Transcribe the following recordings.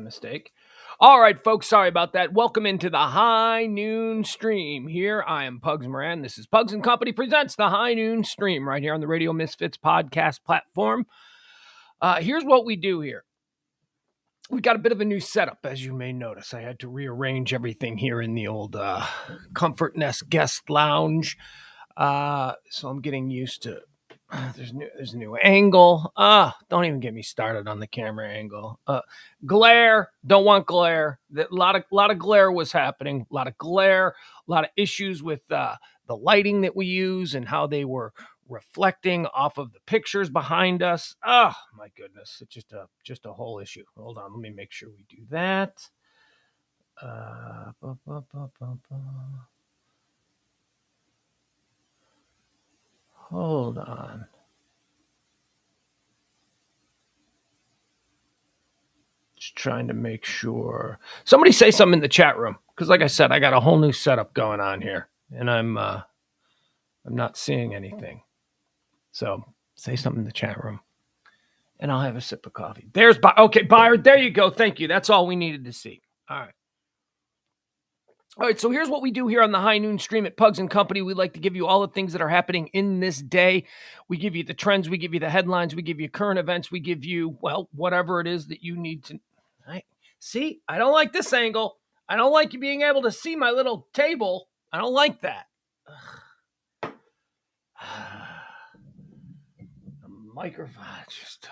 mistake. All right, folks, sorry about that. Welcome into the High Noon Stream. Here I am, Pugs Moran. This is Pugs and Company presents the High Noon Stream right here on the Radio Misfits podcast platform. Here's what we do here. We got a bit of a new setup, as you may notice. I had to rearrange everything here in the old Comfort Nest guest lounge. So I'm getting used to there's a new angle. Don't even get me started on the camera angle. Glare, don't want glare. A lot of glare was happening. A lot of glare, a lot of issues with the lighting that we use and how they were reflecting off of the pictures behind us. Oh my goodness, it's just a whole issue. Hold on, let me make sure we do that. Hold on. Just trying to make sure. Somebody say something in the chat room, because like I said, I got a whole new setup going on here, and I'm not seeing anything. So say something in the chat room, and I'll have a sip of coffee. There's okay, Byron. There you go. Thank you. That's all we needed to see. All right, so here's what we do here on the High Noon Stream at Pugs and Company. We like to give you all the things that are happening in this day. We give you the trends, we give you the headlines, we give you current events, we give you, well, whatever it is that you need to. Right? See, I don't like this angle. I don't like you being able to see my little table. I don't like that. The microphone, just...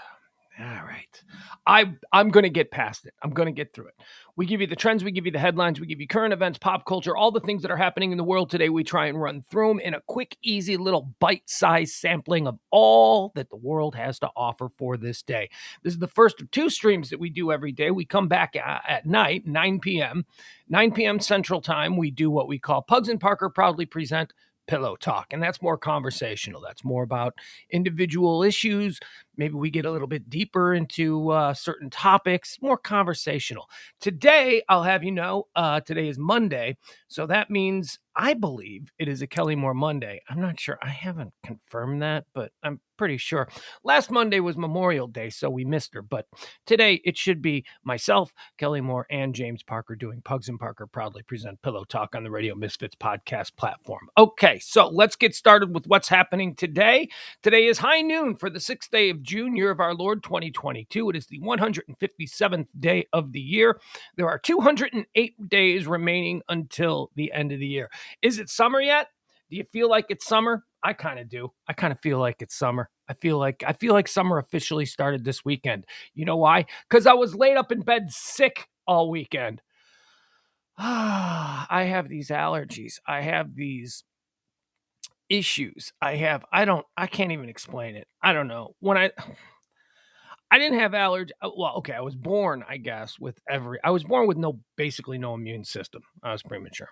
All right. I'm going to get past it. I'm going to get through it. We give you the trends. We give you the headlines. We give you current events, pop culture, all the things that are happening in the world today. We try and run through them in a quick, easy little bite-sized sampling of all that the world has to offer for this day. This is the first of two streams that we do every day. We come back at night, 9 p.m. 9 p.m. Central Time. We do what we call Pugs and Parker proudly present Pillow Talk, and that's more conversational. That's more about individual issues. Maybe we get a little bit deeper into certain topics, more conversational. Today, I'll have you know, today is Monday, so that means I believe it is a Kelly Moore Monday. I'm not sure. I haven't confirmed that, but I'm pretty sure. Last Monday was Memorial Day, so we missed her, but today it should be myself, Kelly Moore, and James Parker doing Pugs and Parker proudly present Pillow Talk on the Radio Misfits podcast platform. Okay, so let's get started with what's happening today. Today is high noon for the 6th day of June, year of our Lord 2022. It is the 157th day of the year. There are 208 days remaining until the end of the year. Is it summer yet? Do you feel like it's summer? I kind of do. I kind of feel like it's summer. I feel like summer officially started this weekend. You know why? Because I was laid up in bed sick all weekend. I have these allergies. I have these issues. I can't even explain it. I don't know. I didn't have allergy. Well, okay, I was born, I guess, I was born with basically no immune system. I was premature.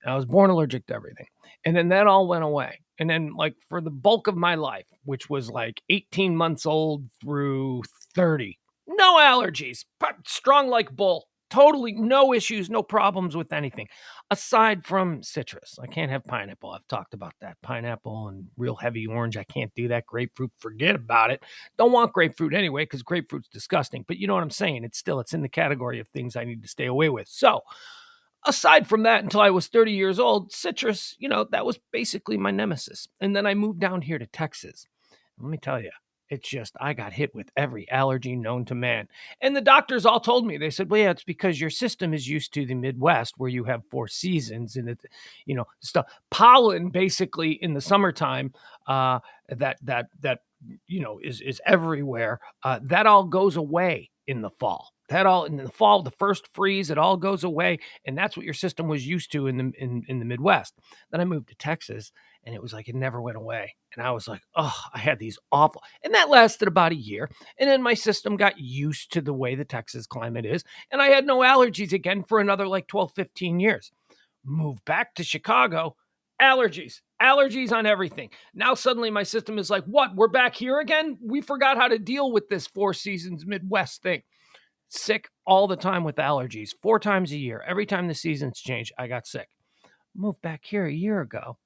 And I was born allergic to everything. And then that all went away. And then, like, for the bulk of my life, which was like 18 months old through 30, no allergies, strong like bull, totally no issues, no problems with anything, aside from citrus. I can't have pineapple. I've talked about that. Pineapple and real heavy orange, I can't do that. Grapefruit, forget about it. Don't want grapefruit anyway, because grapefruit's disgusting. But you know what I'm saying? It's in the category of things I need to stay away with. So, aside from that, until I was 30 years old, citrus, that was basically my nemesis. And then I moved down here to Texas. Let me tell you, it's just, I got hit with every allergy known to man. And the doctors all told me, they said, well, yeah, it's because your system is used to the Midwest where you have 4 seasons and stuff. Pollen basically in the summertime, is everywhere. That all goes away in the fall. In the fall, the first freeze, it all goes away, and that's what your system was used to in the Midwest. Then I moved to Texas, and it was like it never went away. And I was like, oh, I had these awful, and that lasted about a year. And then my system got used to the way the Texas climate is, and I had no allergies again for another like 12, 15 years. Moved back to Chicago, allergies on everything. Now suddenly my system is like, what? We're back here again? We forgot how to deal with this 4 seasons Midwest thing. Sick all the time with allergies, 4 times a year. Every time the seasons change, I got sick. Moved back here a year ago,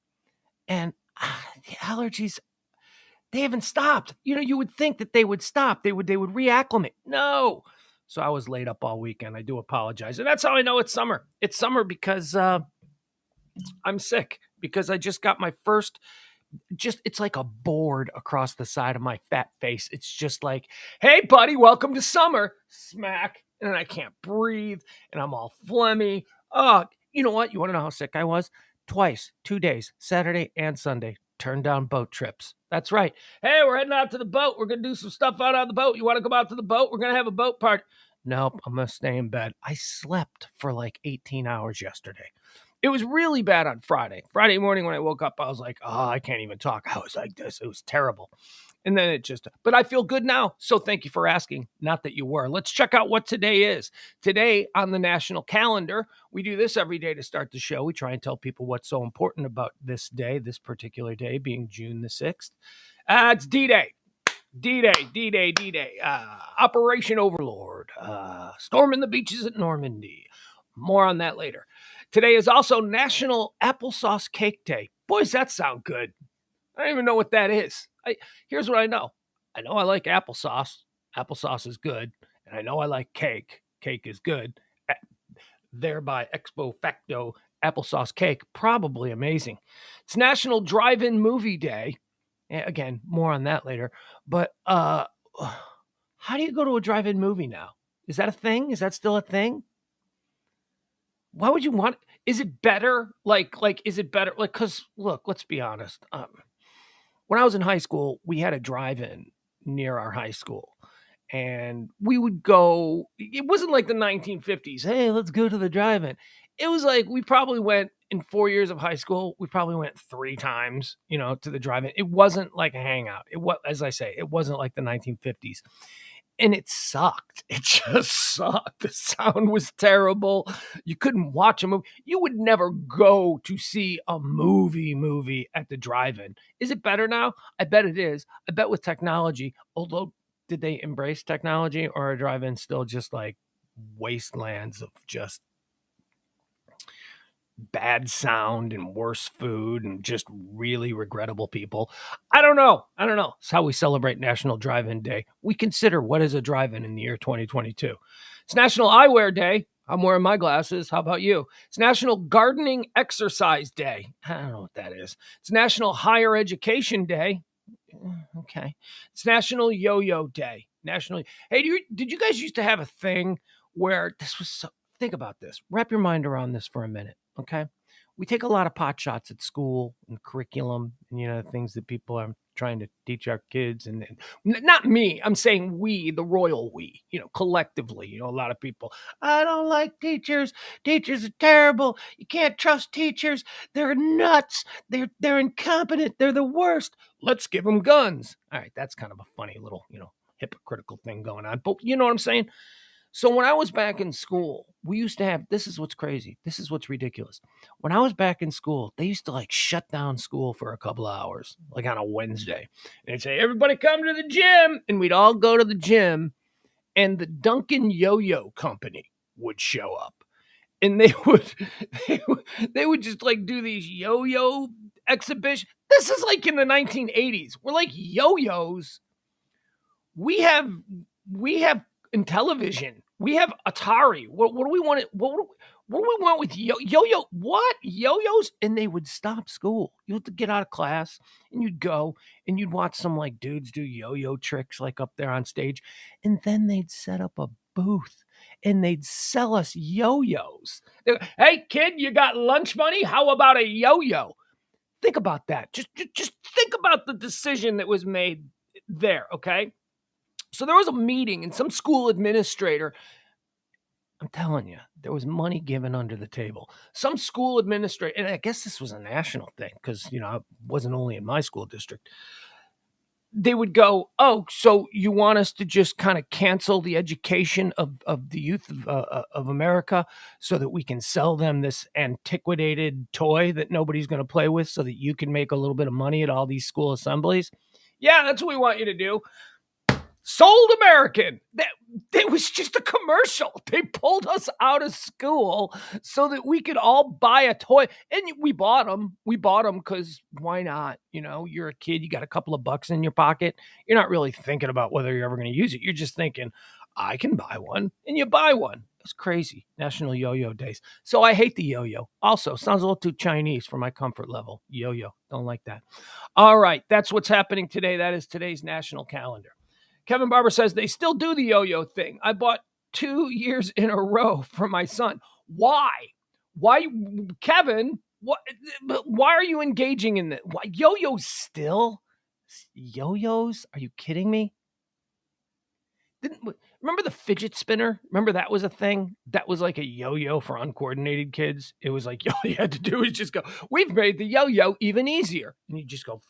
and the allergies, they haven't stopped. You would think that they would stop. They would reacclimate. No. So I was laid up all weekend. I do apologize. And that's how I know it's summer. It's summer because I'm sick, because I just got my first, it's like a board across the side of my fat face. It's just like, hey, buddy, welcome to summer. Smack. And then I can't breathe and I'm all phlegmy. Oh, you know what? You want to know how sick I was? Twice, 2 days, Saturday and Sunday. Turned down boat trips. That's right. Hey, we're heading out to the boat. We're going to do some stuff out on the boat. You want to come out to the boat? We're going to have a boat party. Nope, I'm going to stay in bed. I slept for like 18 hours yesterday. It was really bad on Friday. Friday morning when I woke up, I was like, oh, I can't even talk. I was like this. It was terrible. And then but I feel good now. So thank you for asking. Not that you were. Let's check out what today is. Today on the national calendar, we do this every day to start the show. We try and tell people what's so important about this day, this particular day being June the 6th. It's D-Day. D-Day, D-Day, D-Day. Operation Overlord. Storming the beaches at Normandy. More on that later. Today is also National Applesauce Cake Day. Boys, that sound good. I don't even know what that is. Here's what I know. I know I like applesauce. Applesauce is good. And I know I like cake. Cake is good. Thereby, expo facto, applesauce cake, probably amazing. It's National Drive-In Movie Day. Again, more on that later. But how do you go to a drive-in movie now? Is that a thing? Is that still a thing? Why would you want? Is it better? Is it better? Because look, let's be honest. When I was in high school, we had a drive-in near our high school, and we would go. It wasn't like the 1950s. Hey, let's go to the drive-in. It was like we probably went in 4 years of high school. We probably went 3 times, to the drive-in. It wasn't like a hangout. It was, as I say, it wasn't like the 1950s. And it sucked. It just sucked. The sound was terrible. You couldn't watch a movie. You would never go to see a movie at the drive-in. Is it better now? I bet it is. I bet with technology, although did they embrace technology, or are drive-in still just like wastelands of just bad sound and worse food and just really regrettable people? I don't know. It's how we celebrate National Drive-In Day. We consider what is a drive-in in the year 2022. It's National Eyewear Day. I'm wearing my glasses. How about you? It's National Gardening Exercise Day. I don't know what that is. It's National Higher Education Day. Okay. It's National Yo-Yo Day. Hey, did you guys used to have a thing where this was so, think about this. Wrap your mind around this for a minute. Okay. We take a lot of pot shots at school and curriculum and, things that people are trying to teach our kids. And not me, I'm saying we, the royal we, collectively, a lot of people. I don't like teachers. Teachers are terrible. You can't trust teachers. They're nuts. They're incompetent. They're the worst. Let's give them guns. All right. That's kind of a funny little, hypocritical thing going on. But you know what I'm saying? So when I was back in school, we used to have, this is what's crazy. This is what's ridiculous. When I was back in school, they used to shut down school for a couple of hours, like on a Wednesday. And they'd say, everybody come to the gym. And we'd all go to the gym, and the Duncan Yo-Yo Company would show up. And they would just do these yo-yo exhibitions. This is like in the 1980s. We're like yo-yos. We have in television. We have Atari. What do we want? What do we want with yo-yo? What yo-yos? And they would stop school. You had to get out of class, and you'd go and you'd watch some dudes do yo-yo tricks up there on stage, and then they'd set up a booth and they'd sell us yo-yos. Hey kid, you got lunch money? How about a yo-yo? Think about that. Just think about the decision that was made there. Okay. So there was a meeting, and some school administrator, I'm telling you, there was money given under the table. Some school administrator, and I guess this was a national thing because, it wasn't only in my school district. They would go, oh, so you want us to just kind of cancel the education of the youth of America so that we can sell them this antiquated toy that nobody's going to play with so that you can make a little bit of money at all these school assemblies? Yeah, that's what we want you to do. Sold American. That was just a commercial. They pulled us out of school so that we could all buy a toy. And we bought them. We bought them because why not? You're a kid. You got a couple of bucks in your pocket. You're not really thinking about whether you're ever going to use it. You're just thinking, I can buy one, and you buy one. It's crazy. National Yo-Yo Days. So I hate the yo-yo. Also, sounds a little too Chinese for my comfort level. Yo-yo. Don't like that. All right. That's what's happening today. That is today's national calendar. Kevin Barber says they still do the yo-yo thing. I bought 2 years in a row for my son. Why? Why, Kevin? Why are you engaging in that? Why yo-yos still? Yo-yos? Are you kidding me? Remember the fidget spinner? Remember that was a thing? That was like a yo-yo for uncoordinated kids. It was like all you had to do is just go, we've made the yo-yo even easier. And you just go.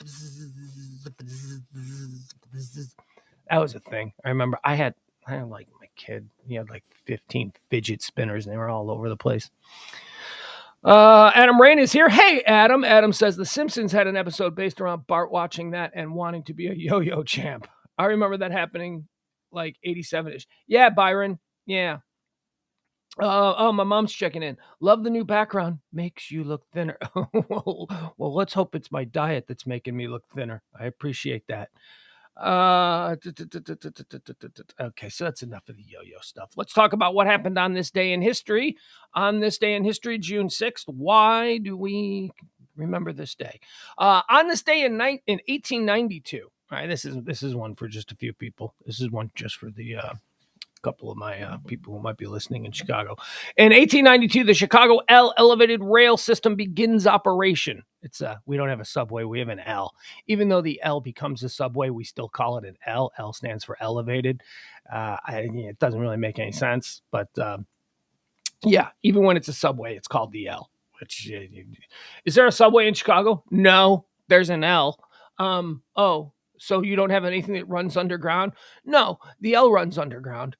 That was a thing. I remember I had like my kid, he had like 15 fidget spinners and they were all over the place. Adam Rain is here. Hey, Adam. Adam says The Simpsons had an episode based around Bart watching that and wanting to be a yo-yo champ. I remember that happening like 87-ish. Yeah, Byron. Yeah. Oh, my mom's checking in. Love the new background. Makes you look thinner. Well, let's hope it's my diet that's making me look thinner. I appreciate that. Okay, so that's enough of the yo-yo stuff. Let's talk about what happened on this day in history. On this day in history, June 6th, why do we remember this day? On this day in 1892, all right, this is one for just a few people. This is one just for the couple of my people who might be listening in Chicago. In 1892, the Chicago L elevated rail system begins operation. It's we don't have a subway, we have an L. Even though the L becomes a subway, we still call it an L. L stands for elevated. It doesn't really make any sense, but yeah, even when it's a subway, it's called the L. Which is there a subway in Chicago? No, there's an L. Oh, so you don't have anything that runs underground? No, the L runs underground.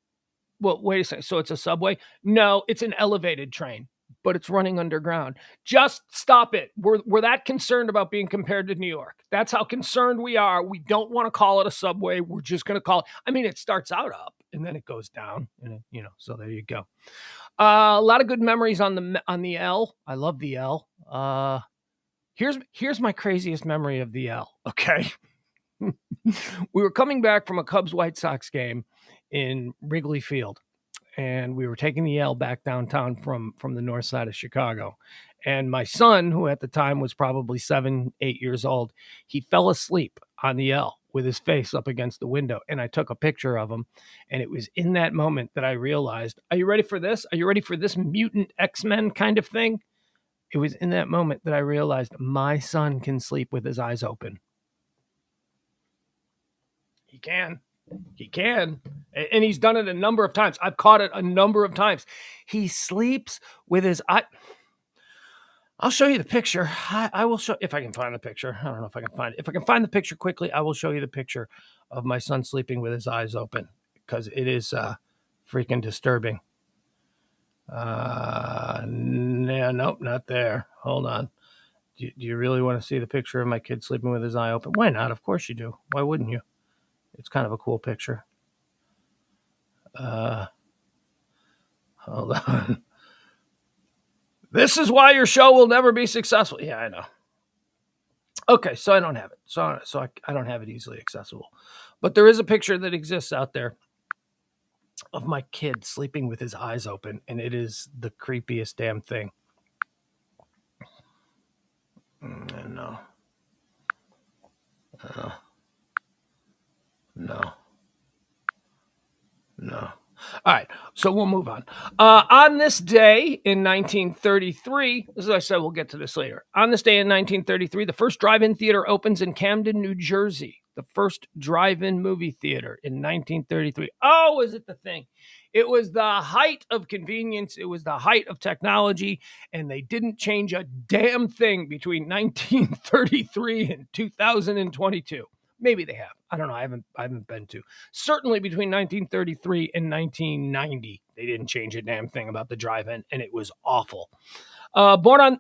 Well, wait a second. So it's a subway? No, it's an elevated train, but it's running underground. Just stop it. We're that concerned about being compared to New York. That's how concerned we are. We don't want to call it a subway. We're just going to call it. I mean, it starts out up and then it goes down, and so there you go. A lot of good memories on the L. I love the L. Here's my craziest memory of the L. Okay. We were coming back from a Cubs White Sox game in Wrigley Field, and we were taking the L back downtown from the north side of Chicago. And my son, who at the time was probably 7, 8 years old, he fell asleep on the L with his face up against the window. And I took a picture of him. And it was in that moment that I realized, are you ready for this? Are you ready for this mutant X-Men kind of thing? It was in that moment that I realized my son can sleep with his eyes open. He can. He can. And he's done it a number of times. I've caught it a number of times. He sleeps with his eye. I'll show you the picture. I will show, if I can find the picture. I don't know if I can find it. If I can find the picture quickly, I will show you the picture of my son sleeping with his eyes open, because it is freaking disturbing. Nope, not there. Hold on. Do you really want to see the picture of my kid sleeping with his eye open? Why not? Of course you do. Why wouldn't you? It's kind of a cool picture. Hold on. This is why your show will never be successful. Yeah, I know. Okay, so I don't have it. So I don't have it easily accessible. But there is a picture that exists out there of my kid sleeping with his eyes open, and it is the creepiest damn thing. No. All right, so we'll move on. On this day in 1933, as I said, we'll get to this later. On this day in 1933, the first drive-in theater opens in Camden, New Jersey. The first drive-in movie theater in 1933. Oh, is it the thing? It was the height of convenience. It was the height of technology, and they didn't change a damn thing between 1933 and 2022. Maybe they have. I don't know. I haven't been to. Certainly between 1933 and 1990, they didn't change a damn thing about the drive-in, and it was awful. Not born on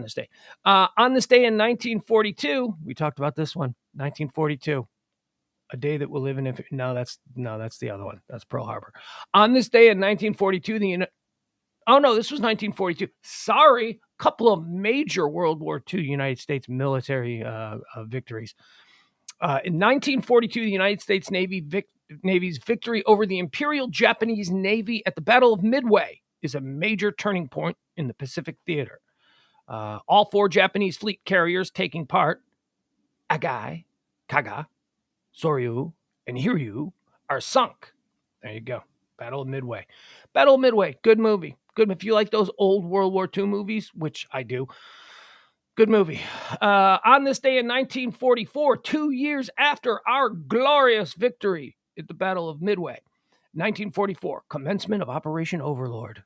this day. On this day in 1942, we talked about this one. 1942, a day that will live in. That's the other one. That's Pearl Harbor. On this day in 1942, this was 1942. Sorry, couple of major World War II United States military victories. In 1942, the United States Navy Navy's victory over the Imperial Japanese Navy at the Battle of Midway is a major turning point in the Pacific theater. All 4 Japanese fleet carriers taking part, Agai, Kaga, Soryu, and Hiryu, are sunk. There you go. Battle of Midway. Battle of Midway. Good movie. Good. If you like those old World War II movies, which I do, good movie. On this day in 1944, 2 years after our glorious victory at the Battle of Midway, 1944, commencement of Operation Overlord.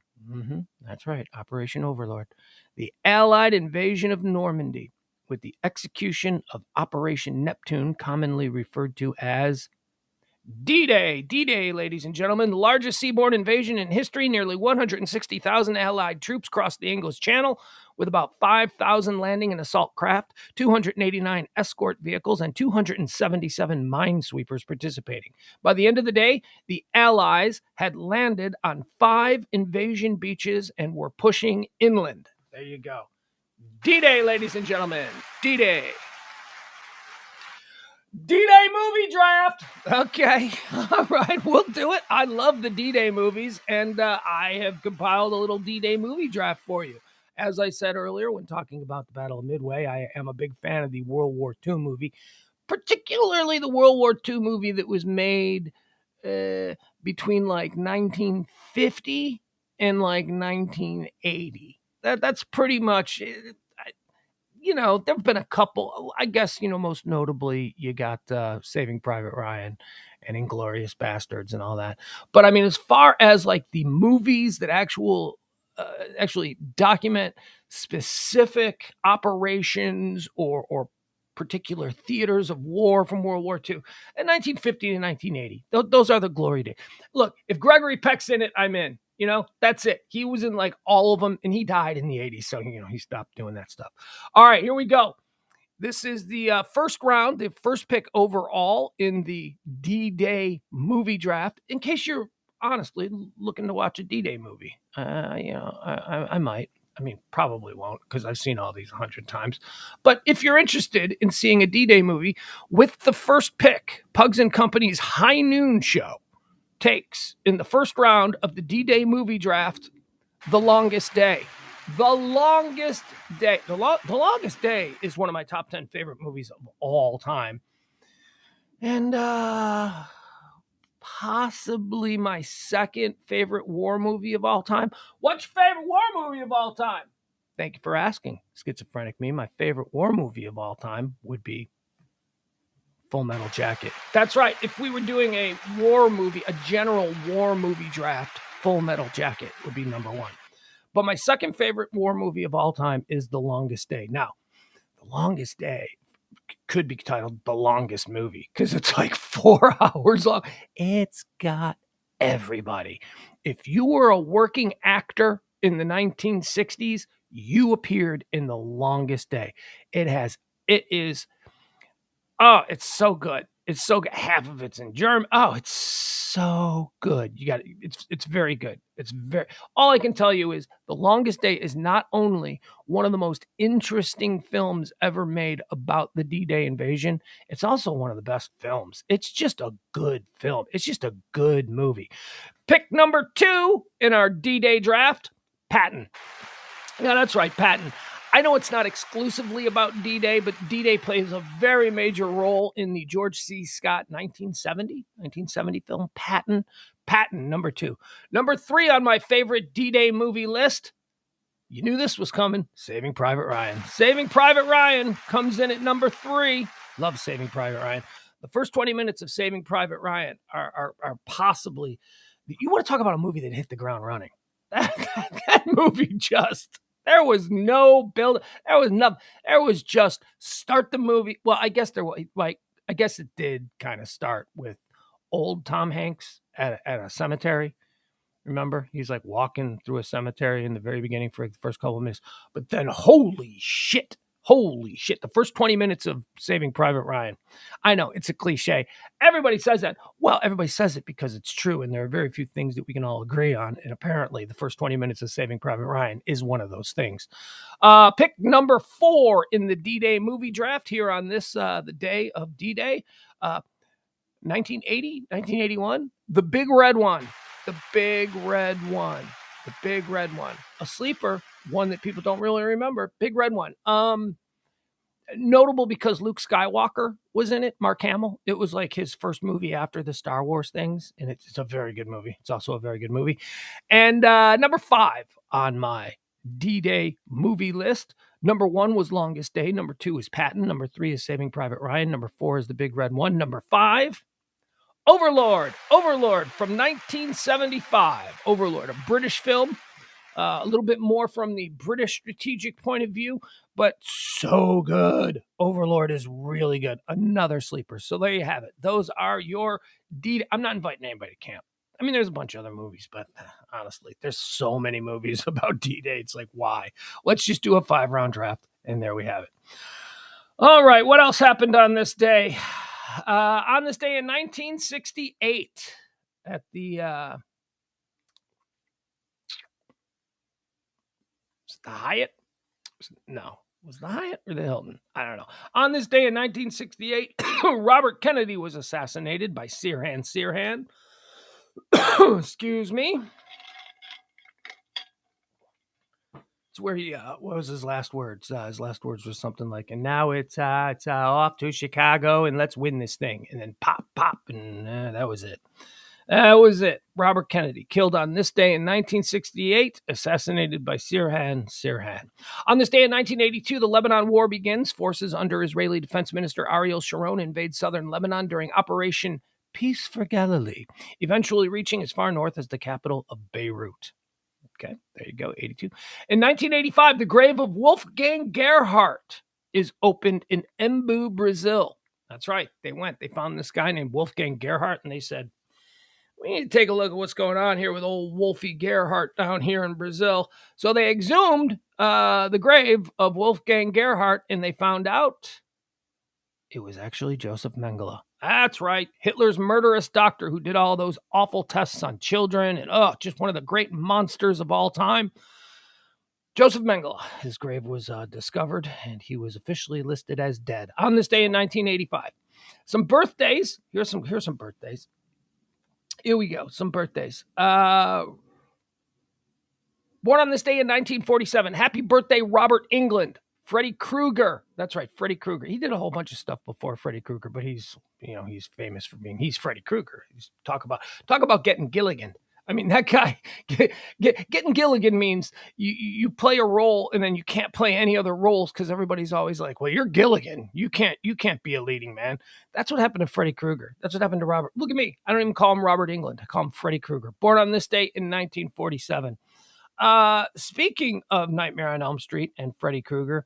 That's right, Operation Overlord. The Allied invasion of Normandy with the execution of Operation Neptune, commonly referred to as D-Day. D-Day, ladies and gentlemen, the largest seaborne invasion in history. Nearly 160,000 Allied troops crossed the English Channel, with about 5,000 landing and assault craft, 289 escort vehicles, and 277 minesweepers participating. By the end of the day, the Allies had landed on 5 invasion beaches and were pushing inland. There you go. D-Day, ladies and gentlemen. D-Day. D-Day movie draft. Okay. All right. We'll do it. I love the D-Day movies, and I have compiled a little D-Day movie draft for you. As I said earlier, when talking about the Battle of Midway, I am a big fan of the World War II movie, particularly the World War II movie that was made between like 1950 and like 1980. That's pretty much it. There have been a couple, I guess, most notably you got Saving Private Ryan and Inglourious Bastards and all that. But I mean, as far as like the movies that actually document specific operations or particular theaters of war from World War II, in 1950 to 1980, those are the glory days. Look, if Gregory Peck's in it, I'm in. That's it. He was in like all of them, and he died in the 80s. So, he stopped doing that stuff. All right, here we go. This is the first round, the first pick overall in the D-Day movie draft. In case you're honestly looking to watch a D-Day movie, I might. I mean, probably won't, because I've seen all these 100 times. But if you're interested in seeing a D-Day movie, with the first pick, Pugs and Company's High Noon Show takes in the first round of the D-Day movie draft, The Longest Day. The Longest Day. The Longest Day is one of my top 10 favorite movies of all time. And possibly my second favorite war movie of all time. What's your favorite war movie of all time? Thank you for asking, Schizophrenic Me. My favorite war movie of all time would be Full Metal Jacket. That's right. If we were doing a war movie, a general war movie draft, Full Metal Jacket would be number 1. But my second favorite war movie of all time is The Longest Day. Now, The Longest Day could be titled The Longest Movie because it's like 4 hours long. It's got everybody. If you were a working actor in the 1960s, you appeared in The Longest Day. It's so good. It's so good. Half of it's in German. Oh, it's so good. It's very good. All I can tell you is The Longest Day is not only one of the most interesting films ever made about the D-Day invasion, it's also one of the best films. It's just a good film. It's just a good movie. Pick number 2 in our D-Day draft, Patton. Yeah, that's right, Patton. I know it's not exclusively about D-Day, but D-Day plays a very major role in the George C. Scott 1970 film, Patton. Patton, number 2. Number 3 on my favorite D-Day movie list, you knew this was coming, Saving Private Ryan. Saving Private Ryan comes in at number 3. Love Saving Private Ryan. The first 20 minutes of Saving Private Ryan are possibly, you want to talk about a movie that hit the ground running. That movie just... There was no build. There was nothing. There was just start the movie. Well, I guess I guess it did kind of start with old Tom Hanks at a cemetery. Remember, he's like walking through a cemetery in the very beginning for the first couple of minutes. But then, holy shit, the first 20 minutes of Saving Private Ryan. I know it's a cliche. Everybody says that. Well, everybody says it because it's true, and there are very few things that we can all agree on. And apparently, the first 20 minutes of Saving Private Ryan is one of those things. Pick number 4 in the D-Day movie draft here on this the day of D-Day. 1980, 1981. The big red one. The big red one. The big red one. A sleeper, one that people don't really remember. Big red one. Notable because Luke Skywalker was in it, Mark Hamill. It was like his first movie after the Star Wars things, and it's a very good movie. It's also a very good movie. And number 5 on my D-Day movie list. Number 1 was Longest Day. Number 2 is Patton. Number 3 is Saving Private Ryan. Number 4 is The Big Red One. Number 5, Overlord. Overlord from 1975. Overlord, a British film. A little bit more from the British strategic point of view, but so good. Overlord is really good. Another sleeper. So there you have it. Those are your D. I'm not inviting anybody to camp. I mean, there's a bunch of other movies, but honestly, there's so many movies about D-Day. It's like, why? Let's just do a 5-round draft, and there we have it. All right, what else happened on this day? On this day in 1968, at the the Hyatt? No. Was the Hyatt or the Hilton? I don't know. On this day in 1968, Robert Kennedy was assassinated by Sirhan Sirhan. Excuse me. It's where he, what was his last words? His last words was something like, and now it's off to Chicago and let's win this thing. And then pop, and that was it. That was it. Robert Kennedy, killed on this day in 1968, assassinated by Sirhan Sirhan. On this day in 1982, the Lebanon War begins. Forces under Israeli Defense Minister Ariel Sharon invade southern Lebanon during Operation Peace for Galilee, eventually reaching as far north as the capital of Beirut. Okay, there you go, 82. In 1985, the grave of Wolfgang Gerhardt is opened in Embu, Brazil. That's right. They found this guy named Wolfgang Gerhardt, and they said, we need to take a look at what's going on here with old Wolfie Gerhardt down here in Brazil. So they exhumed the grave of Wolfgang Gerhardt, and they found out it was actually Joseph Mengele. That's right. Hitler's murderous doctor who did all those awful tests on children and, just one of the great monsters of all time. Joseph Mengele. His grave was discovered, and he was officially listed as dead on this day in 1985. Some birthdays. Here's some birthdays. Here we go. Some birthdays. Born on this day in 1947. Happy birthday, Robert Englund. Freddy Krueger. That's right, Freddy Krueger. He did a whole bunch of stuff before Freddy Krueger, but he's famous for he's Freddy Krueger. Talk about getting Gilligan. I mean, that guy, getting Gilligan means you play a role and then you can't play any other roles because everybody's always like, well, you're Gilligan. You can't be a leading man. That's what happened to Freddy Krueger. That's what happened to Robert. Look at me. I don't even call him Robert Englund. I call him Freddy Krueger. Born on this date in 1947. Speaking of Nightmare on Elm Street and Freddy Krueger,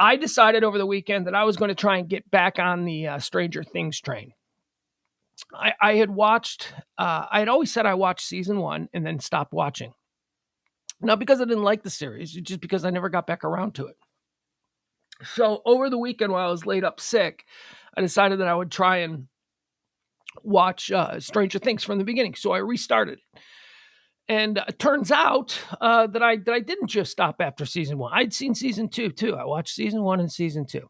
I decided over the weekend that I was going to try and get back on the Stranger Things train. I had watched, I had always said I watched season 1 and then stopped watching. Not because I didn't like the series, just because I never got back around to it. So over the weekend while I was laid up sick, I decided that I would try and watch Stranger Things from the beginning. So I restarted it. And it turns out that I didn't just stop after season 1. I'd seen season 2 too. I watched season 1 and season 2.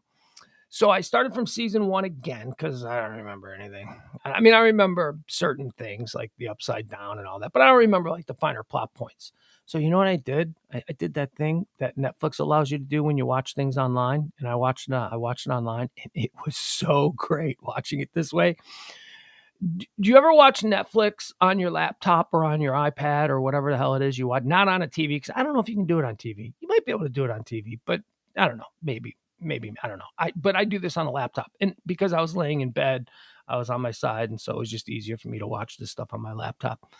So I started from season 1 again because I don't remember anything. I mean, I remember certain things like the upside down and all that, but I don't remember like the finer plot points. So you know what I did? I did that thing that Netflix allows you to do when you watch things online, and I watched it online, and it was so great watching it this way. Do you ever watch Netflix on your laptop or on your iPad or whatever the hell it is you watch? Not on a TV, because I don't know if you can do it on TV. You might be able to do it on TV, but I don't know. Maybe I don't know. But I do this on a laptop, and because I was laying in bed, I was on my side, and so it was just easier for me to watch this stuff on my laptop.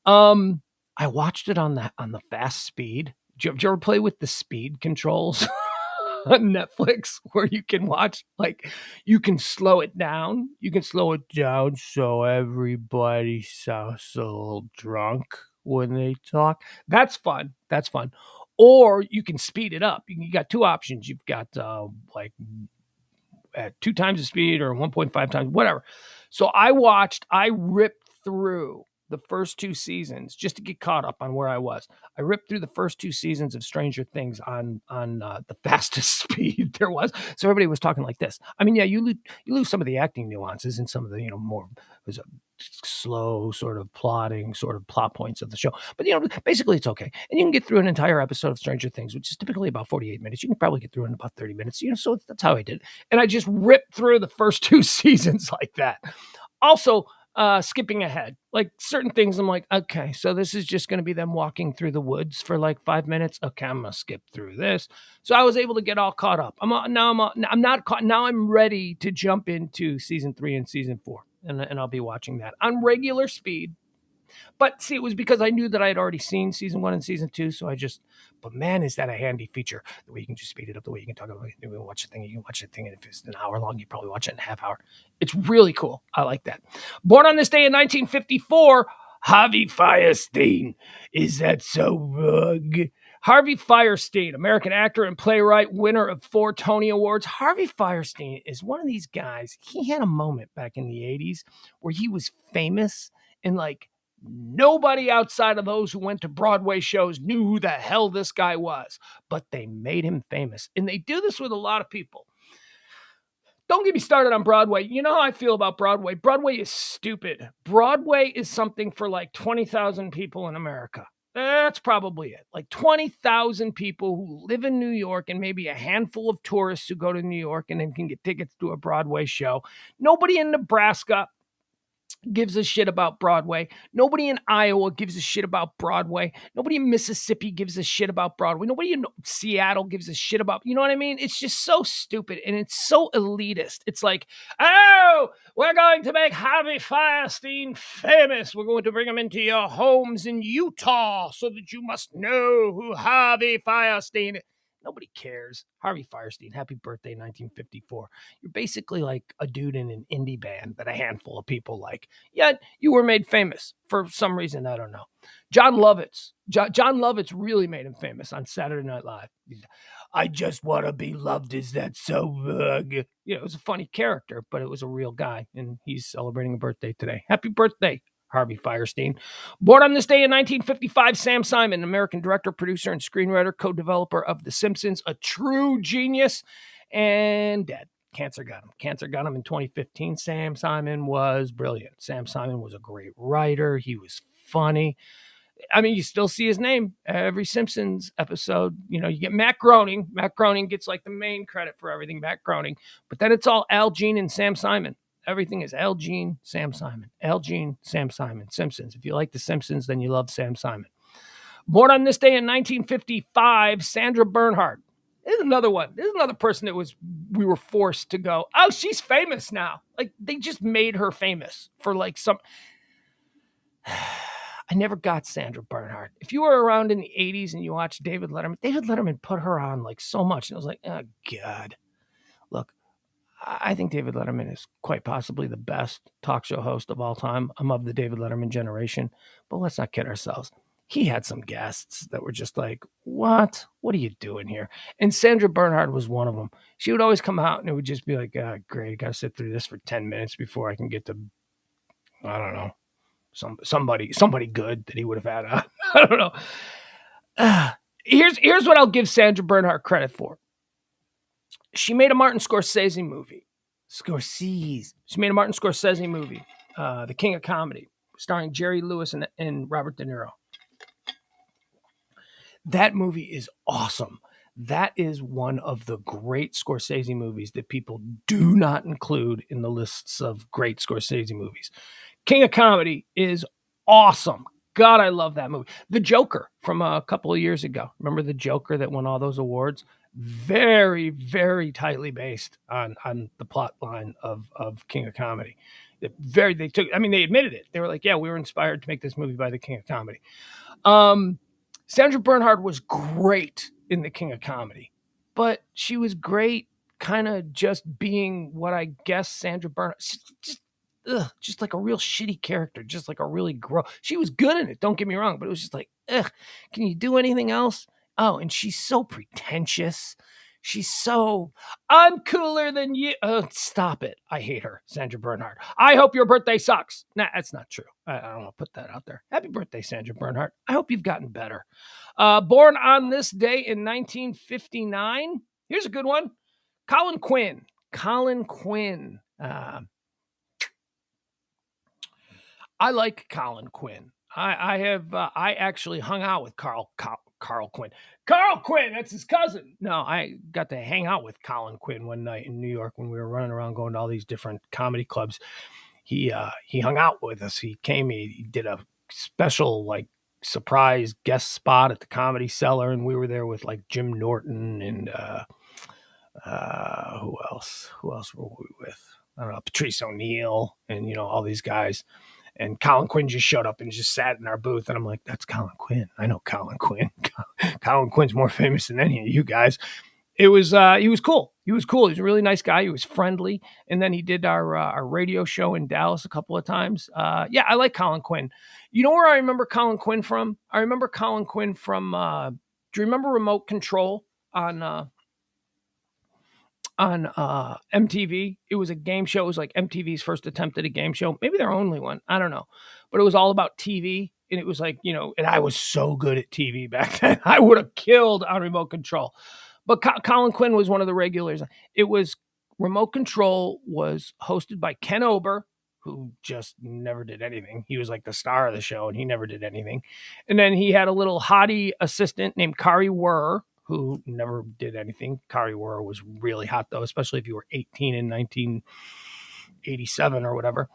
I watched it on the fast speed. Did you ever play with the speed controls on Netflix where you can watch, like, you can slow it down? You can slow it down so everybody sounds a little drunk when they talk. That's fun. Or you can speed it up. You got 2 options. You've got like at 2 times the speed or 1.5 times, whatever. So I ripped through the first 2 seasons just to get caught up on where I was. I ripped through the first 2 seasons of Stranger Things on the fastest speed there was. So everybody was talking like this. I mean, yeah, you lose some of the acting nuances and some of the more was a slow sort of plotting sort of plot points of the show. But basically it's okay. And you can get through an entire episode of Stranger Things, which is typically about 48 minutes. You can probably get through it in about 30 minutes. So that's how I did. And I just ripped through the first 2 seasons like that. Also, skipping ahead, like certain things, I'm like, okay, so this is just going to be them walking through the woods for like 5 minutes. Okay, I'm gonna skip through this. So I was able to get all caught up. I'm not caught. Now I'm ready to jump into season 3 and season 4, and I'll be watching that on regular speed. But see, it was because I knew that I had already seen season 1 and season 2, so but man, is that a handy feature, the way you can just speed it up, the way you can talk about it, you can watch the thing, and if it's an hour long, you probably watch it in a half hour. It's really cool. I like that. Born on this day in 1954, Harvey Fierstein. Is that so rug? Harvey Fierstein, American actor and playwright, winner of 4 Tony Awards. Harvey Fierstein is one of these guys. He had a moment back in the 80s where he was famous and like nobody outside of those who went to Broadway shows knew who the hell this guy was, but they made him famous. And they do this with a lot of people. Don't get me started on Broadway. You know how I feel about Broadway. Broadway is stupid. Broadway is something for like 20,000 people in America. That's probably it. Like 20,000 people who live in New York and maybe a handful of tourists who go to New York and then can get tickets to a Broadway show. Nobody in Nebraska gives a shit about Broadway. Nobody in Iowa gives a shit about Broadway. Nobody in Mississippi gives a shit about Broadway. Nobody in Seattle gives a shit about, you know what I mean? It's just so stupid and it's so elitist. It's like, oh, we're going to make Harvey Fierstein famous. We're going to bring him into your homes in Utah so that you must know who Harvey Fierstein is. Nobody cares. Harvey Fierstein, happy birthday, 1954. You're basically like a dude in an indie band that a handful of people like. Yet you were made famous for some reason. I don't know. John Lovitz. John Lovitz really made him famous on Saturday Night Live. I just want to be loved. Is that so rug? It was a funny character, but it was a real guy, and he's celebrating a birthday today. Happy birthday, Harvey Fierstein. Born on this day in 1955, Sam Simon, American director, producer, and screenwriter, co-developer of The Simpsons, a true genius, and dead. Cancer got him. Cancer got him in 2015. Sam Simon was brilliant. Sam Simon was a great writer. He was funny. I mean, you still see his name every Simpsons episode. You get Matt Groening. Matt Groening gets like the main credit for everything, Matt Groening. But then it's all Al Jean and Sam Simon. Everything is Al Jean, Sam Simon. Al Jean, Sam Simon. Simpsons. If you like The Simpsons, then you love Sam Simon. Born on this day in 1955, Sandra Bernhard. This is another one. This is another person that we were forced to go, oh, she's famous now. Like, they just made her famous for like some... I never got Sandra Bernhard. If you were around in the 80s and you watched David Letterman put her on like so much. And I was like, oh, God. Look, I think David Letterman is quite possibly the best talk show host of all time. I'm of the David Letterman generation, but let's not kid ourselves. He had some guests that were just like, what? What are you doing here? And Sandra Bernhard was one of them. She would always come out and it would just be like, oh, great, I got to sit through this for 10 minutes before I can get to, I don't know, somebody good that he would have had on. I don't know. Here's what I'll give Sandra Bernhard credit for. She made a Martin Scorsese movie. She made a Martin Scorsese movie, The King of Comedy, starring Jerry Lewis and Robert De Niro. That movie is awesome. That is one of the great Scorsese movies that people do not include in the lists of great Scorsese movies. King of Comedy is awesome. God, I love that movie. The Joker from a couple of years ago. Remember The Joker that won all those awards? Very, very tightly based on the plot line of King of Comedy. They admitted it. They were like, yeah, we were inspired to make this movie by the King of Comedy. Sandra Bernhard was great in the King of Comedy, but she was great kind of just being what I guess Sandra Bernhard, just like a real shitty character, just like a really she was good in it, don't get me wrong, but it was just like, can you do anything else? Oh, and she's so pretentious. She's so, I'm cooler than you. Stop it. I hate her, Sandra Bernhardt. I hope your birthday sucks. Nah, that's not true. I don't want to put that out there. Happy birthday, Sandra Bernhardt. I hope you've gotten better. Born on this day in 1959. Here's a good one. Colin Quinn. Colin Quinn. I like Colin Quinn. I actually hung out with Carl Quinn. Carl Quinn, that's his cousin. No, I got to hang out with Colin Quinn one night in New York when we were running around going to all these different comedy clubs. He hung out with us. He came. He did a special like surprise guest spot at the Comedy Cellar, and we were there with like Jim Norton and who else? Who else were we with? I don't know, Patrice O'Neill, and all these guys. And Colin Quinn just showed up and just sat in our booth. And I'm like, that's Colin Quinn. I know Colin Quinn. Colin Quinn's more famous than any of you guys. He was cool. He was cool. He was a really nice guy. He was friendly. And then he did our radio show in Dallas a couple of times. Yeah, I like Colin Quinn. You know where I remember Colin Quinn from? I remember Colin Quinn from, do you remember Remote Control on MTV? It was a game show. It was like MTV's first attempt at a game show. Maybe their only one. I don't know. But it was all about TV. And it was like, and I was so good at TV back then. I would have killed on Remote Control. But Colin Quinn was one of the regulars. It was Remote Control was hosted by Ken Ober, who just never did anything. He was like the star of the show, and he never did anything. And then he had a little hottie assistant named Kari Wurr, who never did anything. Kari Wurr was really hot, though, especially if you were 18 in 1987 or whatever.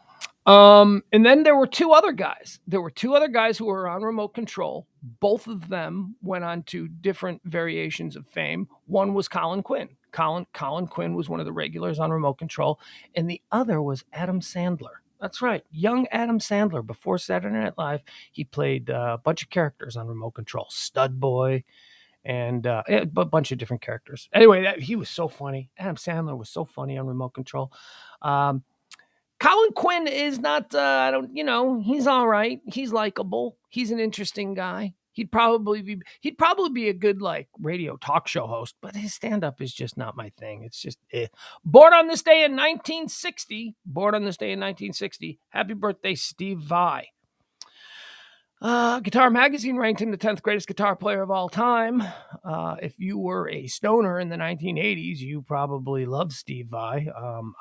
And then there were two other guys. There were two other guys who were on Remote Control. Both of them went on to different variations of fame. One was Colin Quinn. Colin Quinn was one of the regulars on Remote Control. And the other was Adam Sandler. That's right. Young Adam Sandler. Before Saturday Night Live, he played a bunch of characters on Remote Control. Stud Boy, and a bunch of different characters. Anyway, he was so funny. Adam Sandler was so funny on Remote Control. Colin Quinn is not, he's all right. He's likable. He's an interesting guy. He'd probably be a good like radio talk show host, but his stand-up is just not my thing. It's just Born on this day in 1960. Happy birthday, Steve Vai. Guitar Magazine ranked him the 10th greatest guitar player of all time. If you were a stoner in the 1980s, you probably loved Steve Vai.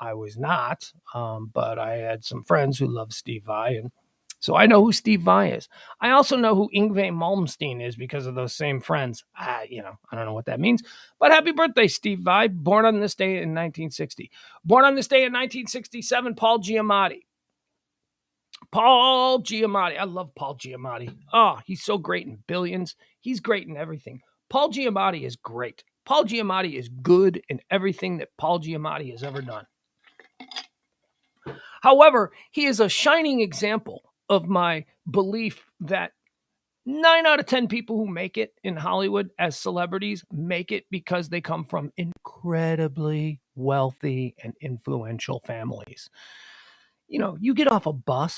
I was not, but I had some friends who loved Steve Vai, and so I know who Steve Vai is. I also know who Yngwie Malmsteen is because of those same friends. I don't know what that means, but happy birthday, Steve Vai. Born on this day in 1960. Born on this day in 1967, Paul Giamatti. Paul Giamatti. I love Paul Giamatti. Oh, he's so great in Billions. He's great in everything. Paul Giamatti is great. Paul Giamatti is good in everything that Paul Giamatti has ever done. However, he is a shining example of my belief that 9 out of 10 people who make it in Hollywood as celebrities make it because they come from incredibly wealthy and influential families. You get off a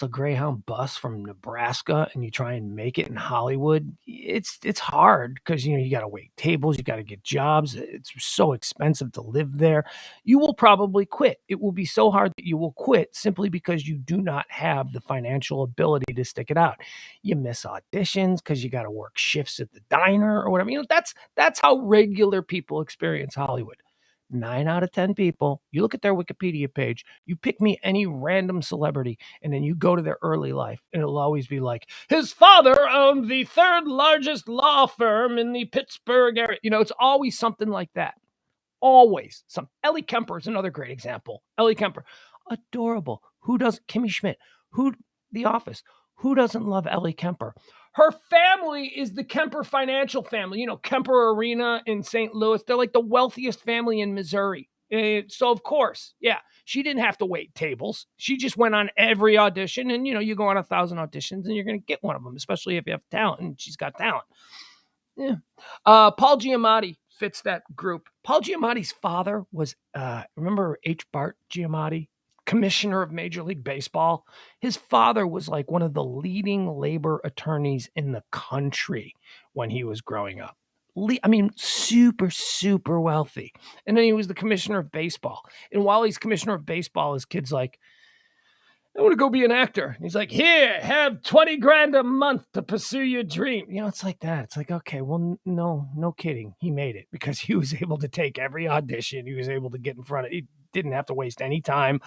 Greyhound bus from Nebraska, and you try and make it in Hollywood. It's hard because, you got to wait tables. You got to get jobs. It's so expensive to live there. You will probably quit. It will be so hard that you will quit simply because you do not have the financial ability to stick it out. You miss auditions because you got to work shifts at the diner or whatever. That's how regular people experience Hollywood. 9 out of 10 people, you look at their Wikipedia page, you pick me any random celebrity, and then you go to their early life, and it'll always be like, his father owned the third largest law firm in the Pittsburgh area. It's always something like that. Always. Ellie Kemper is another great example. Ellie Kemper, adorable. Kimmy Schmidt, The Office. Who doesn't love Ellie Kemper? Her family is the Kemper financial family. Kemper Arena in St. Louis. They're like the wealthiest family in Missouri. So, of course, yeah, she didn't have to wait tables. She just went on every audition. And, you go on 1,000 auditions and you're going to get one of them, especially if you have talent. And she's got talent. Yeah. Paul Giamatti fits that group. Paul Giamatti's father was, remember H. Bart Giamatti? Commissioner of Major League Baseball. His father was like one of the leading labor attorneys in the country when he was growing up. super, super wealthy. And then he was the commissioner of baseball. And while he's commissioner of baseball, his kid's like, I want to go be an actor. And he's like, here, have 20 grand a month to pursue your dream. It's like that. It's like, okay, well, no kidding. He made it because he was able to take every audition. He was able to get in front of, he didn't have to waste any time,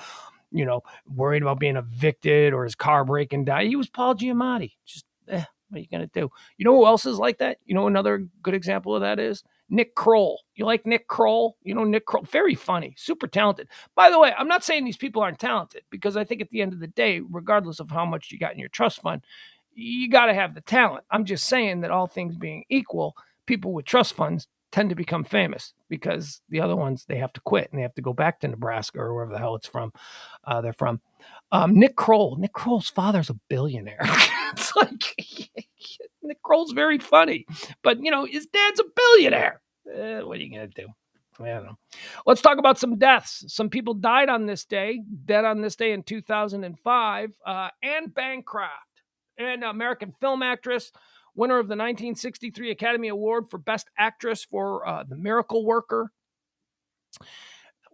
worried about being evicted or his car breaking down. He was Paul Giamatti. Just, what are you going to do? You know who else is like that? Another good example of that is Nick Kroll. You like Nick Kroll? Nick Kroll, very funny, super talented. By the way, I'm not saying these people aren't talented because I think at the end of the day, regardless of how much you got in your trust fund, you got to have the talent. I'm just saying that all things being equal, people with trust funds tend to become famous because the other ones, they have to quit and they have to go back to Nebraska or wherever the hell they're from. Nick Kroll's father's a billionaire. It's like Nick Kroll's very funny, but his dad's a billionaire. What are you gonna do? I don't know. Let's talk about some deaths. Some people died on this day. Dead on this day in 2005. Anne Bancroft, an American film actress, winner of the 1963 Academy Award for Best Actress for The Miracle Worker.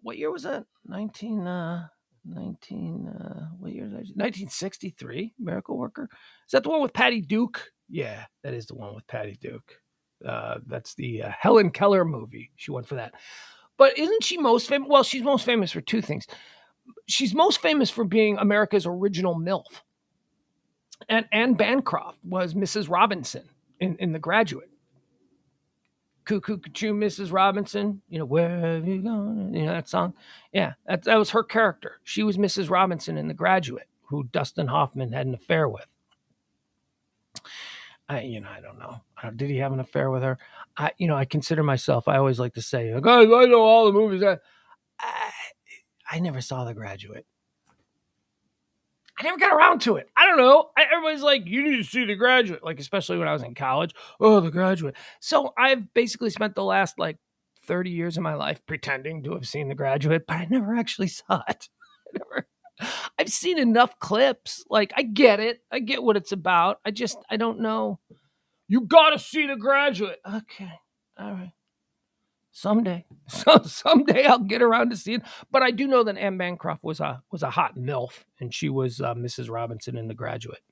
What year was that? 1963, Miracle Worker. Is that the one with Patty Duke? Yeah, that is the one with Patty Duke. That's the Helen Keller movie. She won for that. But isn't she most famous? Well, she's most famous for two things. She's most famous for being America's original MILF. And Anne Bancroft was Mrs. Robinson in The Graduate. Cuckoo, Mrs. Robinson, where have you gone? That song. Yeah, that was her character. She was Mrs. Robinson in The Graduate, who Dustin Hoffman had an affair with. I don't know. Did he have an affair with her? I consider myself, I always like to say, I know all the movies. I never saw The Graduate. I never got around to it. I don't know. Everybody's like, you need to see The Graduate, like especially when I was in college. Oh, The Graduate. So I've basically spent the last 30 years of my life pretending to have seen The Graduate, but I never actually saw it. I've seen enough clips. I get it. I get what it's about. I don't know. You got to see The Graduate. Okay. All right. Someday I'll get around to seeing. But I do know that Anne Bancroft was a hot MILF, and she was Mrs. Robinson in The Graduate.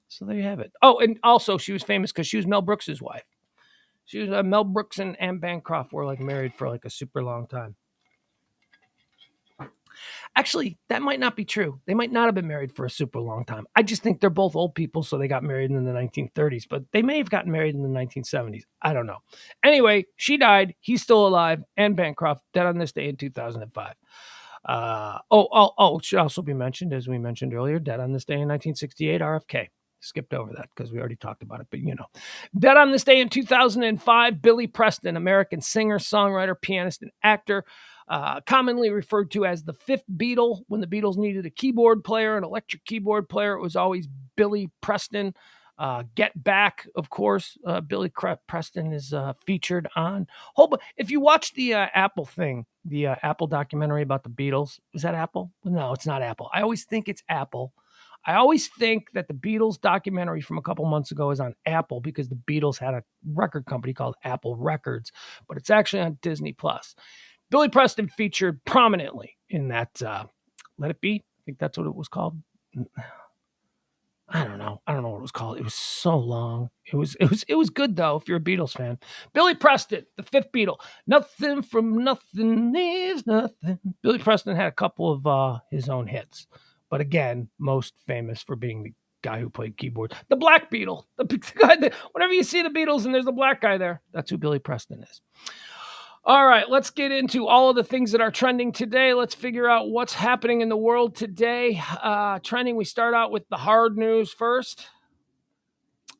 So there you have it. Oh, and also she was famous because she was Mel Brooks' wife. She was Mel Brooks and Anne Bancroft were married for a super long time. Actually, that might not be true. They might not have been married for a super long time. I just think they're both old people, so they got married in the 1930s, but they may have gotten married in the 1970s. I don't know. Anyway, she died. He's still alive. Anne Bancroft, dead on this day in 2005. It should also be mentioned, as we mentioned earlier, dead on this day in 1968, RFK. Skipped over that because we already talked about it, but Dead on this day in 2005, Billy Preston, American singer, songwriter, pianist, and actor. Commonly referred to as the fifth Beatle. When the Beatles needed a keyboard player, an electric keyboard player, it was always Billy Preston. Get Back, of course. Billy Preston is featured on. If you watch the Apple thing, the Apple documentary about the Beatles, is that Apple? No, it's not Apple. I always think it's Apple. I always think that the Beatles documentary from a couple months ago is on Apple because the Beatles had a record company called Apple Records, but it's actually on Disney Plus. Billy Preston featured prominently in that Let It Be. I think that's what it was called. I don't know what it was called. It was so long. It was good though if you're a Beatles fan. Billy Preston, the fifth Beatle. Nothing from nothing is nothing. Billy Preston had a couple of his own hits, but again, most famous for being the guy who played keyboard. The Black Beatle. The guy that, whenever you see the Beatles and there's a black guy there, that's who Billy Preston is. All right, let's get into all of the things that are trending today. Let's figure out what's happening in the world today. Trending, we start out with the hard news first.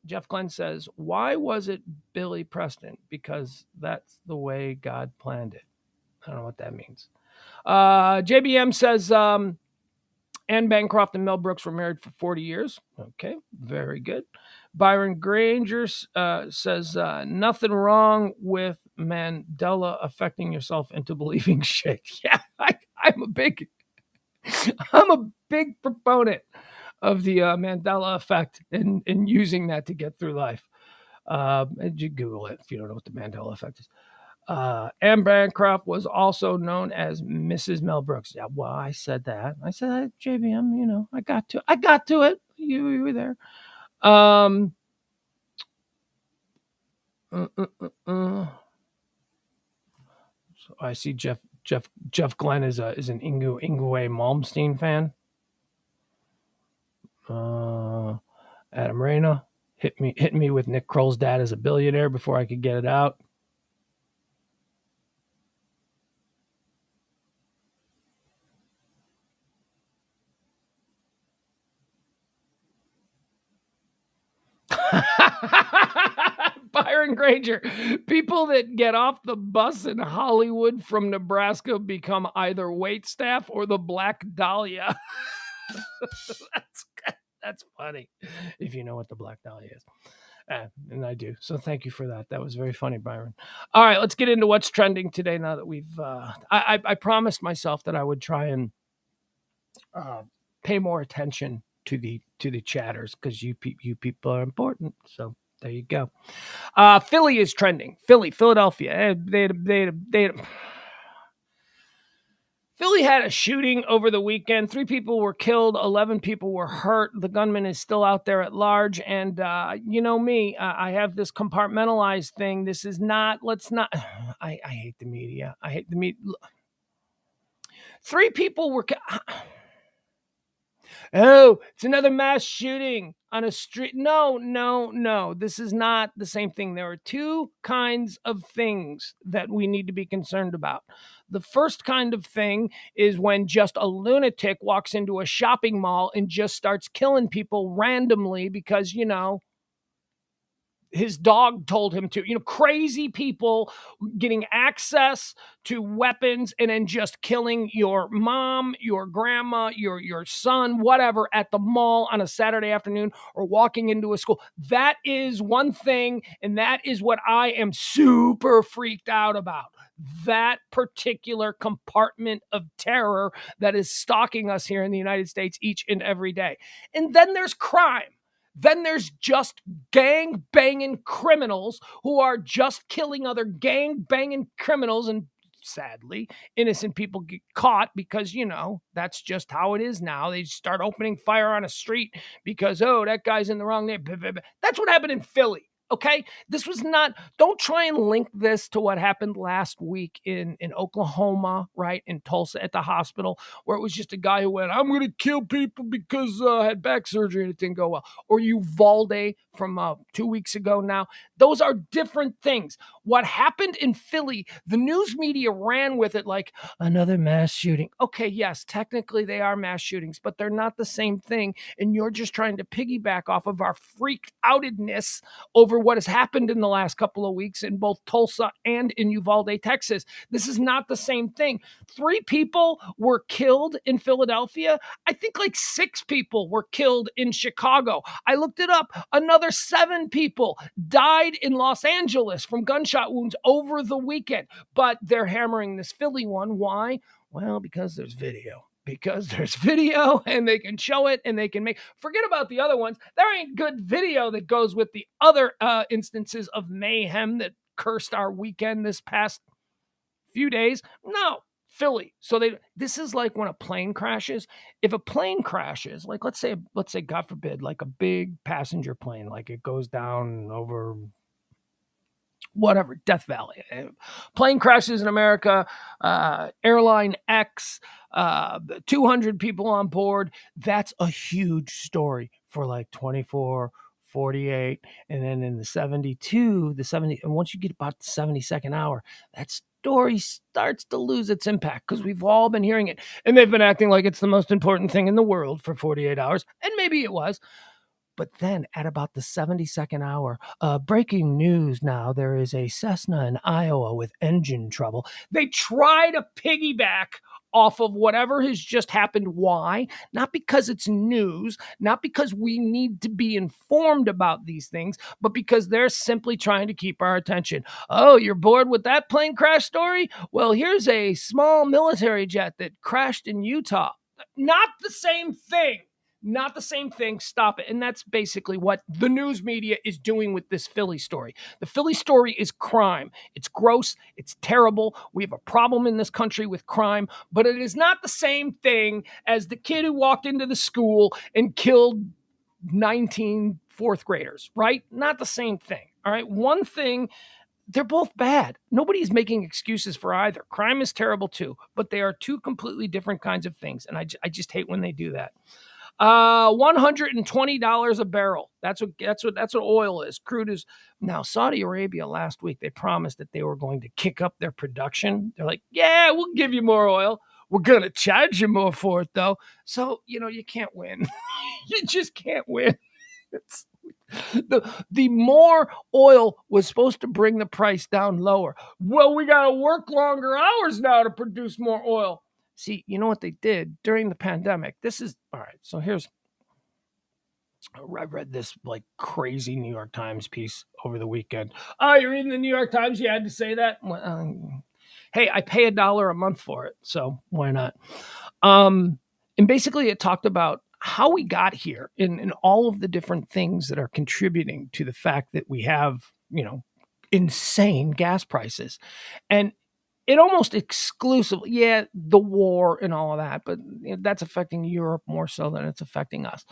Jeff Glenn says, why was it Billy Preston? Because that's the way God planned it. I don't know what that means. JBM says, Anne Bancroft and Mel Brooks were married for 40 years. Okay, very good. Byron Granger says, nothing wrong with Mandela affecting yourself into believing shit. Yeah, I'm a big proponent of the Mandela effect and using that to get through life. You Google it if you don't know what the Mandela effect is. Anne Bancroft was also known as Mrs. Mel Brooks. Yeah, well, I said that. I said that, JBM. I got to it. You were there. Uh, uh, uh, uh. So I see Jeff Glenn is an Ingwe Malmsteen fan. Adam Reyna hit me with Nick Kroll's dad as a billionaire before I could get it out. Byron Granger. People that get off the bus in Hollywood from Nebraska become either wait staff or the Black Dahlia. that's funny, if you know what the Black Dahlia is. And I do. So thank you for that. That was very funny, Byron. All right, let's get into what's trending today. Now that we've, I promised myself that I would try and pay more attention to the chatters because you people are important. So there you go. Philly is trending. Philadelphia. Philly had a shooting over the weekend. 3 people were killed. 11 people were hurt. The gunman is still out there at large. And you know me, I have this compartmentalized thing. This is not. Let's not. I hate the media. I hate the media. 3 people were. Oh, it's another mass shooting on a street. No. This is not the same thing. There are 2 kinds of things that we need to be concerned about. The first kind of thing is when just a lunatic walks into a shopping mall and just starts killing people randomly because, his dog told him to. Crazy people getting access to weapons and then just killing your mom, your grandma, your son, whatever, at the mall on a Saturday afternoon or walking into a school. That is one thing, and that is what I am super freaked out about. That particular compartment of terror that is stalking us here in the United States each and every day. And then there's crime. Then there's just gang banging criminals who are just killing other gang banging criminals, and sadly, innocent people get caught because, that's just how it is now. They start opening fire on a street because, that guy's in the wrong neighborhood. That's what happened in Philly. Okay, this was not. Don't try and link this to what happened last week in Oklahoma, right, in Tulsa at the hospital, where it was just a guy who went, "I'm going to kill people because I had back surgery and it didn't go well." Or Uvalde from 2 weeks ago. Now, those are different things. What happened in Philly, the news media ran with it like another mass shooting. Okay, yes, technically they are mass shootings, but they're not the same thing. And you're just trying to piggyback off of our freaked outedness over what has happened in the last couple of weeks in both Tulsa and in Uvalde, Texas. This is not the same thing. 3 people were killed in Philadelphia. I think like 6 people were killed in Chicago. I looked it up. Another 7 people died in Los Angeles from gunshot wounds over the weekend. But they're hammering this Philly one. Why? Well, because there's video. And they can show it and they can forget about the other ones. There ain't good video that goes with the other instances of mayhem that cursed our weekend this past few days. No, Philly. So this is like when a plane crashes. If a plane crashes, like let's say God forbid, like a big passenger plane, like it goes down over whatever, Death Valley. Plane crashes in America, airline X, 200 people on board. That's a huge story for like 24, 48. And then in the 72, and once you get about the 72nd hour, that story starts to lose its impact because we've all been hearing it. And they've been acting like it's the most important thing in the world for 48 hours. And maybe it was. But then at about the 72nd hour, breaking news now, there is a Cessna in Iowa with engine trouble. They try to piggyback off of whatever has just happened. Why? Not because it's news, not because we need to be informed about these things, but because they're simply trying to keep our attention. Oh, you're bored with that plane crash story? Well, here's a small military jet that crashed in Utah. Not the same thing. Not the same thing. Stop it. And that's basically what the news media is doing with this Philly story. The Philly story is crime. It's gross. It's terrible. We have a problem in this country with crime, but it is not the same thing as the kid who walked into the school and killed 19 fourth graders, right? Not the same thing. All right. One thing, they're both bad. Nobody's making excuses for either. Crime is terrible too, but they are two completely different kinds of things. And I just hate when they do that. $120 a barrel. That's what oil is. Crude is. Now, Saudi Arabia last week, they promised that they were going to kick up their production. They're like, yeah, we'll give you more oil. We're going to charge you more for it, though. So, you can't win. You just can't win. It's, the more oil was supposed to bring the price down lower. Well, we got to work longer hours now to produce more oil. See, you know what they did during the pandemic? This is all right. So I read this like crazy New York Times piece over the weekend. Oh, you're reading the New York Times? You had to say that? Well, hey, I pay $1 a month for it, so why not? And basically it talked about how we got here in all of the different things that are contributing to the fact that we have, insane gas prices. And it almost exclusively, the war and all of that, but that's affecting Europe more so than it's affecting us.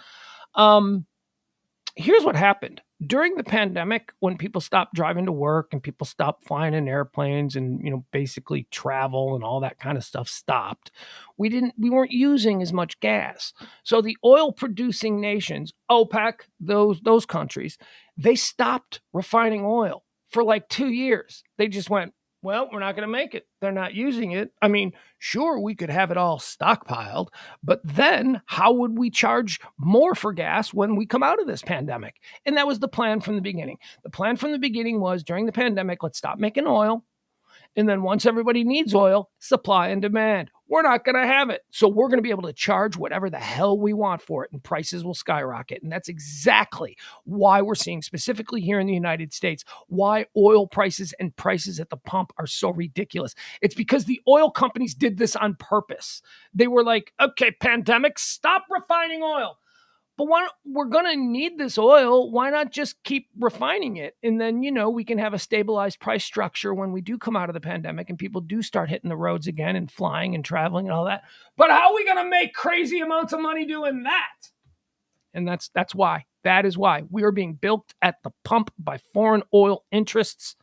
Here's what happened during the pandemic when people stopped driving to work and people stopped flying in airplanes and basically travel and all that kind of stuff stopped. We weren't using as much gas. So the oil producing nations, OPEC, those countries, they stopped refining oil for like 2 years. They just went, well, we're not going to make it. They're not using it. I mean, sure, we could have it all stockpiled, but then how would we charge more for gas when we come out of this pandemic? And that was the plan from the beginning. The plan from the beginning was during the pandemic, let's stop making oil. And then once everybody needs oil, supply and demand. We're not going to have it. So we're going to be able to charge whatever the hell we want for it, and prices will skyrocket. And that's exactly why we're seeing, specifically here in the United States, why oil prices and prices at the pump are so ridiculous. It's because the oil companies did this on purpose. They were like, okay, pandemic, stop refining oil. But we're going to need this oil. Why not just keep refining it? And then, we can have a stabilized price structure when we do come out of the pandemic and people do start hitting the roads again and flying and traveling and all that. But how are we going to make crazy amounts of money doing that? And that's why. That is why we are being bilked at the pump by foreign oil interests.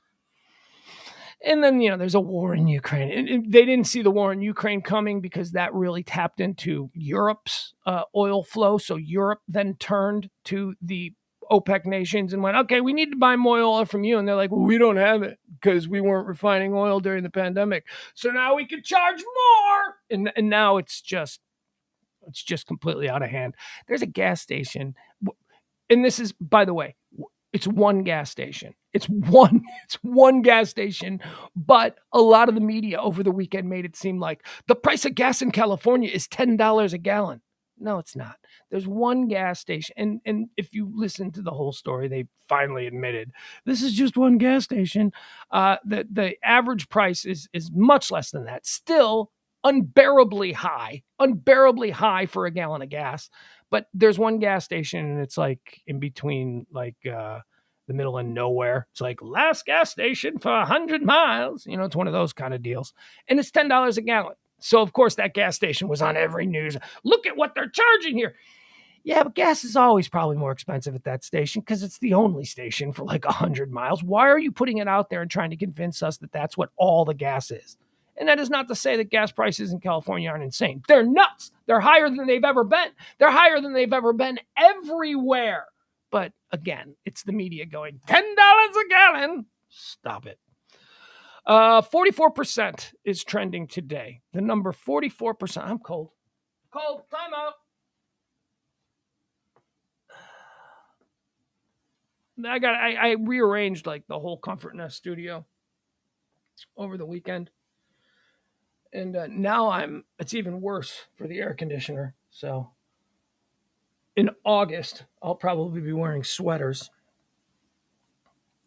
And then, there's a war in Ukraine. And they didn't see the war in Ukraine coming because that really tapped into Europe's oil flow. So Europe then turned to the OPEC nations and went, okay, we need to buy more oil from you. And they're like, well, we don't have it because we weren't refining oil during the pandemic. So now we can charge more. And now it's just completely out of hand. There's a gas station. And this is, by the way, it's one gas station. It's one gas station, but a lot of the media over the weekend made it seem like the price of gas in California is $10 a gallon. No, it's not. There's one gas station. And if you listen to the whole story, they finally admitted this is just one gas station. The average price is much less than that. Still unbearably high for a gallon of gas. But there's one gas station and it's like in between the middle of nowhere. It's like last gas station for 100 miles. It's one of those kind of deals. And it's $10 a gallon. So, of course, that gas station was on every news. Look at what they're charging here. Yeah, but gas is always probably more expensive at that station because it's the only station for like 100 miles. Why are you putting it out there and trying to convince us that that's what all the gas is? And that is not to say that gas prices in California aren't insane. They're nuts. They're higher than they've ever been. They're higher than they've ever been everywhere. But again, it's the media going, $10 a gallon. Stop it. 44% is trending today. The number 44%. I'm cold. Time out. I rearranged like the whole Comfort Nest studio over the weekend. And now it's even worse for the air conditioner. So in August, I'll probably be wearing sweaters.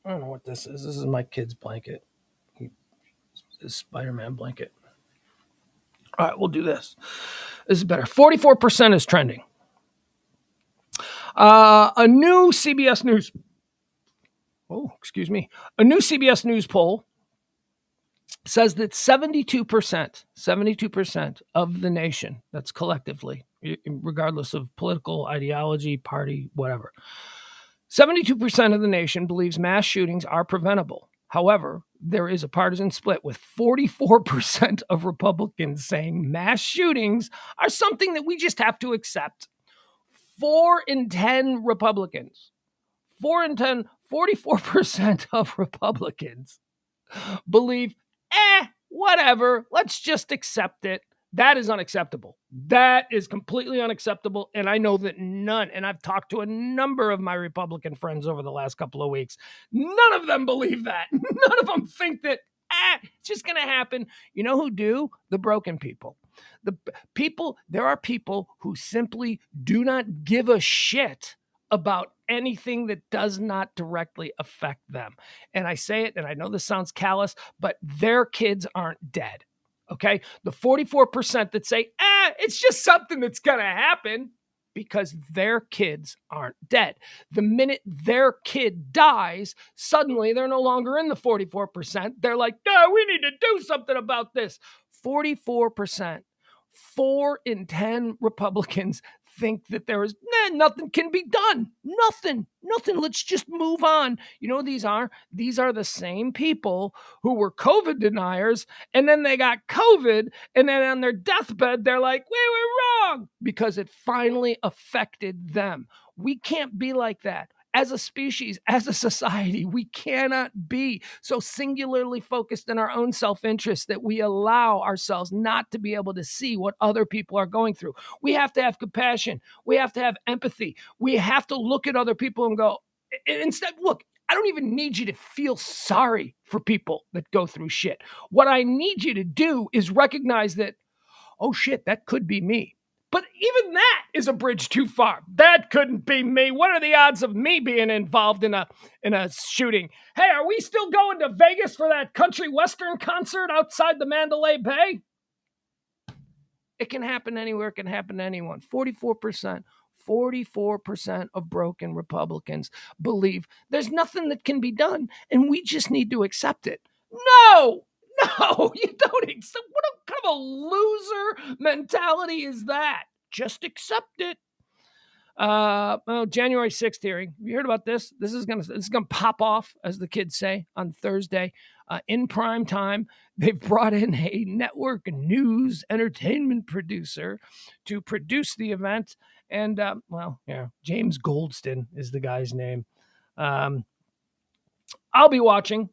I don't know what this is. This is my kid's blanket. His Spider-Man blanket. All right, we'll do this. This is better. 44% is trending. A new CBS News. Oh, excuse me. A new CBS News poll says that 72% of the nation, that's collectively, regardless of political ideology, party, whatever, 72% of the nation believes mass shootings are preventable. However, there is a partisan split with 44% of Republicans saying mass shootings are something that we just have to accept. 4 in 10 Republicans, 4 in 10, 44% of Republicans believe, whatever, let's just accept it. That is unacceptable. That is completely unacceptable. And I know that none, and I've talked to a number of my Republican friends over the last couple of weeks, none of them believe that. None of them think that, it's just going to happen. You know who do? The broken people. There are people who simply do not give a shit about anything that does not directly affect them. And I say it, and I know this sounds callous, but their kids aren't dead. Okay? The 44% that say, it's just something that's going to happen, because their kids aren't dead. The minute their kid dies, suddenly they're no longer in the 44%. They're like, no, we need to do something about this. 44%. 4 in 10 Republicans think that there is nothing can be done. Nothing. Let's just move on. You know, these are the same people who were COVID deniers, and then they got COVID, and then on their deathbed, they're like, we were wrong, because it finally affected them. We can't be like that. As a species, as a society, we cannot be so singularly focused in our own self-interest that we allow ourselves not to be able to see what other people are going through. We have to have compassion. We have to have empathy. We have to look at other people and go, instead, look, I don't even need you to feel sorry for people that go through shit. What I need you to do is recognize that, oh shit, that could be me. But even that is a bridge too far. That couldn't be me. What are the odds of me being involved in a shooting? Hey, are we still going to Vegas for that country western concert outside the Mandalay Bay? It can happen anywhere. It can happen to anyone. 44% of broken Republicans believe there's nothing that can be done, and we just need to accept it. No, you don't accept. What kind of a loser mentality is that? Just accept it. January 6th hearing. Have you heard about this? This is gonna pop off, as the kids say, on Thursday. In prime time, they've brought in a network news entertainment producer to produce the event. And, James Goldston is the guy's name. I'll be watching.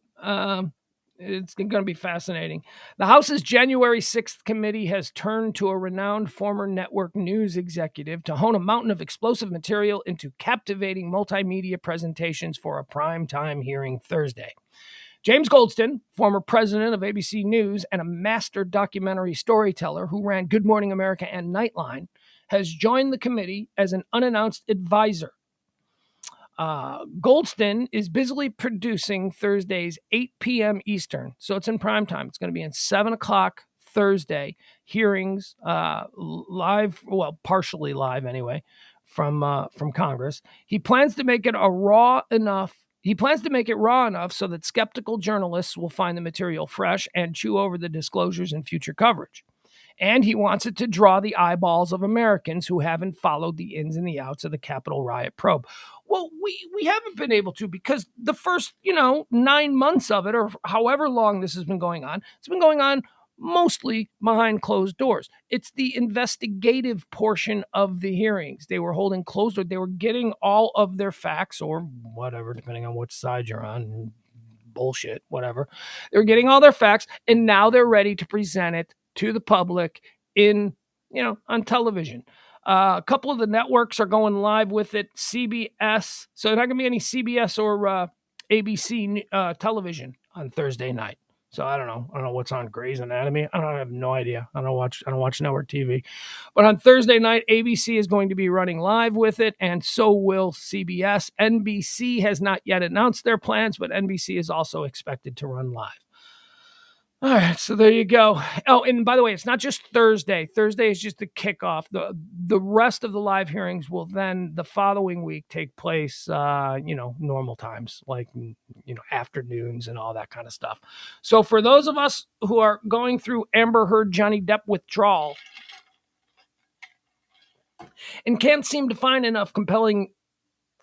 It's going to be fascinating. The House's January 6th committee has turned to a renowned former network news executive to hone a mountain of explosive material into captivating multimedia presentations for a primetime hearing Thursday. James Goldston, former president of ABC News and a master documentary storyteller who ran Good Morning America and Nightline, has joined the committee as an unannounced advisor. Goldston is busily producing Thursday's 8 p.m. Eastern, so it's in prime time. It's going to be in 7 o'clock Thursday hearings, live, well, partially live anyway, from Congress. He plans to make it raw enough so that skeptical journalists will find the material fresh and chew over the disclosures in future coverage. And he wants it to draw the eyeballs of Americans who haven't followed the ins and the outs of the Capitol riot probe. Well, we haven't been able to, because the first, 9 months of it, or however long this has been going on, it's been going on mostly behind closed doors. It's the investigative portion of the hearings. They were holding closed doors. They were getting all of their facts, or whatever, depending on which side you're on, bullshit, whatever. They were getting all their facts, and now they're ready to present it to the public on television. A couple of the networks are going live with it. CBS, so there's not going to be any CBS or ABC television on Thursday night. So I don't know what's on Grey's Anatomy. I have no idea. I don't watch network TV. But on Thursday night, ABC is going to be running live with it, and so will CBS. NBC has not yet announced their plans, but NBC is also expected to run live. All right, so there you go. Oh, and by the way, it's not just Thursday. Thursday is just the kickoff. The rest of the live hearings will then the following week take place, normal times, like afternoons and all that kind of stuff. So for those of us who are going through Amber Heard Johnny Depp withdrawal and can't seem to find enough compelling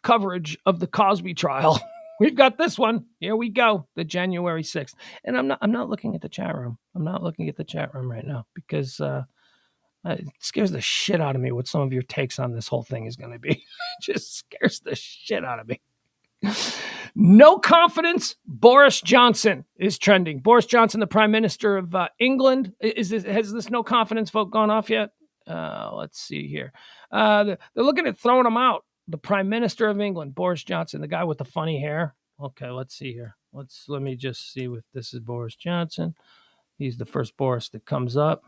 coverage of the Cosby trial. We've got this one. Here we go. The January 6th. And I'm not looking at the chat room. I'm not looking at the chat room right now because it scares the shit out of me what some of your takes on this whole thing is going to be. It just scares the shit out of me. No confidence. Boris Johnson is trending. Boris Johnson, the Prime Minister of England. Has this no confidence vote gone off yet? Let's see here. They're looking at throwing him out. The Prime Minister of England, Boris Johnson, the guy with the funny hair. Okay, let's see here. Let me just see if this is Boris Johnson. He's the first Boris that comes up.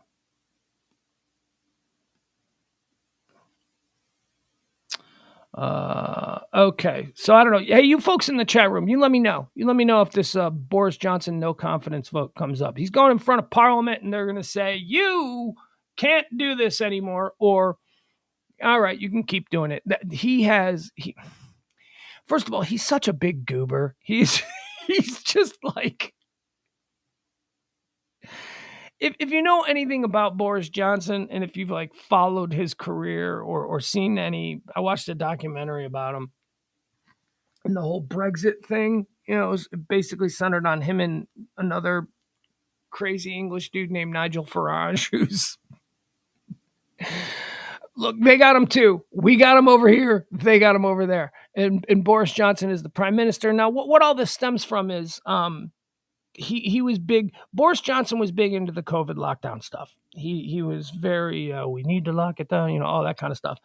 Okay, so I don't know. Hey, you folks in the chat room, you let me know. You let me know if this Boris Johnson no confidence vote comes up. He's going in front of Parliament, and they're going to say, you can't do this anymore, or all right, you can keep doing it. First of all, he's such a big goober. He's just like, if you know anything about Boris Johnson, and if you've like followed his career or seen I watched a documentary about him and the whole Brexit thing. It was basically centered on him and another crazy English dude named Nigel Farage, who's look, they got him too. We got him over here. They got him over there. And Boris Johnson is the prime minister. Now, what all this stems from is he was big. Boris Johnson was big into the COVID lockdown stuff. He was very, we need to lock it down, all that kind of stuff.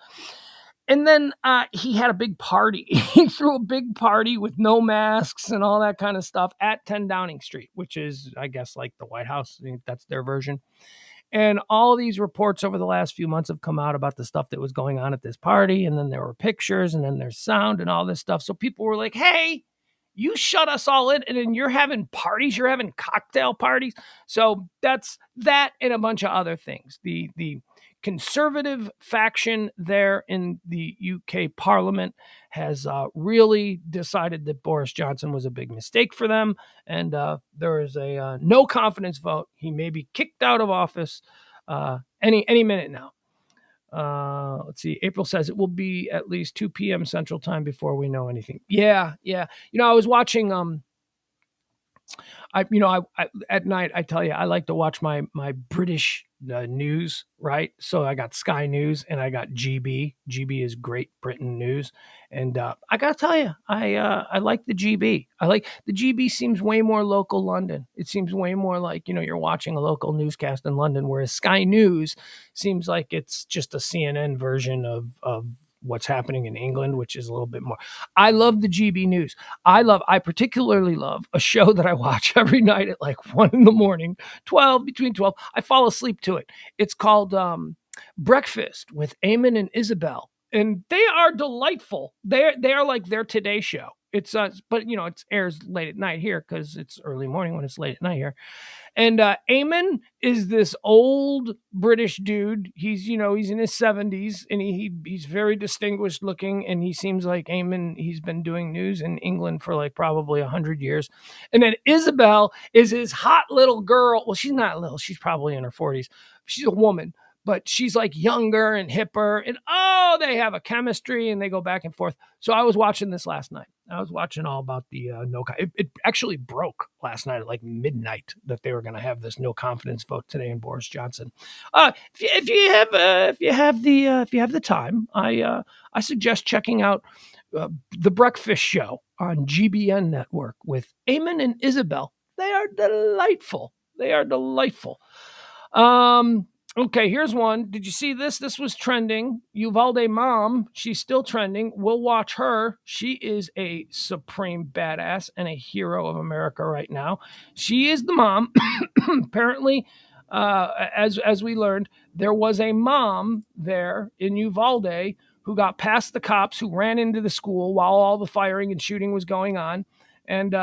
And then he had a big party. He threw a big party with no masks and all that kind of stuff at 10 Downing Street, which is, I guess, like the White House. I think that's their version. And all these reports over the last few months have come out about the stuff that was going on at this party. And then there were pictures and then there's sound and all this stuff. So people were like, hey, you shut us all in and then you're having parties. You're having cocktail parties. So that's that and a bunch of other things. The conservative faction there in the UK Parliament has really decided that Boris Johnson was a big mistake for them. And there is a no confidence vote. He may be kicked out of office any minute now. Let's see. April says it will be at least 2 p.m. Central Time before we know anything. Yeah. I was watching I at night, I tell you, I like to watch my British news, right? So I got Sky News and I got GB. GB is Great Britain News, and I gotta tell you, I like the GB. I like the GB. Seems way more local London. It seems way more like you're watching a local newscast in London, whereas Sky News seems like it's just a CNN version of what's happening in England, which is a little bit more. I love the GB News. I particularly love a show that I watch every night at like 1 a.m, between 12. I fall asleep to it. It's called Breakfast with Eamon and Isabel. And they are delightful. They are like their Today Show. It's but it airs late at night here because it's early morning when it's late at night here. And Eamon is this old British dude. He's he's in his 70s and he's very distinguished looking, and he seems like Eamon. He's been doing news in England for like probably 100 years. And then Isabel is his hot little girl. Well, she's not little. She's probably in her 40s. She's a woman, but she's like younger and hipper, and they have a chemistry and they go back and forth. So I was watching this last night. I was watching all about the it actually broke last night at like midnight that they were going to have this no confidence vote today in Boris Johnson. If you have the time, I suggest checking out the Breakfast Show on GBN Network with Eamon and Isabel. They are delightful. Okay, here's one. Did you see this? This was trending. Uvalde mom, she's still trending. We'll watch her. She is a supreme badass and a hero of America right now. She is the mom. Apparently, as we learned, there was a mom there in Uvalde who got past the cops, who ran into the school while all the firing and shooting was going on. And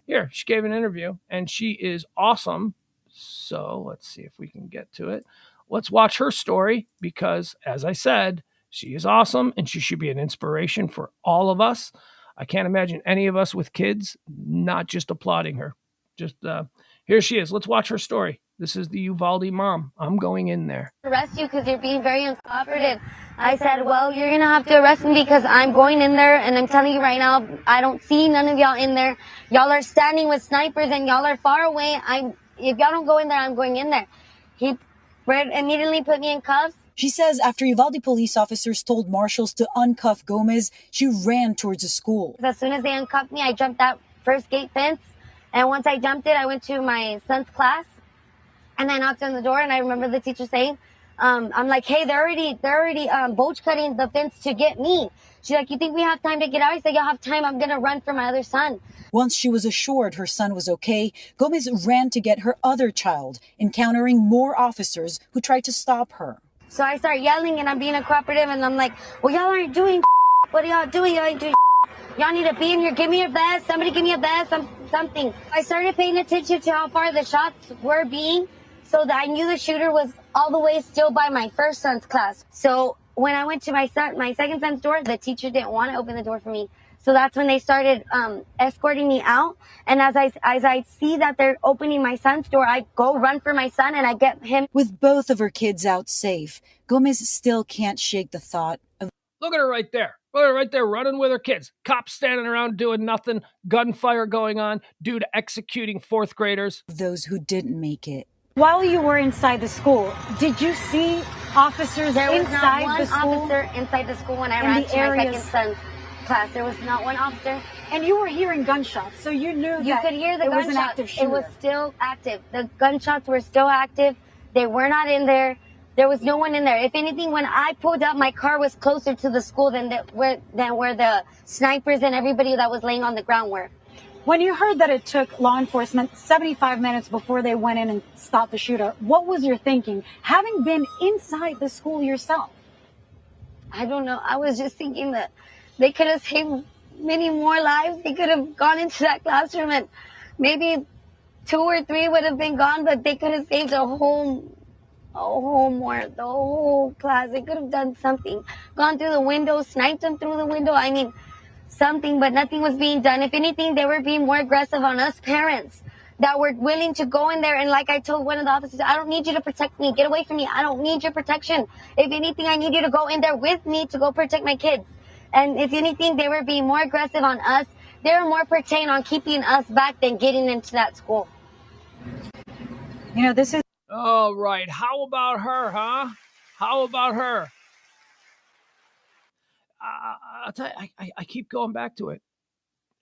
here, she gave an interview, and she is awesome. So let's see if we can get to it. Let's watch her story because, as I said, she is awesome and she should be an inspiration for all of us. I can't imagine any of us with kids not just applauding her. Just here she is. Let's watch her story. This is the Uvalde mom. I'm going in there. Arrest you because you're being very uncooperative. I said, well, you're going to have to arrest me because I'm going in there, and I'm telling you right now, I don't see none of y'all in there. Y'all are standing with snipers and y'all are far away. If y'all don't go in there, I'm going in there. He immediately put me in cuffs. She says after Uvalde police officers told marshals to uncuff Gomez, she ran towards the school. As soon as they uncuffed me, I jumped that first gate fence. And once I jumped it, I went to my son's class. And I knocked on the door, and I remember the teacher saying, I'm like, hey, they're already bolt cutting the fence to get me. She's like, you think we have time to get out? I said, y'all have time. I'm going to run for my other son. Once she was assured her son was okay, Gomez ran to get her other child, encountering more officers who tried to stop her. So I start yelling, and I'm being a cooperative, and I'm like, well, y'all aren't doing what are y'all doing? Y'all ain't doing y'all need to be in here. Give me your vest. Somebody give me a vest, something. I started paying attention to how far the shots were being, so that I knew the shooter was all the way still by my first son's class. So when I went to my second son's door, the teacher didn't want to open the door for me. So that's when they started escorting me out. And as I see that they're opening my son's door, I go run for my son and I get him. With both of her kids out safe, Gomez still can't shake the thought of... Look at her right there. Look at her right there running with her kids. Cops standing around doing nothing. Gunfire going on. Dude executing fourth graders. those who didn't make it. While you were inside the school, did you see officers There was inside not one the school? officer inside the school when I ran to my second son's class. There was not one officer. And you were hearing gunshots, so you knew You that could hear the it gunshots. was an active shooter. It was still active. The gunshots were still active. They were not in there. There was no one in there. If anything, when I pulled up, my car was closer to the school than where the snipers and everybody that was laying on the ground were. When you heard that it took law enforcement 75 minutes before they went in and stopped the shooter, what was your thinking, having been inside the school yourself? I don't know. I was just thinking that they could have saved many more lives. They could have gone into that classroom and maybe 2 or 3 would have been gone, but they could have saved the whole class. They could have done something. Gone through the window, sniped them through the window. I mean, something, but nothing was being done. If anything, they were being more aggressive on us parents that were willing to go in there. And like I told one of the officers, I don't need you to protect me. Get away from me. I don't need your protection. If anything, I need you to go in there with me to go protect my kids. And if anything, they were being more aggressive on us. They were more pertained on keeping us back than getting into that school. You know, this is... All right. How about her, huh? How about her? I'll tell you, I keep going back to it.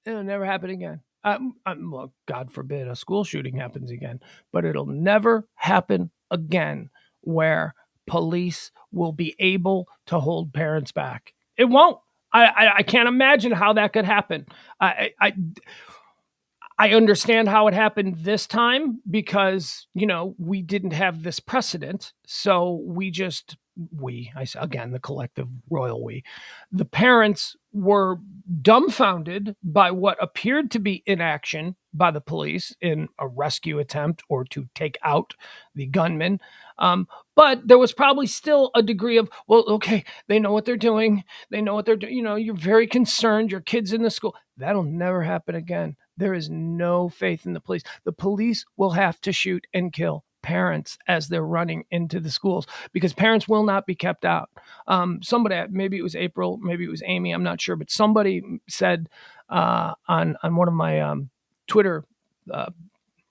It'll never happen again. Well, God forbid a school shooting happens again, but it'll never happen again where police will be able to hold parents back. It won't. I can't imagine how that could happen. I understand how it happened this time because, we didn't have this precedent. So again, the collective royal we, the parents were dumbfounded by what appeared to be inaction by the police in a rescue attempt or to take out the gunman. But there was probably still a degree of, well, okay, they know what they're doing. They know what they're doing. You're very concerned. Your kid's in the school. That'll never happen again. There is no faith in the police. The police will have to shoot and kill parents as they're running into the schools because parents will not be kept out. Somebody, maybe it was April, maybe it was Amy, I'm not sure, but somebody said on one of my Twitter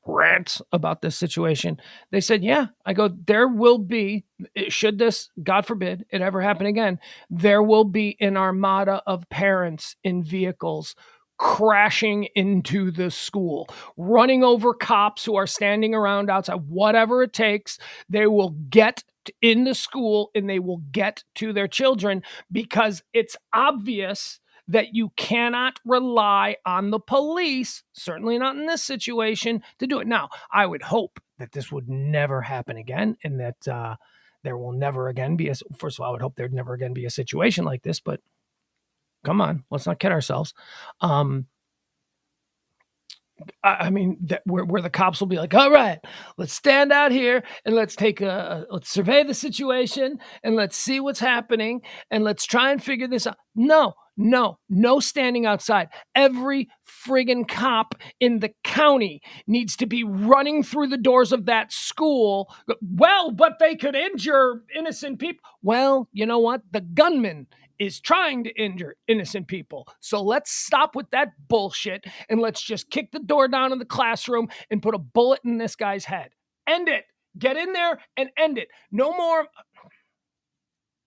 rants about this situation, they said, yeah, I go, there will be, should this, God forbid, it ever happen again, there will be an armada of parents in vehicles crashing into the school, running over cops who are standing around outside, whatever it takes. They will get in the school and they will get to their children because it's obvious that you cannot rely on the police, certainly not in this situation, to do it. Now, I would hope that this would never happen again and that there will never again be first of all, I would hope there'd never again be a situation like this, but come on, let's not kid ourselves. I mean, where the cops will be like, all right, let's stand out here and let's let's survey the situation and let's see what's happening and let's try and figure this out. No standing outside. Every friggin' cop in the county needs to be running through the doors of that school. Well, but they could injure innocent people. Well, you know what? The gunman is trying to injure innocent people. So let's stop with that bullshit and let's just kick the door down in the classroom and put a bullet in this guy's head. End it. Get in there and end it. No more.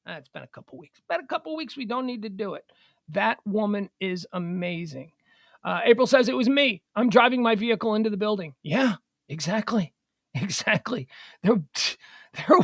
It's been a couple weeks. Been a couple weeks. We don't need to do it. That woman is amazing. April says it was me. I'm driving my vehicle into the building. Yeah, exactly. Exactly. There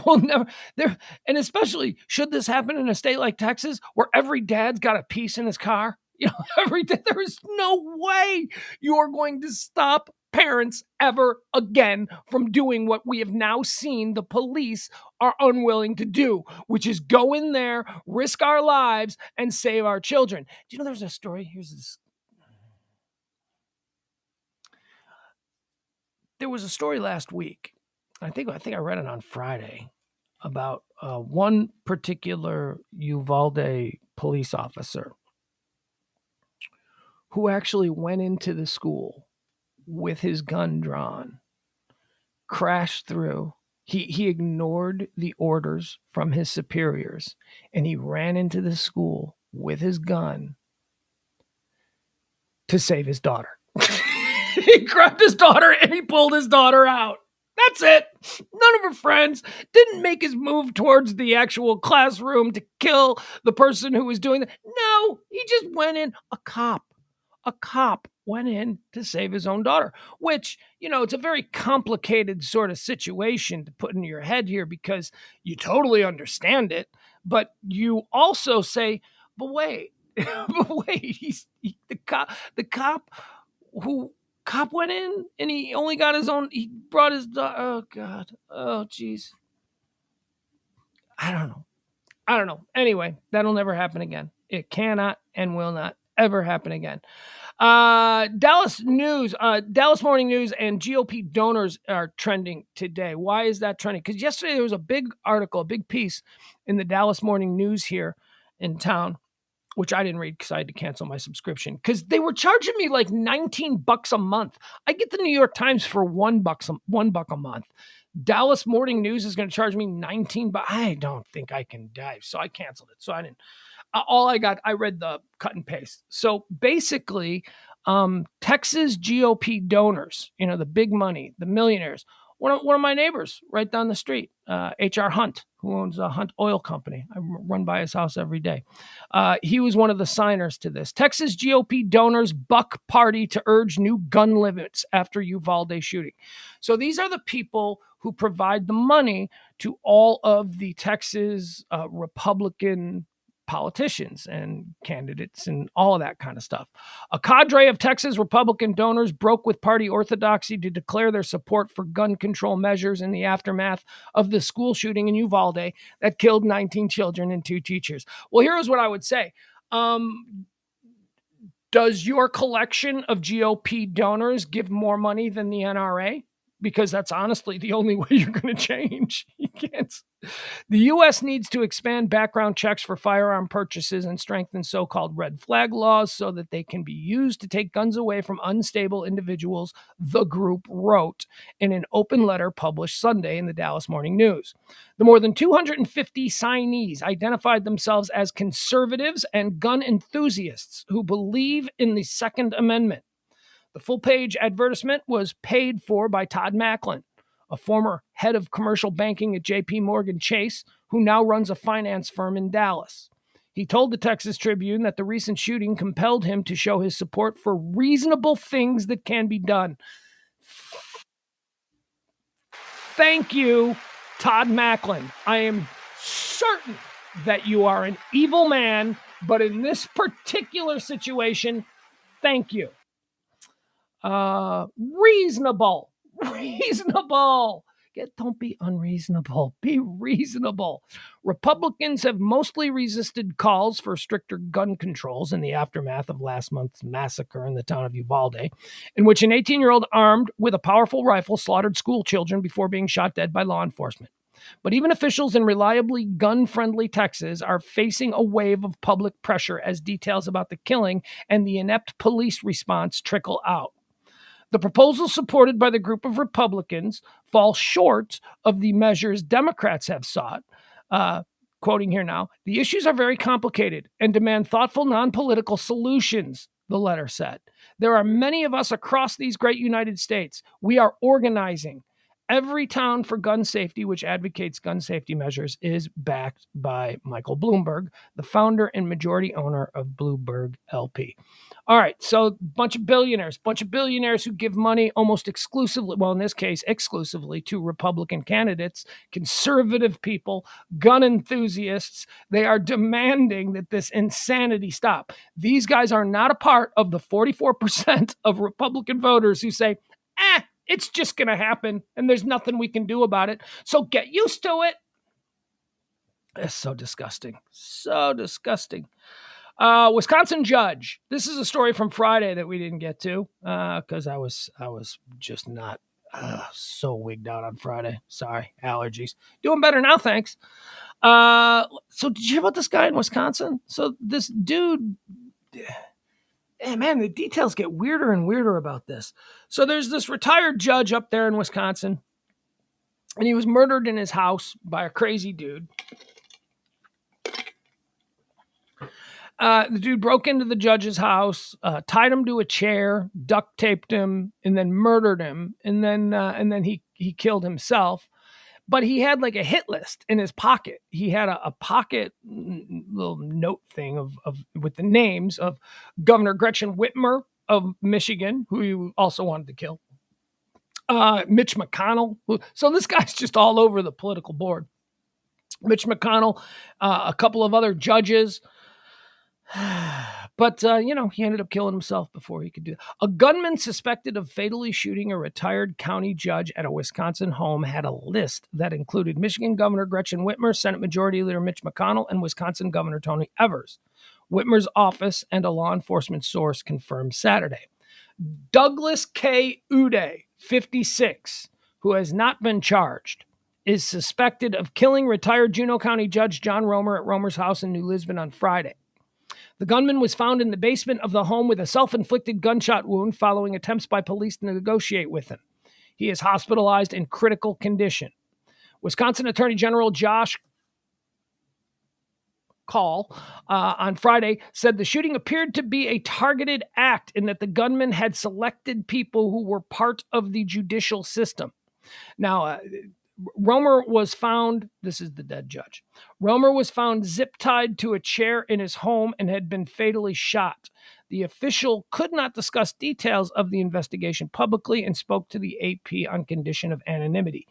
will never there, and especially should this happen in a state like Texas, where every dad's got a piece in his car. You know, every day there is no way you are going to stop parents ever again from doing what we have now seen the police are unwilling to do, which is go in there, risk our lives, and save our children. Do you know there's a story? Here's this. There was a story last week. I think I read it on Friday about one particular Uvalde police officer who actually went into the school with his gun drawn, crashed through. He ignored the orders from his superiors and he ran into the school with his gun to save his daughter. He grabbed his daughter and he pulled his daughter out. That's it. None of her friends didn't make his move towards the actual classroom to kill the person who was doing that. No, he just went in. A cop went in to save his own daughter, which, you know, it's a very complicated sort of situation to put in your head here because you totally understand it, but you also say, but wait, the cop went in and he only got his own, he brought his, oh God, oh geez. I don't know. Anyway, that'll never happen again. It cannot and will not ever happen again. Dallas Morning News and GOP donors are trending today. Why is that trending? Because yesterday there was a big article, a big piece in the Dallas Morning News here in town, which I didn't read because I had to cancel my subscription because they were charging me like $19 a month. I get the New York Times for $1 a month. Dallas Morning News is going to charge me $19. I don't think I can dive, so I canceled it. So I didn't. I read the cut and paste. So basically, Texas GOP donors, you know, the big money, the millionaires. One of my neighbors right down the street, H.R. Hunt, who owns a Hunt Oil Company. I run by his house every day. He was one of the signers to this. Texas GOP donors buck party to urge new gun limits after Uvalde shooting. So these are the people who provide the money to all of the Texas Republican politicians and candidates and all of that kind of stuff. A cadre of Texas Republican donors broke with party orthodoxy to declare their support for gun control measures in the aftermath of the school shooting in Uvalde that killed 19 children and 2 teachers. Well, here's what I would say. Does your collection of GOP donors give more money than the NRA? Because that's honestly the only way you're going to change. You can't. The U.S. needs to expand background checks for firearm purchases and strengthen so-called red flag laws so that they can be used to take guns away from unstable individuals, the group wrote in an open letter published Sunday in the Dallas Morning News. The more than 250 signees identified themselves as conservatives and gun enthusiasts who believe in the Second Amendment. The full-page advertisement was paid for by Todd Macklin, a former head of commercial banking at J.P. Morgan Chase, who now runs a finance firm in Dallas. He told the Texas Tribune that the recent shooting compelled him to show his support for reasonable things that can be done. Thank you, Todd Macklin. I am certain that you are an evil man, but in this particular situation, thank you. Reasonable. Don't be unreasonable. Be reasonable. Republicans have mostly resisted calls for stricter gun controls in the aftermath of last month's massacre in the town of Uvalde, in which an 18-year-old armed with a powerful rifle slaughtered school children before being shot dead by law enforcement. But even officials in reliably gun-friendly Texas are facing a wave of public pressure as details about the killing and the inept police response trickle out. The proposals supported by the group of Republicans fall short of the measures Democrats have sought. Quoting here now, the issues are very complicated and demand thoughtful, non-political solutions, the letter said. There are many of us across these great United States. We are organizing. Every Town for Gun Safety, which advocates gun safety measures, is backed by Michael Bloomberg, the founder and majority owner of Bloomberg LP. All right, so bunch of billionaires who give money almost exclusively, well, in this case, exclusively to Republican candidates, conservative people, gun enthusiasts. They are demanding that this insanity stop. These guys are not a part of the 44% of Republican voters who say, it's just going to happen and there's nothing we can do about it. So get used to it. It's so disgusting. So disgusting. Wisconsin judge. This is a story from Friday that we didn't get to because I was just not so wigged out on Friday. Sorry, allergies. Doing better now, thanks. So did you hear about this guy in Wisconsin? So this dude, man, the details get weirder and weirder about this. So there's this retired judge up there in Wisconsin, and he was murdered in his house by a crazy dude. The dude broke into the judge's house, tied him to a chair, duct taped him, and then murdered him. And then he killed himself. But he had like a hit list in his pocket. He had a pocket little note thing of with the names of Governor Gretchen Whitmer of Michigan, who he also wanted to kill. Mitch McConnell. So this guy's just all over the political board. Mitch McConnell, a couple of other judges. But, he ended up killing himself before he could do it. A gunman suspected of fatally shooting a retired county judge at a Wisconsin home had a list that included Michigan Governor Gretchen Whitmer, Senate Majority Leader Mitch McConnell, and Wisconsin Governor Tony Evers. Whitmer's office and a law enforcement source confirmed Saturday. Douglas K. Uday, 56, who has not been charged, is suspected of killing retired Juneau County Judge John Romer at Romer's house in New Lisbon on Friday. The gunman was found in the basement of the home with a self-inflicted gunshot wound following attempts by police to negotiate with him. He is hospitalized in critical condition. Wisconsin Attorney General Josh Call on Friday said the shooting appeared to be a targeted act and that the gunman had selected people who were part of the judicial system. Now, Romer was found, this is the dead judge. Romer was found zip-tied to a chair in his home and had been fatally shot. The official could not discuss details of the investigation publicly and spoke to the AP on condition of anonymity.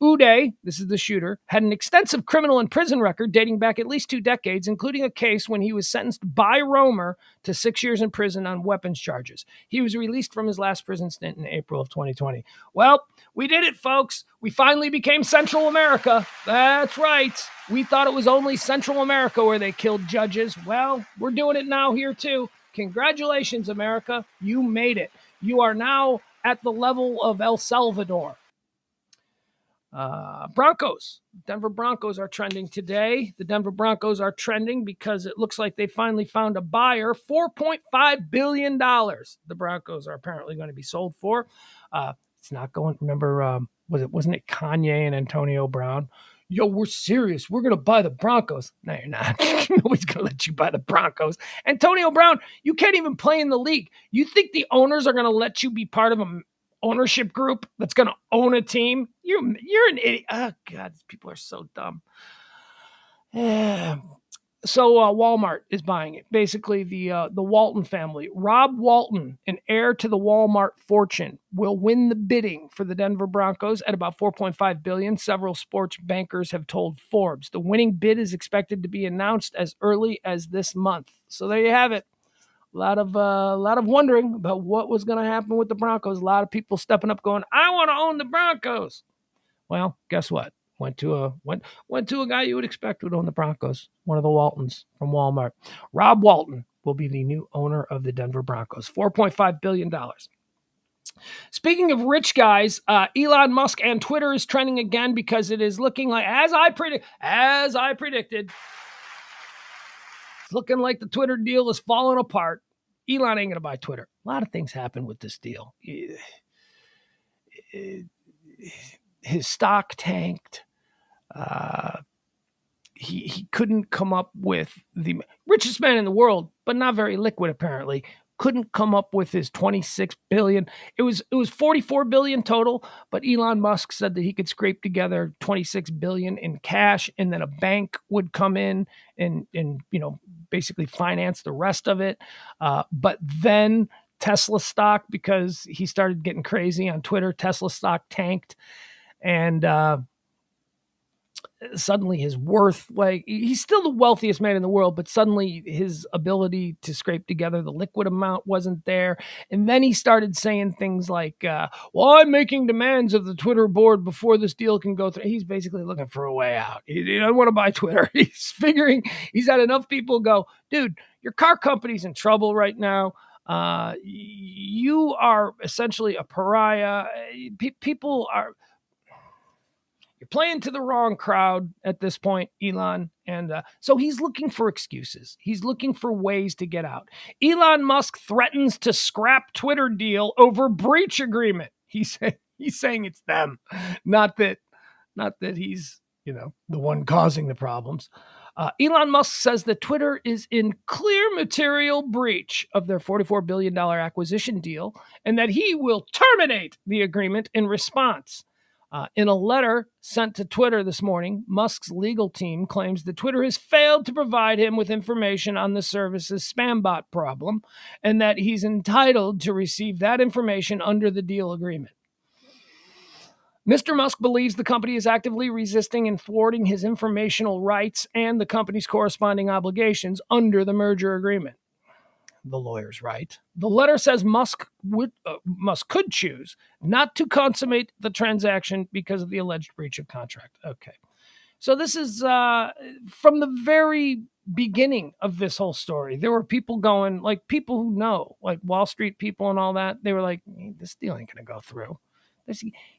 Uday, this is the shooter, had an extensive criminal and prison record dating back at least 2 decades, including a case when he was sentenced by Romer to 6 years in prison on weapons charges. He was released from his last prison stint in April of 2020. Well, we did it, folks. We finally became Central America. That's right. We thought it was only Central America where they killed judges. Well, we're doing it now here too. Congratulations, America. You made it. You are now at the level of El Salvador. Broncos. Denver Broncos are trending today. The Denver Broncos are trending because it looks like they finally found a buyer. $4.5 billion. The Broncos are apparently going to be sold for. It's not going, remember, wasn't it Kanye and Antonio Brown? Yo, we're serious. We're going to buy the Broncos. No, you're not. Nobody's going to let you buy the Broncos. Antonio Brown, you can't even play in the league. You think the owners are going to let you be part of a ownership group that's going to own a team? You're an idiot. Oh, God, these people are so dumb. Yeah. So Walmart is buying it. Basically, the Walton family. Rob Walton, an heir to the Walmart fortune, will win the bidding for the Denver Broncos at about $4.5 billion. Several sports bankers have told Forbes. The winning bid is expected to be announced as early as this month. So there you have it. A lot of wondering about what was going to happen with the Broncos. A lot of people stepping up going, I want to own the Broncos. Well, guess what? Went to a guy you would expect would own the Broncos, one of the Waltons from Walmart. Rob Walton will be the new owner of the Denver Broncos. $4.5 billion. Speaking of rich guys, Elon Musk and Twitter is trending again because it is looking like, as I predicted, it's looking like the Twitter deal is falling apart. Elon ain't going to buy Twitter. A lot of things happen with this deal. His stock tanked. He couldn't come up with the richest man in the world, but not very liquid apparently. Couldn't come up with his 26 billion. It was 44 billion total, but Elon Musk said that he could scrape together 26 billion in cash, and then a bank would come in and basically finance the rest of it. But then Tesla stock, because he started getting crazy on Twitter, Tesla stock tanked, and suddenly his worth, like, he's still the wealthiest man in the world, but suddenly his ability to scrape together the liquid amount wasn't there. And then he started saying things like, well, I'm making demands of the Twitter board before this deal can go through. He's basically looking for a way out. He doesn't want to buy Twitter. He's figuring he's had enough people go, dude, your car company's in trouble right now. You are essentially a pariah. People are... You're playing to the wrong crowd at this point, Elon. And so he's looking for excuses. He's looking for ways to get out. Elon Musk threatens to scrap Twitter deal over breach agreement. He's saying it's them, not that he's, the one causing the problems. Elon Musk says that Twitter is in clear material breach of their $44 billion acquisition deal, and that he will terminate the agreement in response. In a letter sent to Twitter this morning, Musk's legal team claims that Twitter has failed to provide him with information on the service's spam bot problem, and that he's entitled to receive that information under the deal agreement. Mr. Musk believes the company is actively resisting and thwarting his informational rights and the company's corresponding obligations under the merger agreement. The lawyers write. The letter says Musk could choose not to consummate the transaction because of the alleged breach of contract. Okay. So this is from the very beginning of this whole story. There were people going, like people who know, like Wall Street people and all that. They were like, this deal ain't going to go through.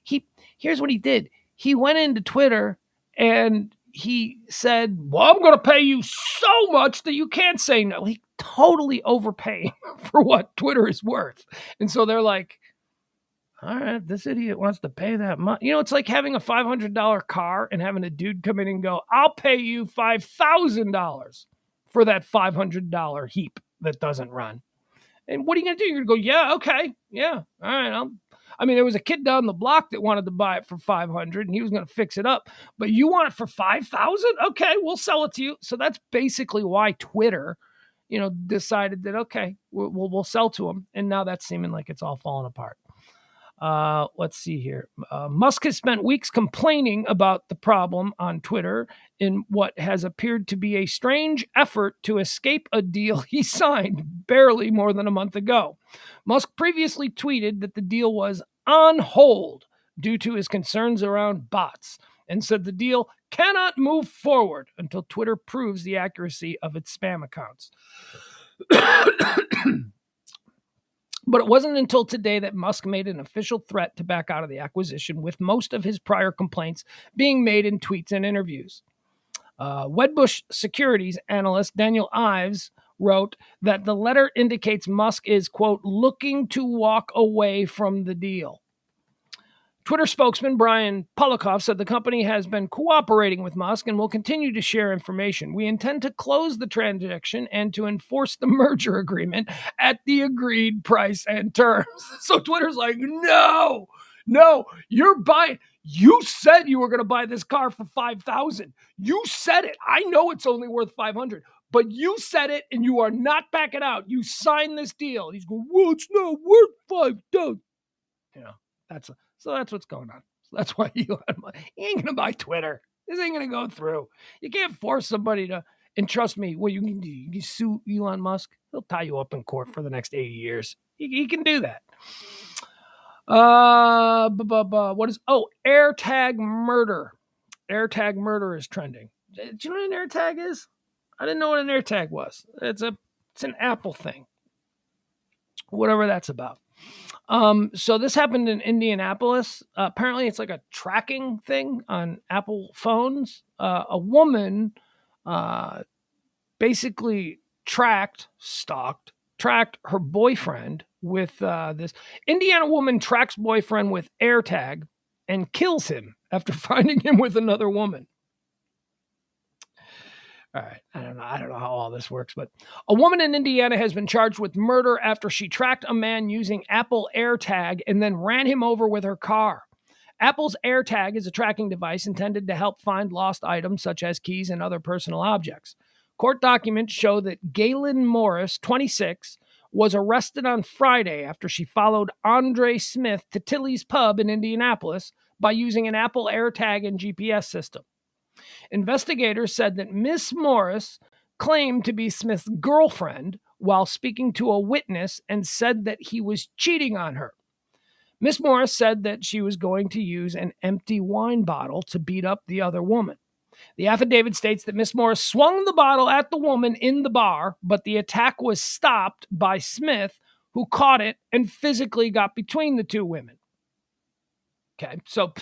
Here's what he did. He went into Twitter and he said, well, I'm going to pay you so much that you can't say no. He totally overpaying for what Twitter is worth. And so they're like, all right, this idiot wants to pay that much. It's like having a $500 car and having a dude come in and go, I'll pay you $5,000 for that $500 heap that doesn't run. And what are you going to do? You're going to go, yeah, okay. Yeah. All right. There was a kid down the block that wanted to buy it for $500 and he was going to fix it up, but you want it for $5,000? Okay, we'll sell it to you. So that's basically why Twitter, decided that, okay, we'll sell to him. And now that's seeming like it's all falling apart. Let's see here. Musk has spent weeks complaining about the problem on Twitter in what has appeared to be a strange effort to escape a deal he signed barely more than a month ago. Musk previously tweeted that the deal was on hold due to his concerns around bots and said the deal cannot move forward until Twitter proves the accuracy of its spam accounts. But it wasn't until today that Musk made an official threat to back out of the acquisition, with most of his prior complaints being made in tweets and interviews. Wedbush Securities analyst Daniel Ives wrote that the letter indicates Musk is, quote, looking to walk away from the deal. Twitter spokesman Brian Polikoff said the company has been cooperating with Musk and will continue to share information. We intend to close the transaction and to enforce the merger agreement at the agreed price and terms. So Twitter's like, no, you're buying. You said you were going to buy this car for $5,000. You said it. I know it's only worth $500, but you said it and you are not backing out. You signed this deal. He's going, well, it's not worth $5,000. So that's what's going on. So that's why he ain't going to buy Twitter. This ain't going to go through. You can't force somebody to, and trust me, what you can do, you can sue Elon Musk. He'll tie you up in court for the next 80 years. He can do that. What is? Oh, AirTag murder. AirTag murder is trending. Do you know what an AirTag is? I didn't know what an AirTag was. It's an Apple thing. Whatever that's about. So this happened in Indianapolis. Apparently, it's like a tracking thing on Apple phones. A woman basically tracked her boyfriend with this. Indiana woman tracks boyfriend with AirTag and kills him after finding him with another woman. All right. I don't know how all this works, but a woman in Indiana has been charged with murder after she tracked a man using Apple AirTag and then ran him over with her car. Apple's AirTag is a tracking device intended to help find lost items such as keys and other personal objects. Court documents show that Galen Morris, 26, was arrested on Friday after she followed Andre Smith to Tilly's Pub in Indianapolis by using an Apple AirTag and GPS system. Investigators said that Miss Morris claimed to be Smith's girlfriend while speaking to a witness and said that he was cheating on her. Miss Morris said that she was going to use an empty wine bottle to beat up the other woman. The affidavit states that Miss Morris swung the bottle at the woman in the bar, but the attack was stopped by Smith, who caught it and physically got between the two women. Okay, so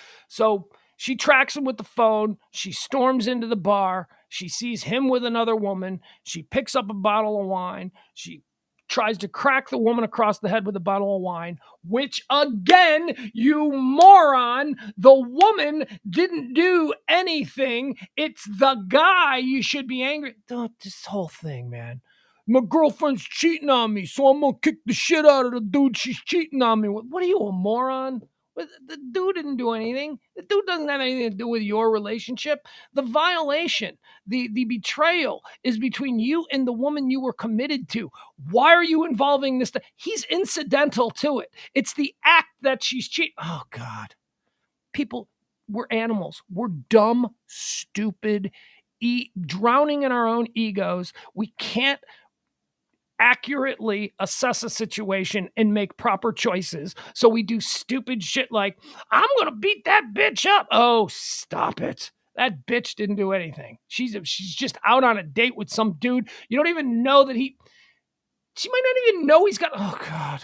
she tracks him with the phone. She storms into the bar. She sees him with another woman. She picks up a bottle of wine. She tries to crack the woman across the head with a bottle of wine, which again, you moron, the woman didn't do anything. It's the guy you should be angry. This whole thing, man. My girlfriend's cheating on me, so I'm going to kick the shit out of the dude she's cheating on me with. What are you, a moron? The dude didn't do anything. The dude doesn't have anything to do with your relationship. The violation, the betrayal is between you and the woman you were committed to. Why are you involving this? He's incidental to it. It's the act that she's cheating. Oh, God. People, we're animals. We're dumb, stupid, drowning in our own egos. We can't accurately assess a situation and make proper choices. So we do stupid shit like, I'm going to beat that bitch up. Oh, stop it. That bitch didn't do anything. She's just out on a date with some dude. You don't even know that she might not even know he's got, oh God,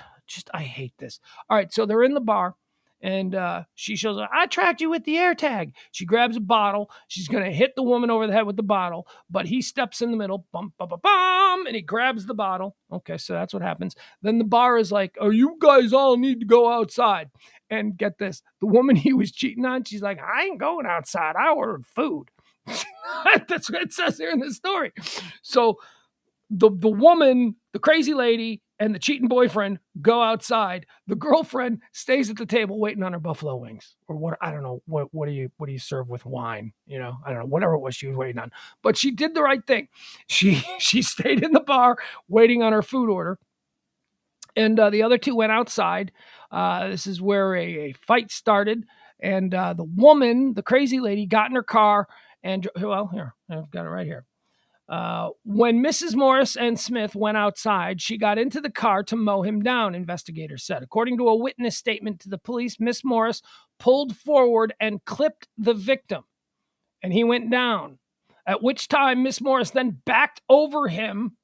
I hate this. All right. So they're in the bar. And she shows up, I tracked you with the AirTag. She grabs a bottle. She's going to hit the woman over the head with the bottle, but he steps in the middle, bum, bum, bum, bum, and he grabs the bottle. Okay, so that's what happens. Then the bar is like, oh, you guys all need to go outside. And get this, the woman he was cheating on, she's like, I ain't going outside. I ordered food. That's what it says here in the story. So the woman, the crazy lady, and the cheating boyfriend go outside. The girlfriend stays at the table waiting on her buffalo wings, or what? I don't know. What do you serve with wine? You know, I don't know. Whatever it was she was waiting on, but she did the right thing. She stayed in the bar waiting on her food order, and the other two went outside. This is where a fight started, and the woman, the crazy lady, got in her car and here I've got it right here. When Mrs. Morris and Smith went outside, she got into the car to mow him down, investigators said. According to a witness statement to the police, Miss Morris pulled forward and clipped the victim, and he went down, at which time Miss Morris then backed over him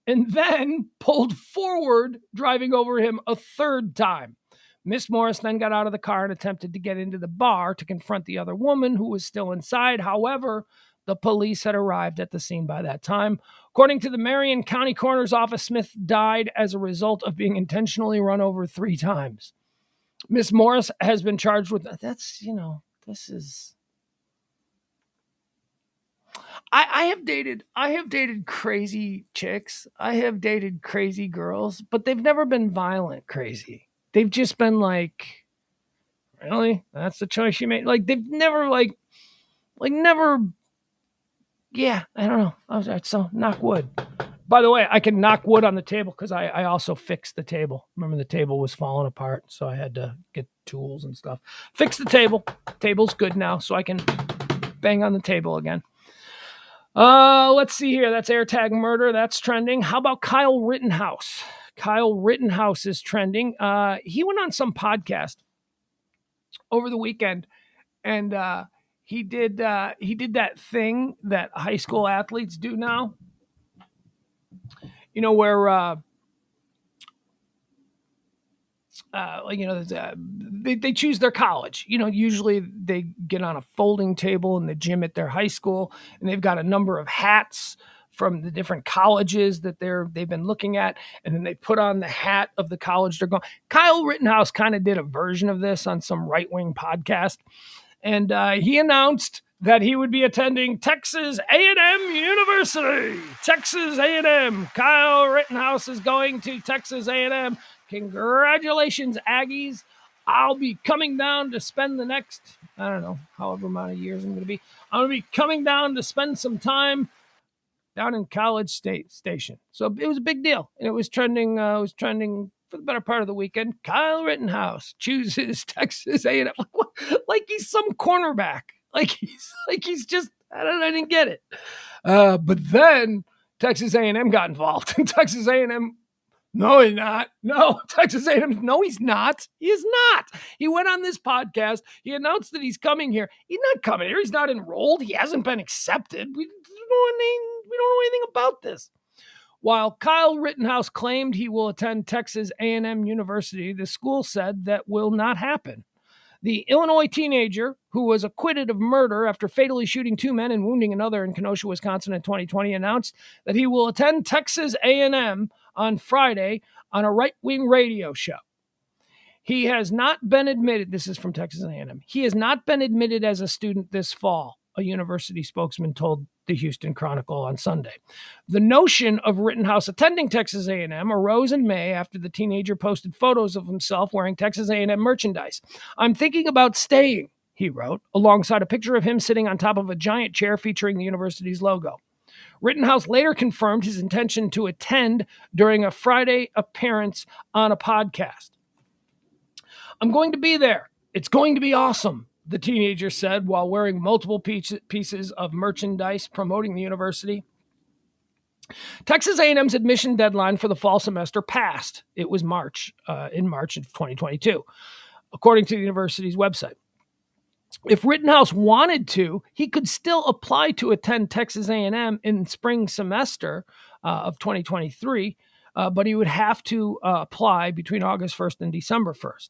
and then pulled forward, driving over him a third time. Miss Morris then got out of the car and attempted to get into the bar to confront the other woman who was still inside. However, the police had arrived at the scene by that time. According to the Marion County Coroner's Office, Smith died as a result of being intentionally run over 3 times. Miss Morris has been charged with this is. I have dated crazy chicks. I have dated crazy girls, but they've never been violent crazy. They've just been like, really? That's the choice you made? Like, they've never never. Yeah, I don't know. So knock wood. By the way, I can knock wood on the table because I also fixed the table. Remember, the table was falling apart, so I had to get tools and stuff. Fix the table. Table's good now, so I can bang on the table again. Let's see here. That's AirTag murder. That's trending. How about Kyle Rittenhouse? Kyle Rittenhouse is trending. He went on some podcast over the weekend, and he did that thing that high school athletes do now. Where they choose their college. Usually they get on a folding table in the gym at their high school, and they've got a number of hats from the different colleges that they've been looking at, and then they put on the hat of the college they're going. Kyle Rittenhouse kind of did a version of this on some right-wing podcast, and he announced that he would be attending Texas A&M University. Texas A&M. Kyle Rittenhouse is going to Texas A&M. Congratulations, Aggies. I'll be coming down to spend the next, I don't know, however amount of years I'm going to be. I'm going to be coming down to spend some time down in College Station. So it was a big deal. And it was trending for the better part of the weekend. Kyle Rittenhouse chooses Texas A&M. Like he's some cornerback. Like he's just, I didn't get it. But then Texas A&M got involved. And Texas A&M, no, he's not. No, Texas A&M, no, he's not. He is not. He went on this podcast. He announced that he's coming here. He's not coming here. He's not enrolled. He hasn't been accepted. We don't know anything about this. While Kyle Rittenhouse claimed he will attend Texas A&M University, the school said that will not happen. The Illinois teenager, who was acquitted of murder after fatally shooting 2 men and wounding another in Kenosha, Wisconsin in 2020, announced that he will attend Texas A&M on Friday on a right-wing radio show. He has not been admitted, this is from Texas A&M, he has not been admitted as a student this fall, a university spokesman told the Houston Chronicle on Sunday. The notion of Rittenhouse attending Texas A&M arose in May after the teenager posted photos of himself wearing Texas A&M merchandise. I'm thinking about staying, he wrote, alongside a picture of him sitting on top of a giant chair featuring the university's logo. Rittenhouse later confirmed his intention to attend during a Friday appearance on a podcast. I'm going to be there. It's going to be awesome, the teenager said while wearing multiple pieces of merchandise promoting the university. Texas A&M's admission deadline for the fall semester passed. It was in March of 2022, according to the university's website. If Rittenhouse wanted to, he could still apply to attend Texas A&M in spring semester of 2023, but he would have to apply between August 1st and December 1st.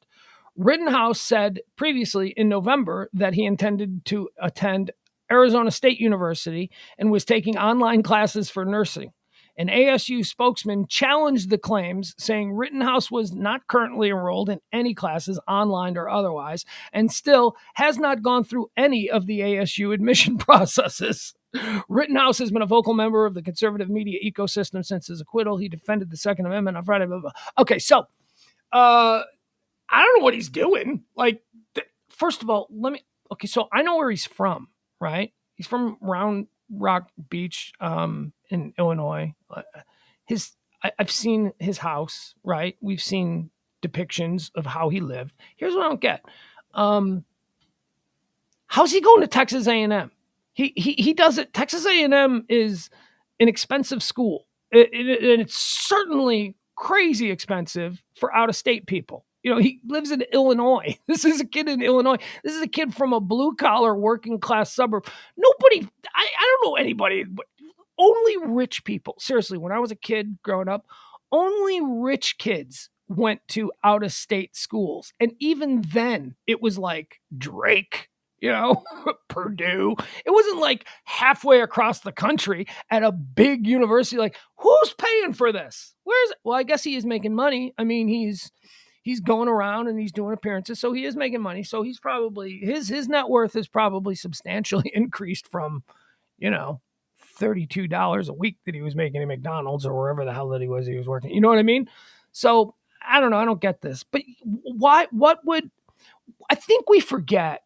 Rittenhouse said previously in November that he intended to attend Arizona State University and was taking online classes for nursing. An ASU spokesman challenged the claims, saying Rittenhouse was not currently enrolled in any classes, online or otherwise, and still has not gone through any of the ASU admission processes. Rittenhouse has been a vocal member of the conservative media ecosystem since his acquittal. He defended the Second Amendment on Friday. Blah, blah. Okay, so I don't know what he's doing. First of all, so I know where he's from, right? He's from Round Rock Beach in Illinois. I've seen his house, right? We've seen depictions of how he lived. Here's what I don't get. How's he going to Texas A&M? He does it. Texas A&M is an expensive school. And it's certainly crazy expensive for out-of-state people. He lives in Illinois. This is a kid in Illinois. This is a kid from a blue-collar, working-class suburb. Nobody, I don't know anybody, but only rich people. Seriously, when I was a kid growing up, only rich kids went to out-of-state schools. And even then, it was like Drake, Purdue. It wasn't like halfway across the country at a big university. Like, who's paying for this? Where's it? Well, I guess he is making money. I mean, he's going around and he's doing appearances, so he is making money. So he's probably his net worth is probably substantially increased from, $32 a week that he was making at McDonald's or wherever the hell that he was working. You know what I mean? So I don't know. I don't get this. But why? I think we forget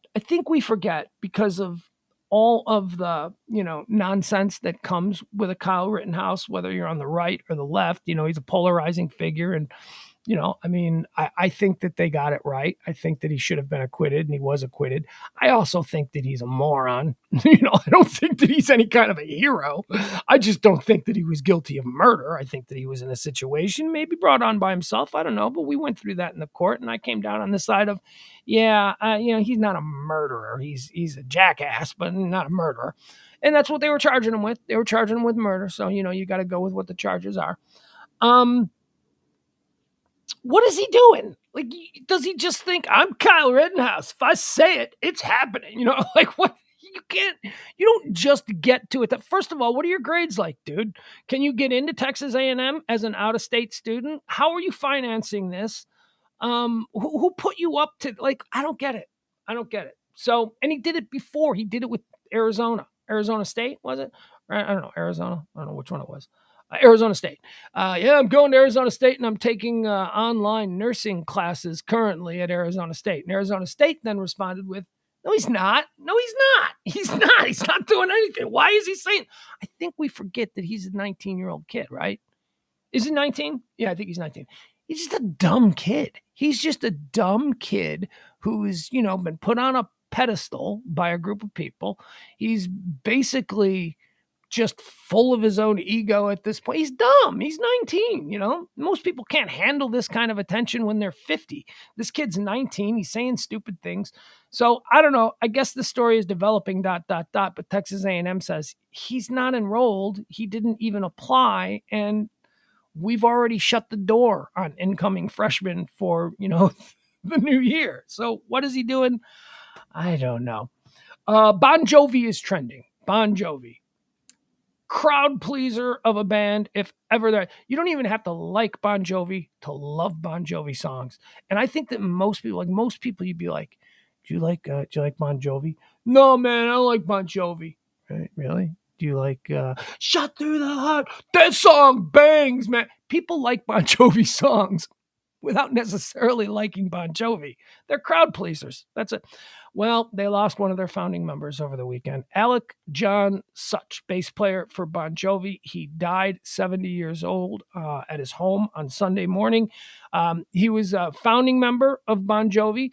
because of all of the, nonsense that comes with a Kyle Rittenhouse, whether you're on the right or the left. He's a polarizing figure, and I mean, I think that they got it right. I think that he should have been acquitted, and he was acquitted. I also think that he's a moron. I don't think that he's any kind of a hero. I just don't think that he was guilty of murder. I think that he was in a situation maybe brought on by himself. I don't know, but we went through that in the court, and I came down on the side of, he's not a murderer. He's a jackass, but not a murderer. And that's what they were charging him with. They were charging him with murder. So, you got to go with what the charges are. What is he doing? Like, does he just think I'm Kyle Rittenhouse? If I say it, it's happening. Like what? You don't just get to it. First of all, what are your grades like, dude? Can you get into Texas A&M as an out-of-state student? How are you financing this? Who put you up to, like, I don't get it. So, and he did it before. He did it with Arizona State, was it? I don't know. Arizona. I don't know which one it was. Arizona State. I'm going to Arizona State, and I'm taking online nursing classes currently at Arizona State. And Arizona State then responded with, no, he's not. No, he's not. He's not. He's not doing anything. Why is he saying? I think we forget that he's a 19-year-old kid, right? Is he 19? Yeah, I think he's 19. He's just a dumb kid. He's just a dumb kid who's, been put on a pedestal by a group of people. He's basically just full of his own ego at this point. He's dumb. He's 19, Most people can't handle this kind of attention when they're 50. This kid's 19. He's saying stupid things. So I don't know. I guess the story is developing ... But Texas A&M says he's not enrolled. He didn't even apply. And we've already shut the door on incoming freshmen for, the new year. So what is he doing? I don't know. Bon Jovi is trending. Bon Jovi. Crowd pleaser of a band, if ever there. You don't even have to like Bon Jovi to love Bon Jovi songs. And I think that most people, you'd be like, do you like Bon Jovi? No, man, I don't like Bon Jovi. Right? Really? Do you like Shot Through the Heart? That song bangs, man. People like Bon Jovi songs without necessarily liking Bon Jovi. They're crowd pleasers. That's it. Well, they lost one of their founding members over the weekend. Alec John Such, bass player for Bon Jovi. He died 70 years old at his home on Sunday morning. He was a founding member of Bon Jovi.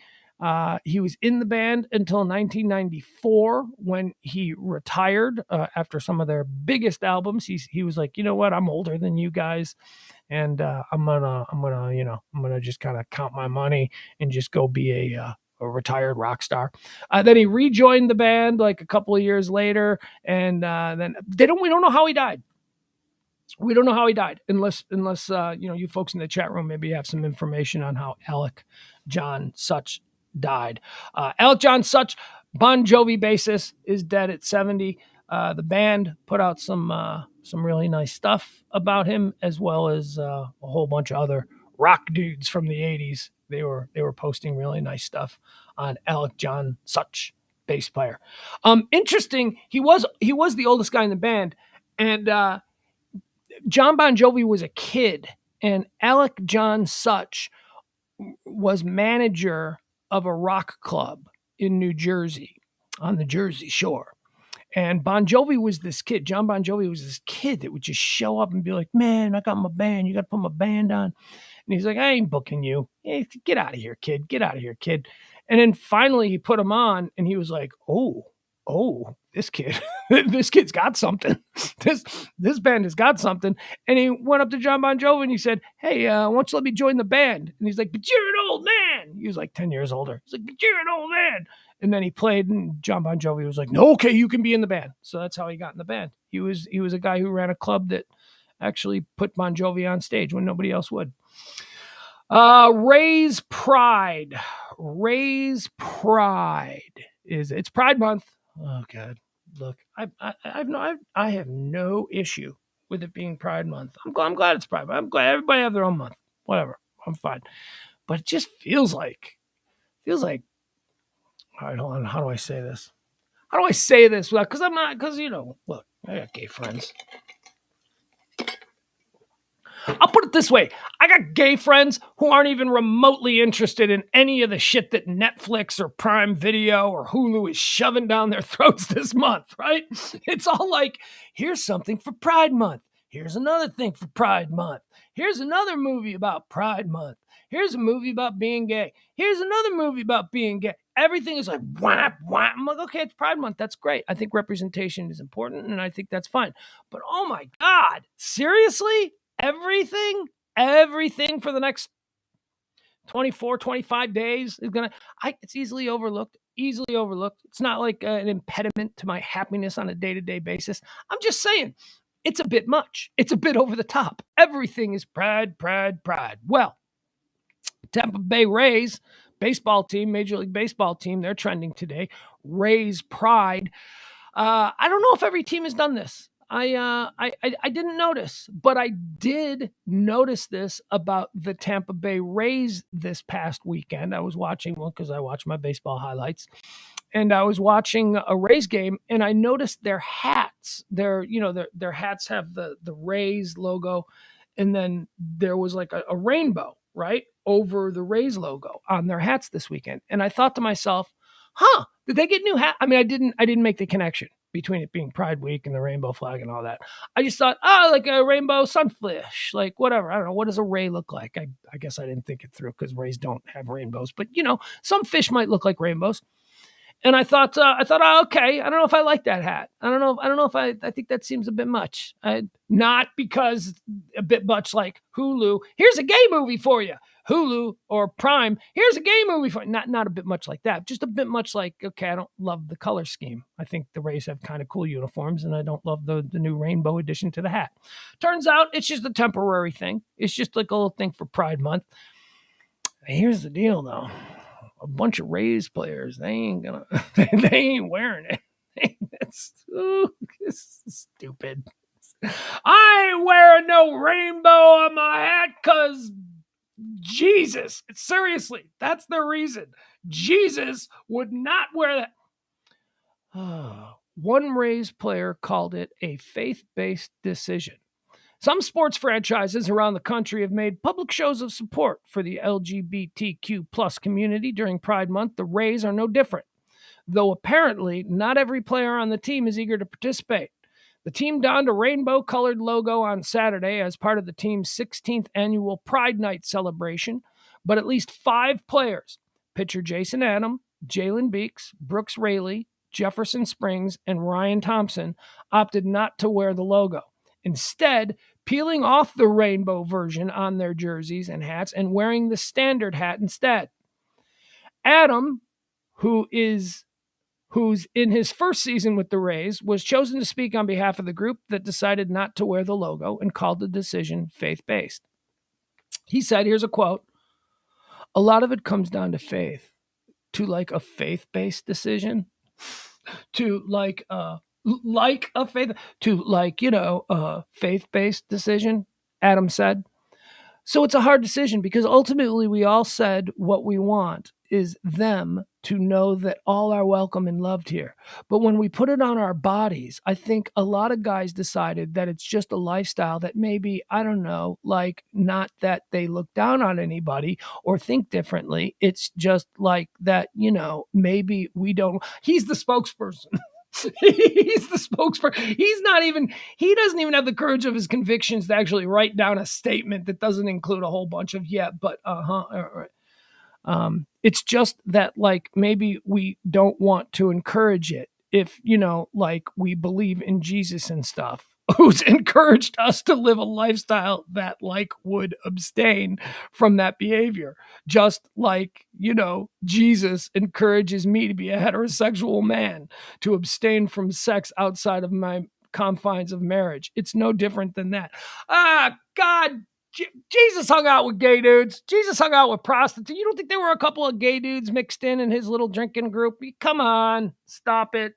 He was in the band until 1994 when he retired after some of their biggest albums. He was like, you know what? I'm older than you guys. And I'm gonna just kind of count my money and just go be a retired rock star. Then he rejoined the band like a couple of years later, and then we don't know how he died. We don't know how he died unless you folks in the chat room maybe have some information on how Alec John Such died. Alec John Such, Bon Jovi bassist, is dead at 70. The band put out some really nice stuff about him, as well as a whole bunch of other rock dudes from the 80s. They were posting really nice stuff on Alec John Such, bass player. Interesting. He was the oldest guy in the band, and John Bon Jovi was a kid, and Alec John Such was manager of a rock club in New Jersey, on the Jersey Shore. And Bon Jovi was this kid. John Bon Jovi was this kid that would just show up and be like, man, I got my band. You got to put my band on. And he's like, I ain't booking you. Hey, get out of here, kid. Get out of here, kid. And then finally he put him on, and he was like, oh, this kid, this kid's got something. This band has got something. And he went up to John Bon Jovi and he said, hey, why don't you let me join the band? And he's like, but you're an old man. He was like 10 years older. He's like, but you're an old man. And then he played, and John Bon Jovi was like, no, okay, you can be in the band. So that's how he got in the band. He was a guy who ran a club that actually put Bon Jovi on stage when nobody else would. Raise Pride. Raise Pride. It's Pride Month. Oh God. Look, I have no issue with it being Pride Month. I'm glad it's Pride. I'm glad everybody have their own month. Whatever. I'm fine. But it just feels like all right, hold on. How do I say this? Because I'm not, look, I got gay friends. I'll put it this way. I got gay friends who aren't even remotely interested in any of the shit that Netflix or Prime Video or Hulu is shoving down their throats this month, right? It's all like, here's something for Pride Month. Here's another thing for Pride Month. Here's another movie about Pride Month. Here's a movie about being gay. Here's another movie about being gay. Everything is like whap, whap. I'm like, okay, it's Pride Month. That's great. I think representation is important, and I think that's fine. But oh my God, seriously? Everything for the next 24, 25 days is it's easily overlooked. It's not like an impediment to my happiness on a day-to-day basis. I'm just saying, it's a bit much. It's a bit over the top. Everything is pride, pride, pride. Well, Tampa Bay Rays baseball team, Major League Baseball team, they're trending today. Rays pride. I don't know if every team has done this. I didn't notice, but I did notice this about the Tampa Bay Rays this past weekend. I was watching one because I watch my baseball highlights, and I was watching a Rays game, and I noticed their hats. Their hats have the Rays logo, and then there was like a rainbow right over the Rays logo on their hats this weekend, and I thought to myself, "Huh? Did they get new hats?" I mean, I didn't make the connection between it being Pride Week and the rainbow flag and all that. I just thought, like a rainbow sunfish, like whatever. I don't know. What does a ray look like? I guess I didn't think it through because rays don't have rainbows, but some fish might look like rainbows. And I thought, okay, I don't know if I like that hat. I don't know if I think that seems a bit much. Not because a bit much like Hulu. Here's a gay movie for you. Hulu or Prime. Here's a gay movie for you. Not a bit much like that. Just a bit much like, okay, I don't love the color scheme. I think the Rays have kind of cool uniforms, and I don't love the new rainbow addition to the hat. Turns out it's just a temporary thing. It's just like a little thing for Pride Month. Here's the deal, though. A bunch of Rays players, they ain't wearing it. It's stupid. I ain't wearing no rainbow on my hat because Jesus, seriously, that's the reason. Jesus would not wear that. One Rays player called it a faith-based decision. Some sports franchises around the country have made public shows of support for the LGBTQ plus community during Pride Month. The Rays are no different, though apparently not every player on the team is eager to participate. The team donned a rainbow-colored logo on Saturday as part of the team's 16th annual Pride Night celebration, but at least 5 players, pitcher Jason Adam, Jalen Beeks, Brooks Raley, Jefferson Springs, and Ryan Thompson, opted not to wear the logo. Instead, peeling off the rainbow version on their jerseys and hats and wearing the standard hat instead. Adam, who's in his first season with the Rays, was chosen to speak on behalf of the group that decided not to wear the logo and called the decision faith-based. He said, here's a quote, "A lot of it comes down to faith. To like a faith-based decision, to like a faith-based decision," Adam said. So it's a hard decision because ultimately we all said what we want is them to know that all are welcome and loved here. But when we put it on our bodies, I think a lot of guys decided that it's just a lifestyle that maybe, I don't know, like not that they look down on anybody or think differently. It's just like that, maybe we don't. He's the spokesperson. He's the spokesperson. He doesn't even have the courage of his convictions to actually write down a statement that doesn't include a whole bunch of but it's just that like maybe we don't want to encourage it if like we believe in Jesus and stuff, who's encouraged us to live a lifestyle that like would abstain from that behavior, just like Jesus encourages me to be a heterosexual man to abstain from sex outside of my confines of marriage. It's no different than that. God, Jesus hung out with gay dudes. Jesus hung out with prostitutes. You don't think there were a couple of gay dudes mixed in his little drinking group? Come on, stop it.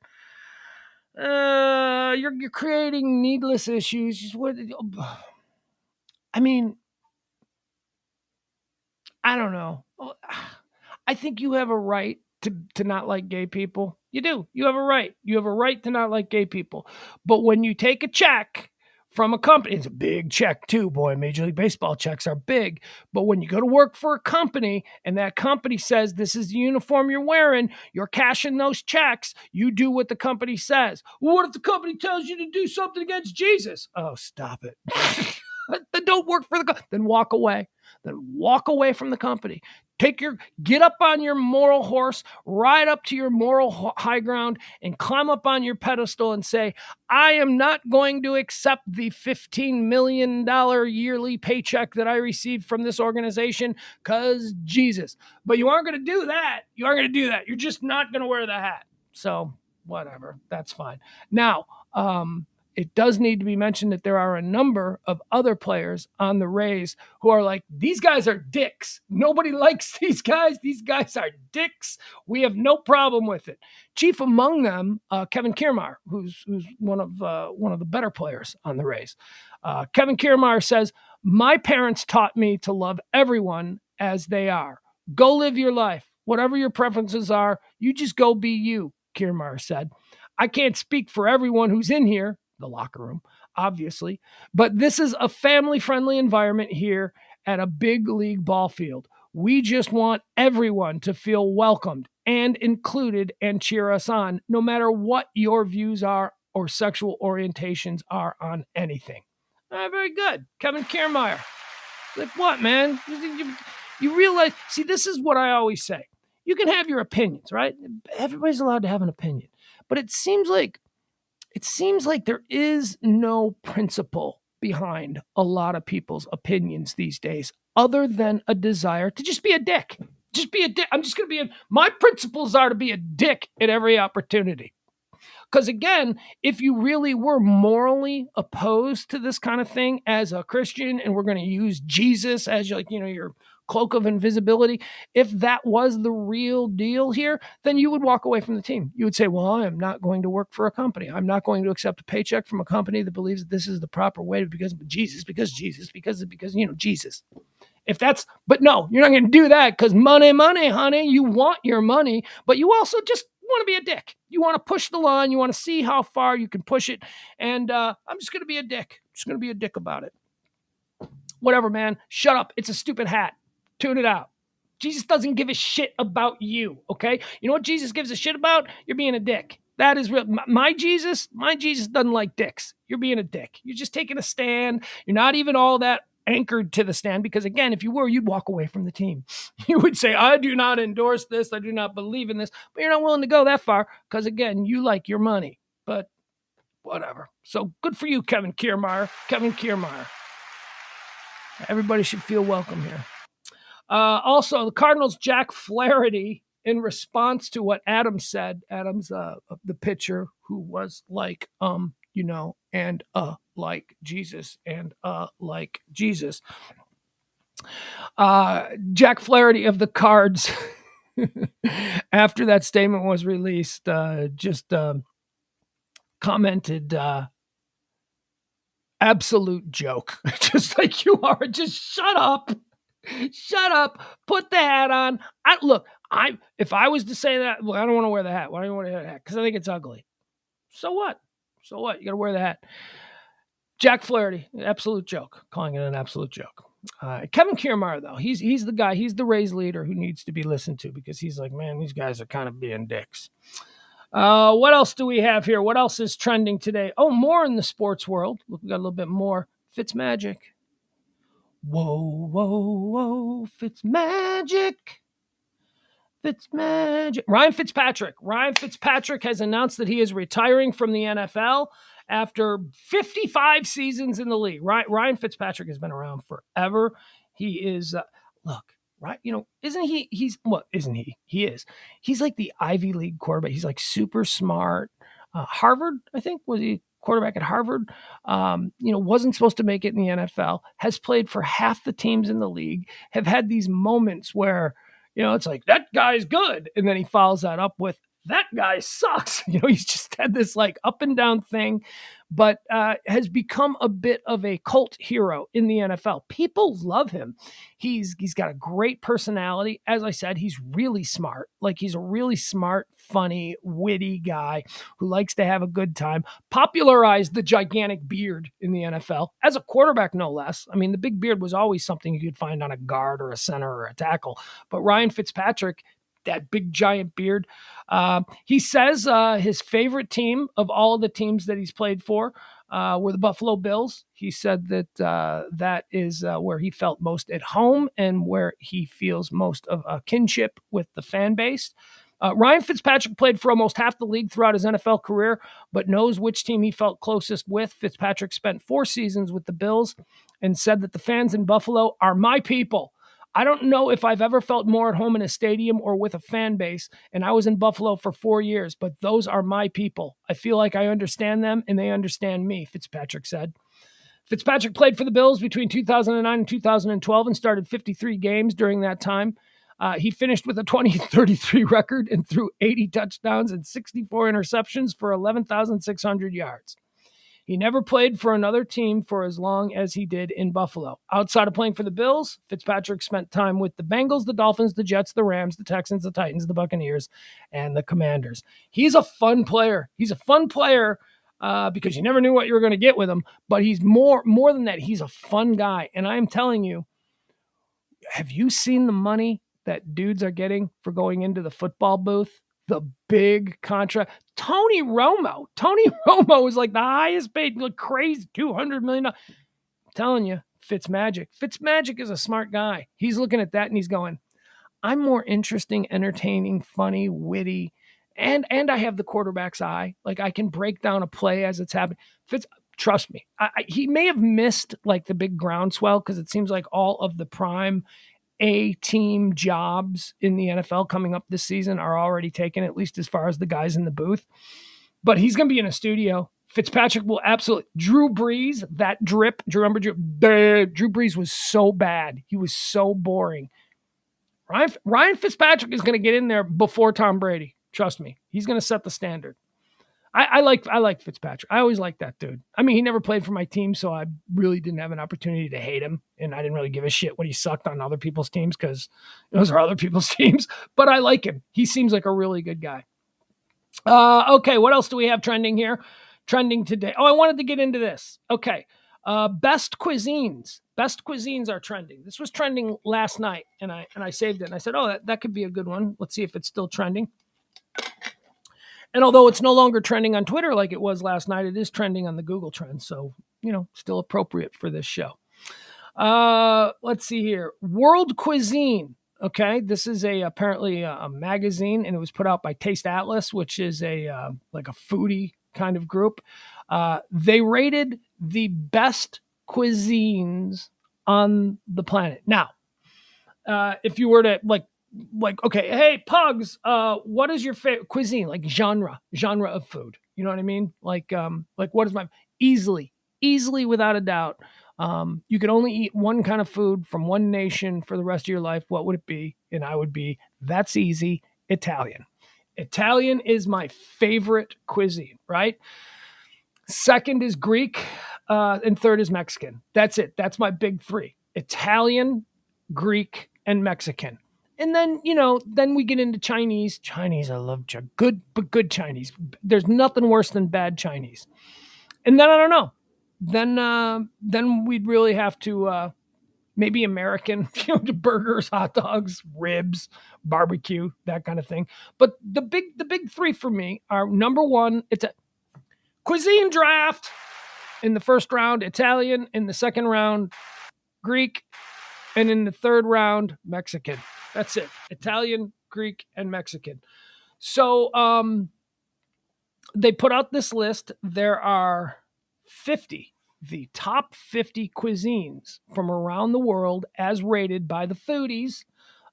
You're creating needless issues. I mean, I don't know. I think you have a right to not like gay people. You do. You have a right. You have a right to not like gay people. But when you take a check from a company, it's a big check too, boy. Major League Baseball checks are big. But when you go to work for a company and that company says this is the uniform you're wearing, you're cashing those checks. You do what the company says. Well, what if the company tells you to do something against Jesus? Oh, stop it. then don't work for then walk away. Then walk away from the company. Get up on your moral horse, ride up to your moral high ground, and climb up on your pedestal and say, I am not going to accept the $15 million yearly paycheck that I received from this organization because Jesus. But you aren't going to do that. You aren't going to do that. You're just not going to wear the hat. So whatever, that's fine. Now, it does need to be mentioned that there are a number of other players on the Rays who are like, these guys are dicks. Nobody likes these guys. These guys are dicks. We have no problem with it. Chief among them, Kevin Kiermaier, who's one of the better players on the Rays. Kevin Kiermaier says, my parents taught me to love everyone as they are. Go live your life. Whatever your preferences are, you just go be you, Kiermaier said. I can't speak for everyone who's in here, the locker room, obviously, but this is a family-friendly environment here at a big league ball field. We just want everyone to feel welcomed and included and cheer us on, no matter what your views are or sexual orientations are on anything. Very good. Kevin Kiermaier. Like what, man? You realize, see, this is what I always say. You can have your opinions, right? Everybody's allowed to have an opinion, but it seems like there is no principle behind a lot of people's opinions these days other than a desire to just be a dick. Just be a dick. I'm just going to my principles are to be a dick at every opportunity. Because again, if you really were morally opposed to this kind of thing as a Christian, and we're going to use Jesus as your cloak of invisibility, if that was the real deal here, then you would walk away from the team. You would say, well, I am not going to work for a company. I'm not going to accept a paycheck from a company that believes that this is the proper way because Jesus. But no, you're not going to do that because money, honey. You want your money, but you also just want to be a dick. You want to push the line. You want to see how far you can push it. And I'm just going to be a dick. Just going to be a dick about it. Whatever, man. Shut up. It's a stupid hat. Tune it out. Jesus doesn't give a shit about you, okay? You know what Jesus gives a shit about? You're being a dick. That is real. My Jesus doesn't like dicks. You're being a dick. You're just taking a stand. You're not even all that anchored to the stand because, again, if you were, you'd walk away from the team. You would say, I do not endorse this. I do not believe in this. But you're not willing to go that far because, again, you like your money. But whatever. So good for you, Kevin Kiermaier. Everybody should feel welcome here. Also, the Cardinals' Jack Flaherty, in response to what Adams said, the pitcher who was like, and like Jesus, and like Jesus. Jack Flaherty of the Cards, after that statement was released, just commented, absolute joke. Just like you are. Just shut up. Put the hat on. If I was to say that, well, I don't want to wear the hat. Why do you want to wear the hat? Because I think it's ugly. So what? You got to wear the hat. Jack Flaherty, absolute joke. Calling it an absolute joke. Kevin Kiermaier, though, he's the guy. He's the Rays leader who needs to be listened to because he's like, man, these guys are kind of being dicks. What else do we have here? What else is trending today? Oh, more in the sports world. Look, we got a little bit more. Fitzmagic. Whoa, Fitzmagic. Ryan Fitzpatrick has announced that he is retiring from the NFL after 55 seasons in the league. Ryan Fitzpatrick has been around forever. He is, right? Isn't he? Isn't he? He is. He's like the Ivy League quarterback. He's like super smart. Harvard, I think, was he quarterback at Harvard? Wasn't supposed to make it in the NFL. Has played for half the teams in the league. Have had these moments where, it's like, that guy's good. And then he follows that up with, that guy sucks. He's just had this like up and down thing, but has become a bit of a cult hero in the NFL. People love him. He's got a great personality. As I said, he's really smart. Like, he's a really smart, funny, witty guy who likes to have a good time. Popularized the gigantic beard in the NFL as a quarterback, no less. I mean, the big beard was always something you could find on a guard or a center or a tackle. But Ryan Fitzpatrick, that big giant beard. He says his favorite team of all of the teams that he's played for were the Buffalo Bills. He said that that is where he felt most at home and where he feels most of a kinship with the fan base. Ryan Fitzpatrick played for almost half the league throughout his NFL career, but knows which team he felt closest with. Fitzpatrick spent 4 seasons with the Bills and said that the fans in Buffalo are my people. I don't know if I've ever felt more at home in a stadium or with a fan base, and I was in Buffalo for 4 years, but those are my people. I feel like I understand them, and they understand me, Fitzpatrick said. Fitzpatrick played for the Bills between 2009 and 2012 and started 53 games during that time. He finished with a 20-33 record and threw 80 touchdowns and 64 interceptions for 11,600 yards. He never played for another team for as long as he did in Buffalo. Outside of playing for the Bills, Fitzpatrick spent time with the Bengals, the Dolphins, the Jets, the Rams, the Texans, the Titans, the Buccaneers, and the Commanders. He's a fun player. He's a fun player because you never knew what you were going to get with him, but he's more than that. He's a fun guy. And I'm telling you, have you seen the money that dudes are getting for going into the football booth? The big contract. Tony Romo is like the highest paid, like crazy, $200 million. I'm telling you, Fitzmagic. Fitzmagic is a smart guy. He's looking at that and he's going, I'm more interesting, entertaining, funny, witty, and I have the quarterback's eye. Like I can break down a play as it's happening. Trust me, he may have missed like the big groundswell because it seems like all of the prime A-team jobs in the NFL coming up this season are already taken, at least as far as the guys in the booth. But he's going to be in a studio. Fitzpatrick will absolutely. Drew Brees, that drip. Do you remember Drew Brees was so bad. He was so boring. Ryan Fitzpatrick is going to get in there before Tom Brady. Trust me. He's going to set the standard. I like Fitzpatrick. I always liked that dude. I mean, he never played for my team, so I really didn't have an opportunity to hate him, and I didn't really give a shit when he sucked on other people's teams because those are other people's teams. But I like him. He seems like a really good guy. Okay, what else do we have trending here? Trending today. Oh, I wanted to get into this. Okay, best cuisines. Best cuisines are trending. This was trending last night, and I saved it, and I said, oh, that could be a good one. Let's see if it's still trending. And although it's no longer trending on Twitter like it was last night, it is trending on the Google Trends. So, still appropriate for this show. Let's see here. World Cuisine. Okay. This is apparently a magazine, and it was put out by Taste Atlas, which is like a foodie kind of group. They rated the best cuisines on the planet. Now, if you were to okay, hey, Pugs, what is your favorite cuisine? Like genre of food. You know what I mean? Like what is my easily without a doubt. You could only eat one kind of food from one nation for the rest of your life. What would it be? And I would be, that's easy, Italian. Italian is my favorite cuisine, right? Second is Greek, and third is Mexican. That's it. That's my big three. Italian, Greek, and Mexican. And then, then we get into Chinese. Chinese, I love good Chinese. There's nothing worse than bad Chinese. And then I don't know. Then we'd really have to maybe American, burgers, hot dogs, ribs, barbecue, that kind of thing. But the big three for me are, number one, it's a cuisine draft. In the first round, Italian. In the second round, Greek. And in the third round, Mexican. That's it. Italian, Greek, and Mexican. So they put out this list. There are 50, the top 50 cuisines from around the world as rated by the foodies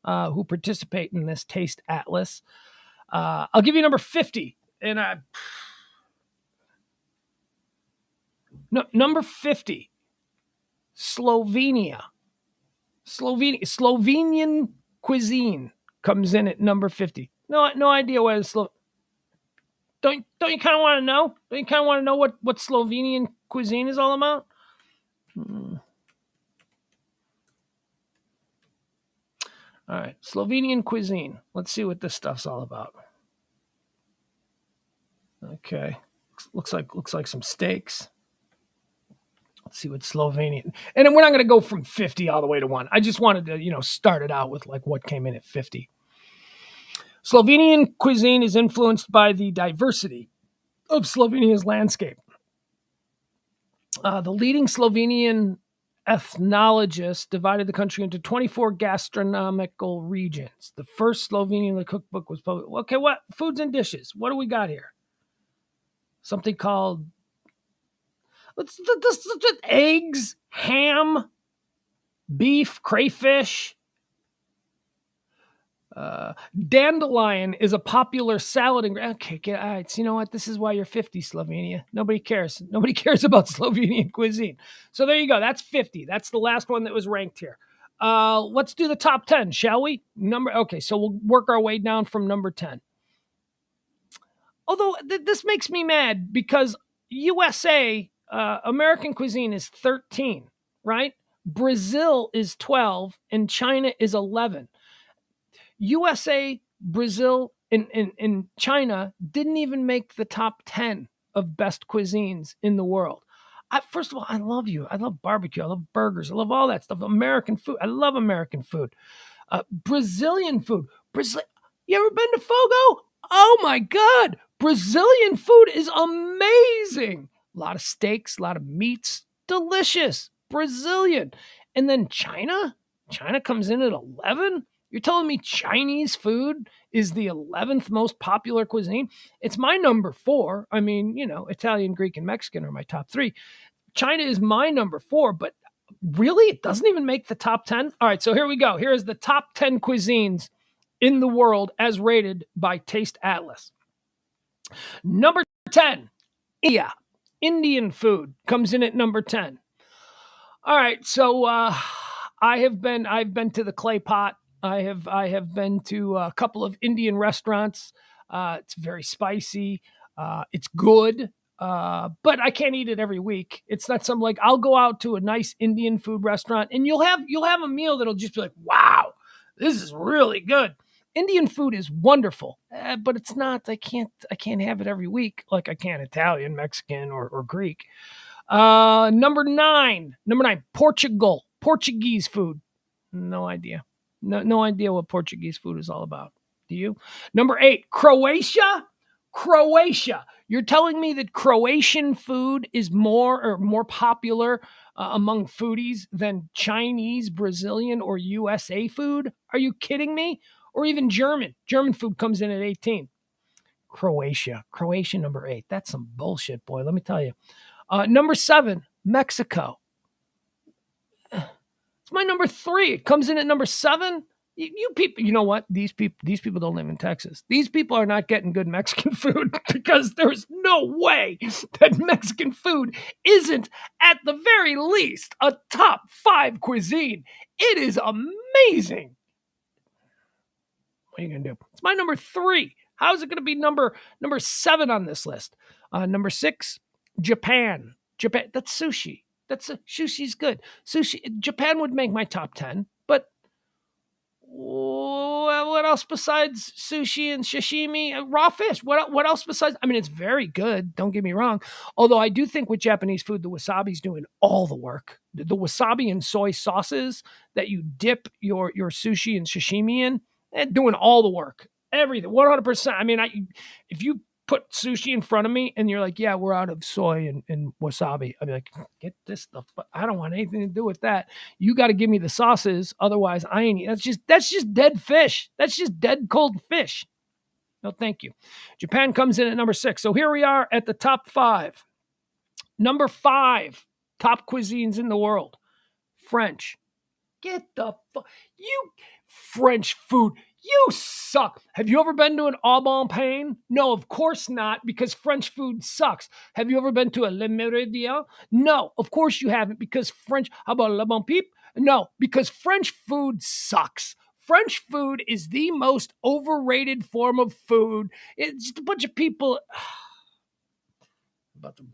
who participate in this Taste Atlas. I'll give you number 50. And number 50, Slovenia. Slovenian cuisine comes in at number 50. No idea why it's Don't you kind of want to know? Don't you kind of want to know what Slovenian cuisine is all about? All right, Slovenian cuisine. Let's see what this stuff's all about. Okay, looks like some steaks. Let's see what Slovenian. And we're not going to go from 50 all the way to 1. I just wanted to, start it out with like what came in at 50. Slovenian cuisine is influenced by the diversity of Slovenia's landscape. The leading Slovenian ethnologists divided the country into 24 gastronomical regions. The first Slovenian cookbook was published. Okay, what? Foods and dishes. What do we got here? Something called eggs, ham, beef, crayfish. Dandelion is a popular salad ingredient. Okay, all right. So you know what? This is why you're 50, Slovenia. Nobody cares. Nobody cares about Slovenian cuisine. So there you go. That's 50. That's the last one that was ranked here. Let's do the top 10, shall we? Okay, so we'll work our way down from number 10. Although this makes me mad because USA, American cuisine is 13, right? Brazil is 12 and China is 11. USA, Brazil, and China didn't even make the top 10 of best cuisines in the world. First of all, I love you. I love barbecue. I love burgers. I love all that stuff. American food. I love American food. Brazilian food. You ever been to Fogo? Oh my God. Brazilian food is amazing. A lot of steaks, a lot of meats. Delicious. Brazilian. And then China? China comes in at 11? You're telling me Chinese food is the 11th most popular cuisine? It's my number 4. I mean, Italian, Greek, and Mexican are my top 3. China is my number 4, but really, it doesn't even make the top 10? All right, so here we go. Here is the top 10 cuisines in the world as rated by Taste Atlas. Number 10, India. Indian food comes in at number 10. All right, so I've been to the Clay Pot. I have been to a couple of Indian restaurants. It's very spicy. It's good, but I can't eat it every week. It's not something like I'll go out to a nice Indian food restaurant and you'll have a meal that'll just be like, wow, this is really good. Indian food is wonderful, but it's not. I can't have it every week like I can Italian, Mexican, or Greek. Number nine, Portugal. Portuguese food. No idea. No idea what Portuguese food is all about. Do you? Number 8, Croatia. You're telling me that Croatian food is more popular among foodies than Chinese, Brazilian, or USA food? Are you kidding me? Or even German. German food comes in at 18. Croatia number 8. That's some bullshit, boy. Let me tell you. Number 7, Mexico. It's my number 3. It comes in at number 7. You people, you know what? These people don't live in Texas. These people are not getting good Mexican food because there's no way that Mexican food isn't at the very least a top 5 cuisine. It is amazing. What are you going to do? It's my number 3. How is it going to be number 7 on this list? Number 6, Japan. That's sushi. Sushi's good. Japan would make my top 10, but what else besides sushi and sashimi? Raw fish. What else besides? I mean, it's very good. Don't get me wrong. Although I do think with Japanese food, the wasabi's doing all the work. The wasabi and soy sauces that you dip your sushi and sashimi in, doing all the work. Everything. 100%. I mean, if you put sushi in front of me and you're like, yeah, we're out of soy and wasabi, I'd be like, get this stuff, but I don't want anything to do with that. You got to give me the sauces. Otherwise I ain't eating. That's just dead fish. That's just dead cold fish. No, thank you. Japan comes in at number 6. So here we are at the top 5. Number 5, top cuisines in the world. French. Get the you French food. You suck. Have you ever been to an au bon pain? No, of course not, because French food sucks. Have you ever been to a Le Méridien? No, of course you haven't, because French. How about Le Bon Peep? No, because French food sucks. French food is the most overrated form of food. It's just a bunch of people. About the.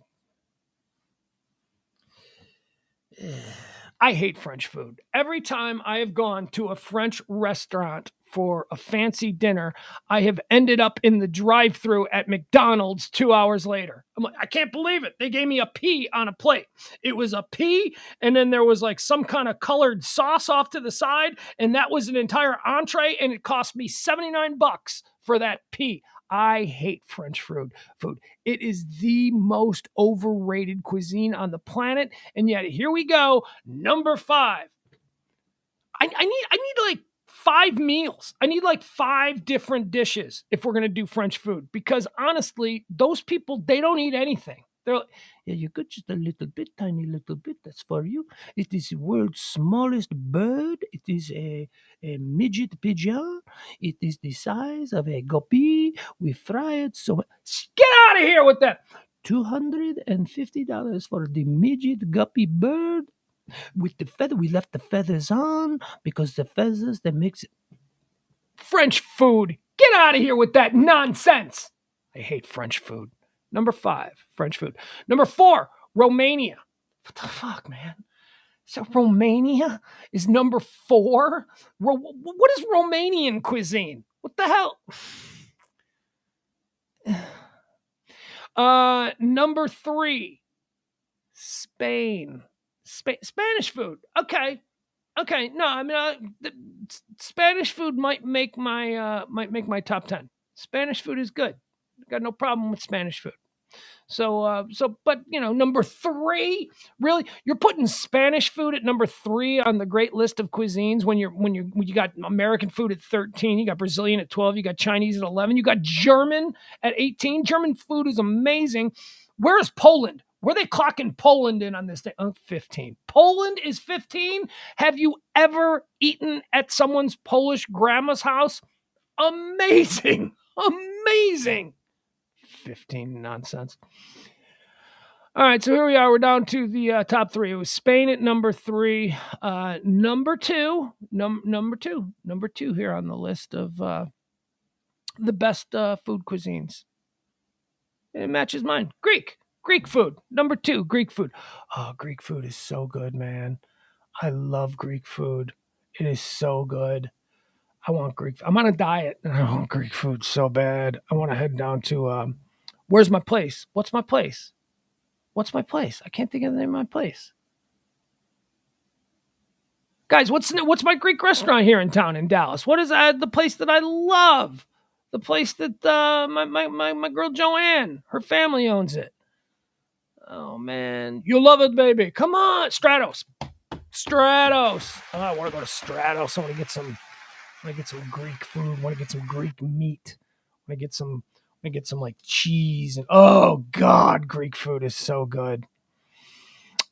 I hate French food. Every time I have gone to a French restaurant for a fancy dinner, I have ended up in the drive-thru at McDonald's 2 hours later. I'm like, I can't believe it. They gave me a pea on a plate. It was a pea, and then there was like some kind of colored sauce off to the side, and that was an entire entree, and it cost me $79 for that pea. I hate French food. It is the most overrated cuisine on the planet, and yet here we go, number 5. I need like 5 meals. I need like 5 different dishes if we're gonna do French food. Because honestly, those people, they don't eat anything. They're like, yeah, you got just a little bit, tiny little bit. That's for you. It is the world's smallest bird. It is a midget pigeon. It is the size of a guppy. We fry it so much. Get out of here with that. $250 for the midget guppy bird with the feather. We left the feathers on because the feathers that makes it French food. Get out of here with that nonsense. I hate French food. Number 5, French food. Number 4, Romania. What the fuck, man? So Romania is number 4? What is Romanian cuisine? What the hell? Number 3, Spain. Spanish food. Okay. No, I mean, Spanish food might make my top 10. Spanish food is good. Got no problem with Spanish food. But number 3, really, you're putting Spanish food at number 3 on the great list of cuisines when you got American food at 13, you got Brazilian at 12, you got Chinese at 11, you got German at 18. German food is amazing. Where is Poland? Where are they clocking Poland in on this day? Oh, 15. Poland is 15. Have you ever eaten at someone's Polish grandma's house? Amazing. Amazing. 15 nonsense. All right, so here we are. We're down to the top 3. It was Spain at number 3. Number 2 here on the list of the best food cuisines. It matches mine. Greek food. Number 2, Greek food. Oh, Greek food is so good, man. I love Greek food. It is so good. I want Greek. I'm on a diet, and I want Greek food so bad. I want to head down to where's my place? What's my place? What's my place? I can't think of the name of my place. Guys, what's my Greek restaurant here in town in Dallas? What is the place that I love? The place that my girl Joanne, her family owns it. Oh man, you'll love it, baby. Come on, Stratos. Oh, I want to go to Stratos. I want to get some Greek food. I want to get some Greek meat. I want to get some like cheese and oh god, Greek food is so good.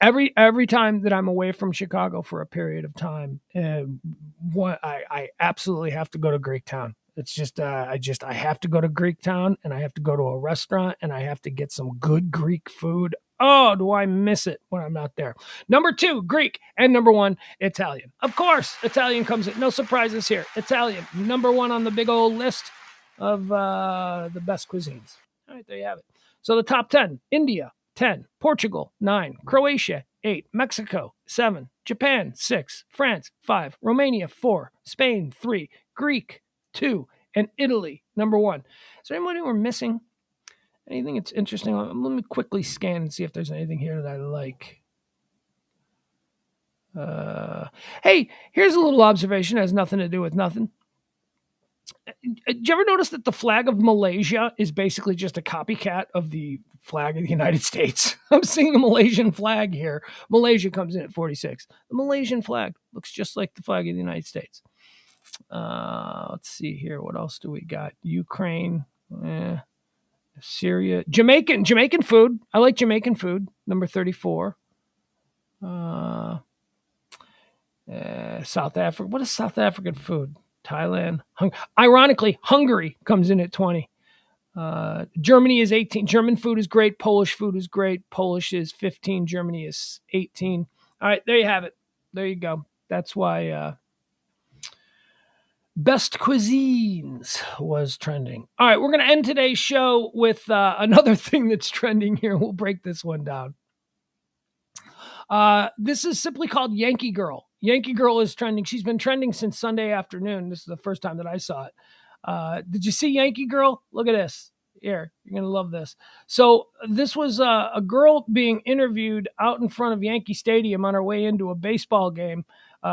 Every time that I'm away from Chicago for a period of time, I absolutely have to go to Greek Town. It's just I have to go to Greek Town and I have to go to a restaurant and I have to get some good Greek food. Oh, do I miss it when I'm not there? Number 2, Greek, and number 1, Italian. Of course, Italian comes in. No surprises here. Italian, number 1 on the big old list of the best cuisines. All right, there you have it. So the top 10, India, 10, Portugal, 9, Croatia, 8, Mexico, 7, Japan, 6, France, 5, Romania, 4, Spain, 3, Greek, 2, and Italy, number 1. Is there anybody we're missing? Anything that's interesting? Let me quickly scan and see if there's anything here that I like. Hey, here's a little observation. It has nothing to do with nothing. Did you ever notice that the flag of Malaysia is basically just a copycat of the flag of the United States? I'm seeing the Malaysian flag here. Malaysia comes in at 46. The Malaysian flag looks just like the flag of the United States. Let's see here. What else do we got? Ukraine, Syria, Jamaican food. I like Jamaican food. Number 34. South Africa. What is South African food? Thailand. Ironically, Hungary comes in at 20. Germany is 18. German food is great. Polish food is great. Polish is 15. Germany is 18. All right, there you have it. There you go. That's why Best Cuisines was trending. All right, we're going to end today's show with another thing that's trending here. We'll break this one down. This is simply called Yankee Girl. Yankee Girl is trending. She's been trending since Sunday afternoon. This is the first time that I saw it. Did you see Yankee Girl? Look at this. Here, you're going to love this. So this was a girl being interviewed out in front of Yankee Stadium on her way into a baseball game.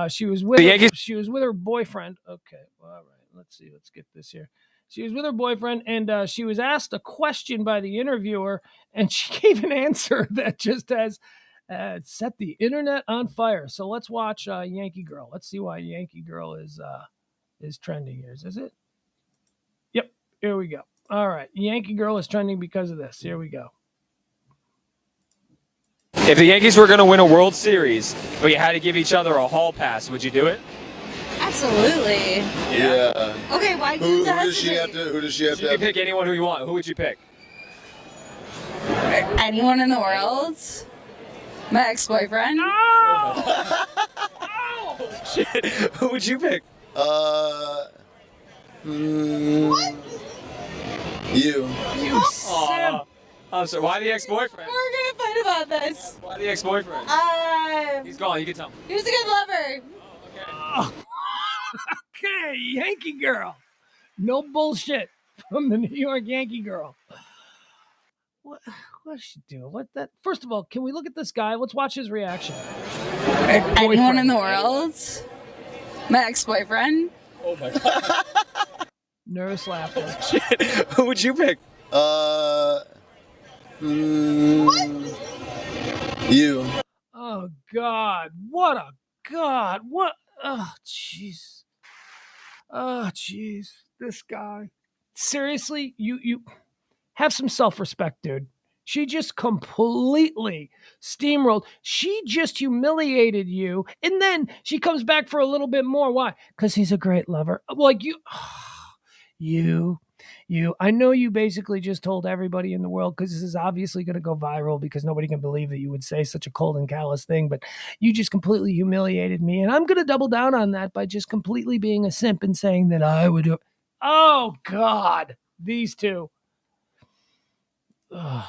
She was with her boyfriend. Okay, well, all right. Let's see. Let's get this here. She was with her boyfriend, and she was asked a question by the interviewer, and she gave an answer that just has set the internet on fire. So let's watch Yankee Girl. Let's see why Yankee Girl is trending here. Is it? Yep. Here we go. All right. Yankee Girl is trending because of this. Here we go. If the Yankees were going to win a World Series, but you had to give each other a hall pass, would you do it? Absolutely. Yeah. Okay, why Who does does she have to? Who does she have You to? can pick anyone who you want. Who would you pick? anyone in the world? My ex-boyfriend. Shit. Who would you pick? You. Aw. I'm sorry. Why the ex-boyfriend? We're gonna fight about this. Why the ex-boyfriend? He's gone. You can tell me. He was a good lover. Oh. Okay, Yankee Girl. No bullshit from the New York Yankee Girl. What's she doing? What that? First of all, can we look at this guy? Let's watch his reaction. Anyone in the world? My ex-boyfriend. Oh my god. Nervous laughter. Shit. Who would you pick? You. Oh God! What a God! What? Oh jeez! Oh jeez! This guy. Seriously, you have some self-respect, dude. She just completely steamrolled. She just humiliated you, and then she comes back for a little bit more. Why? Because he's a great lover. Like you. I know you basically just told everybody in the world, because this is obviously going to go viral, because nobody can believe that you would say such a cold and callous thing, but you just completely humiliated me, and I'm going to double down on that by just completely being a simp and saying that I would do it. Oh God, these two. Ugh.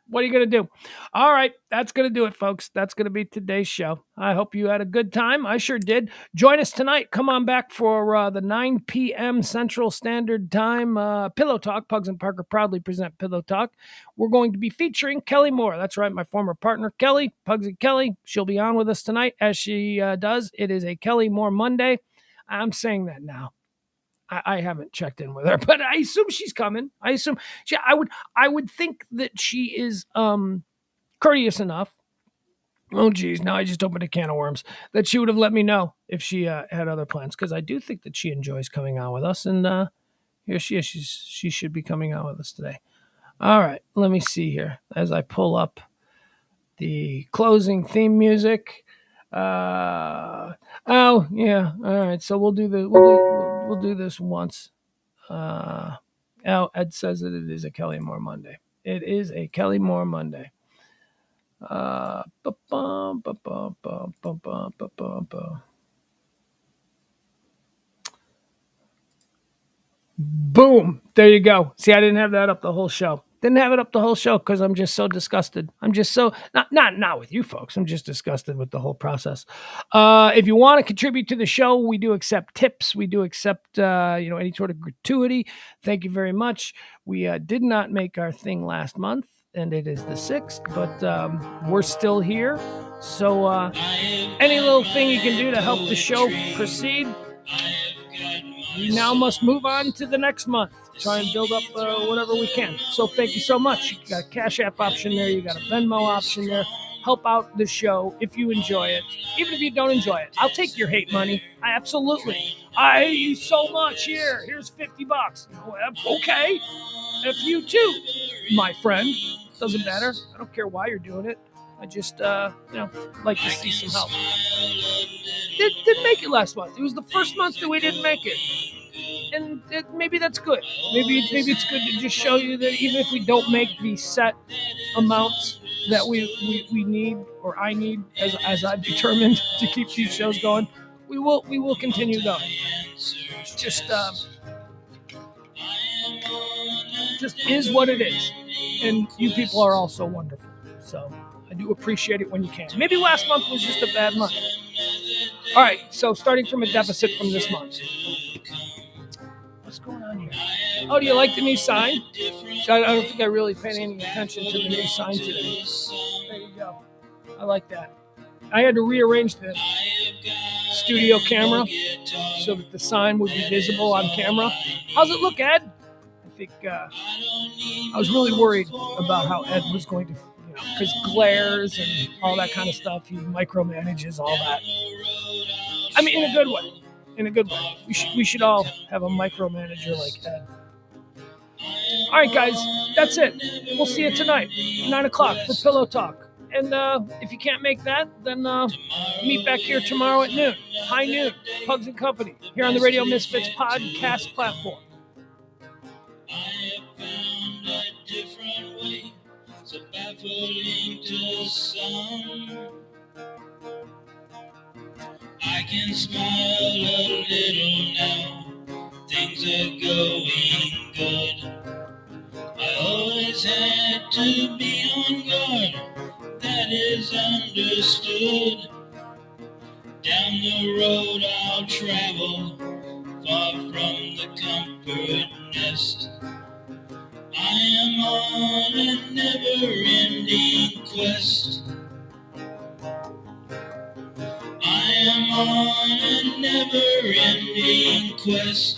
What are you going to do? All right, that's going to do it, folks. That's going to be today's show. I hope you had a good time. I sure did. Join us tonight. Come on back for the 9 p.m. Central Standard Time Pillow Talk. Pugs and Parker proudly present Pillow Talk. We're going to be featuring Kelly Moore. That's right, my former partner, Kelly. Pugs and Kelly. She'll be on with us tonight, as she does. It is a Kelly Moore Monday. I'm saying that now. I haven't checked in with her, but I assume she's coming. I would think that she is courteous enough. Oh geez, now I just opened a can of worms. That she would have let me know if she had other plans, because I do think that she enjoys coming out with us, and here she is. She should be coming out with us today. All right, let me see here as I pull up the closing theme music. Oh yeah, all right. So we'll do this once. Ed says that it is a Kelly Moore Monday. It is a Kelly Moore Monday. Boom. There you go. See, I didn't have that up the whole show. Didn't have it up the whole show because I'm just so disgusted. I'm just so not with you folks. I'm just disgusted with the whole process. If you want to contribute to the show, we do accept tips. We do accept any sort of gratuity. Thank you very much. We did not make our thing last month, and it is the 6th, but we're still here. So any little thing you can do to help the show proceed. We now must move on to the next month. Try and build up whatever we can. So thank you so much. You got a Cash App option there. You got a Venmo option there. Help out the show if you enjoy it. Even if you don't enjoy it, I'll take your hate money. Absolutely. I hate you so much. Here's $50. Okay. If you too, my friend. Doesn't matter. I don't care why you're doing it. I just, like to see some help. Didn't make it last month. It was the first month that we didn't make it. And maybe that's good. Maybe it's good to just show you that even if we don't make the set amounts that we need, or I need, as I've determined to keep these shows going, we will continue going. It's just is what it is. And you people are also wonderful. So I do appreciate it when you can. Maybe last month was just a bad month. All right, so starting from a deficit from this month. What's going on here? Oh, do you like the new sign? I don't think I really paid any attention to the new sign today. There you go. I like that. I had to rearrange the studio camera so that the sign would be visible on camera. How's it look, Ed? I think I was really worried about how Ed was going to, because glares and all that kind of stuff. He micromanages all that. I mean, in a good way. In a good way. We should all have a micromanager like Ed. All right, guys, that's it. We'll see you tonight, 9 o'clock for Pillow Talk. And if you can't make that, then meet back here tomorrow at noon, high noon, Pugs and Company, here on the Radio Misfits podcast platform. I have found a different way, so baffling to some. I can smile a little now, things are going good. I always had to be on guard, that is understood. Down the road I'll travel, far from the comfort nest. I am on a never-ending quest. I am on a never-ending quest.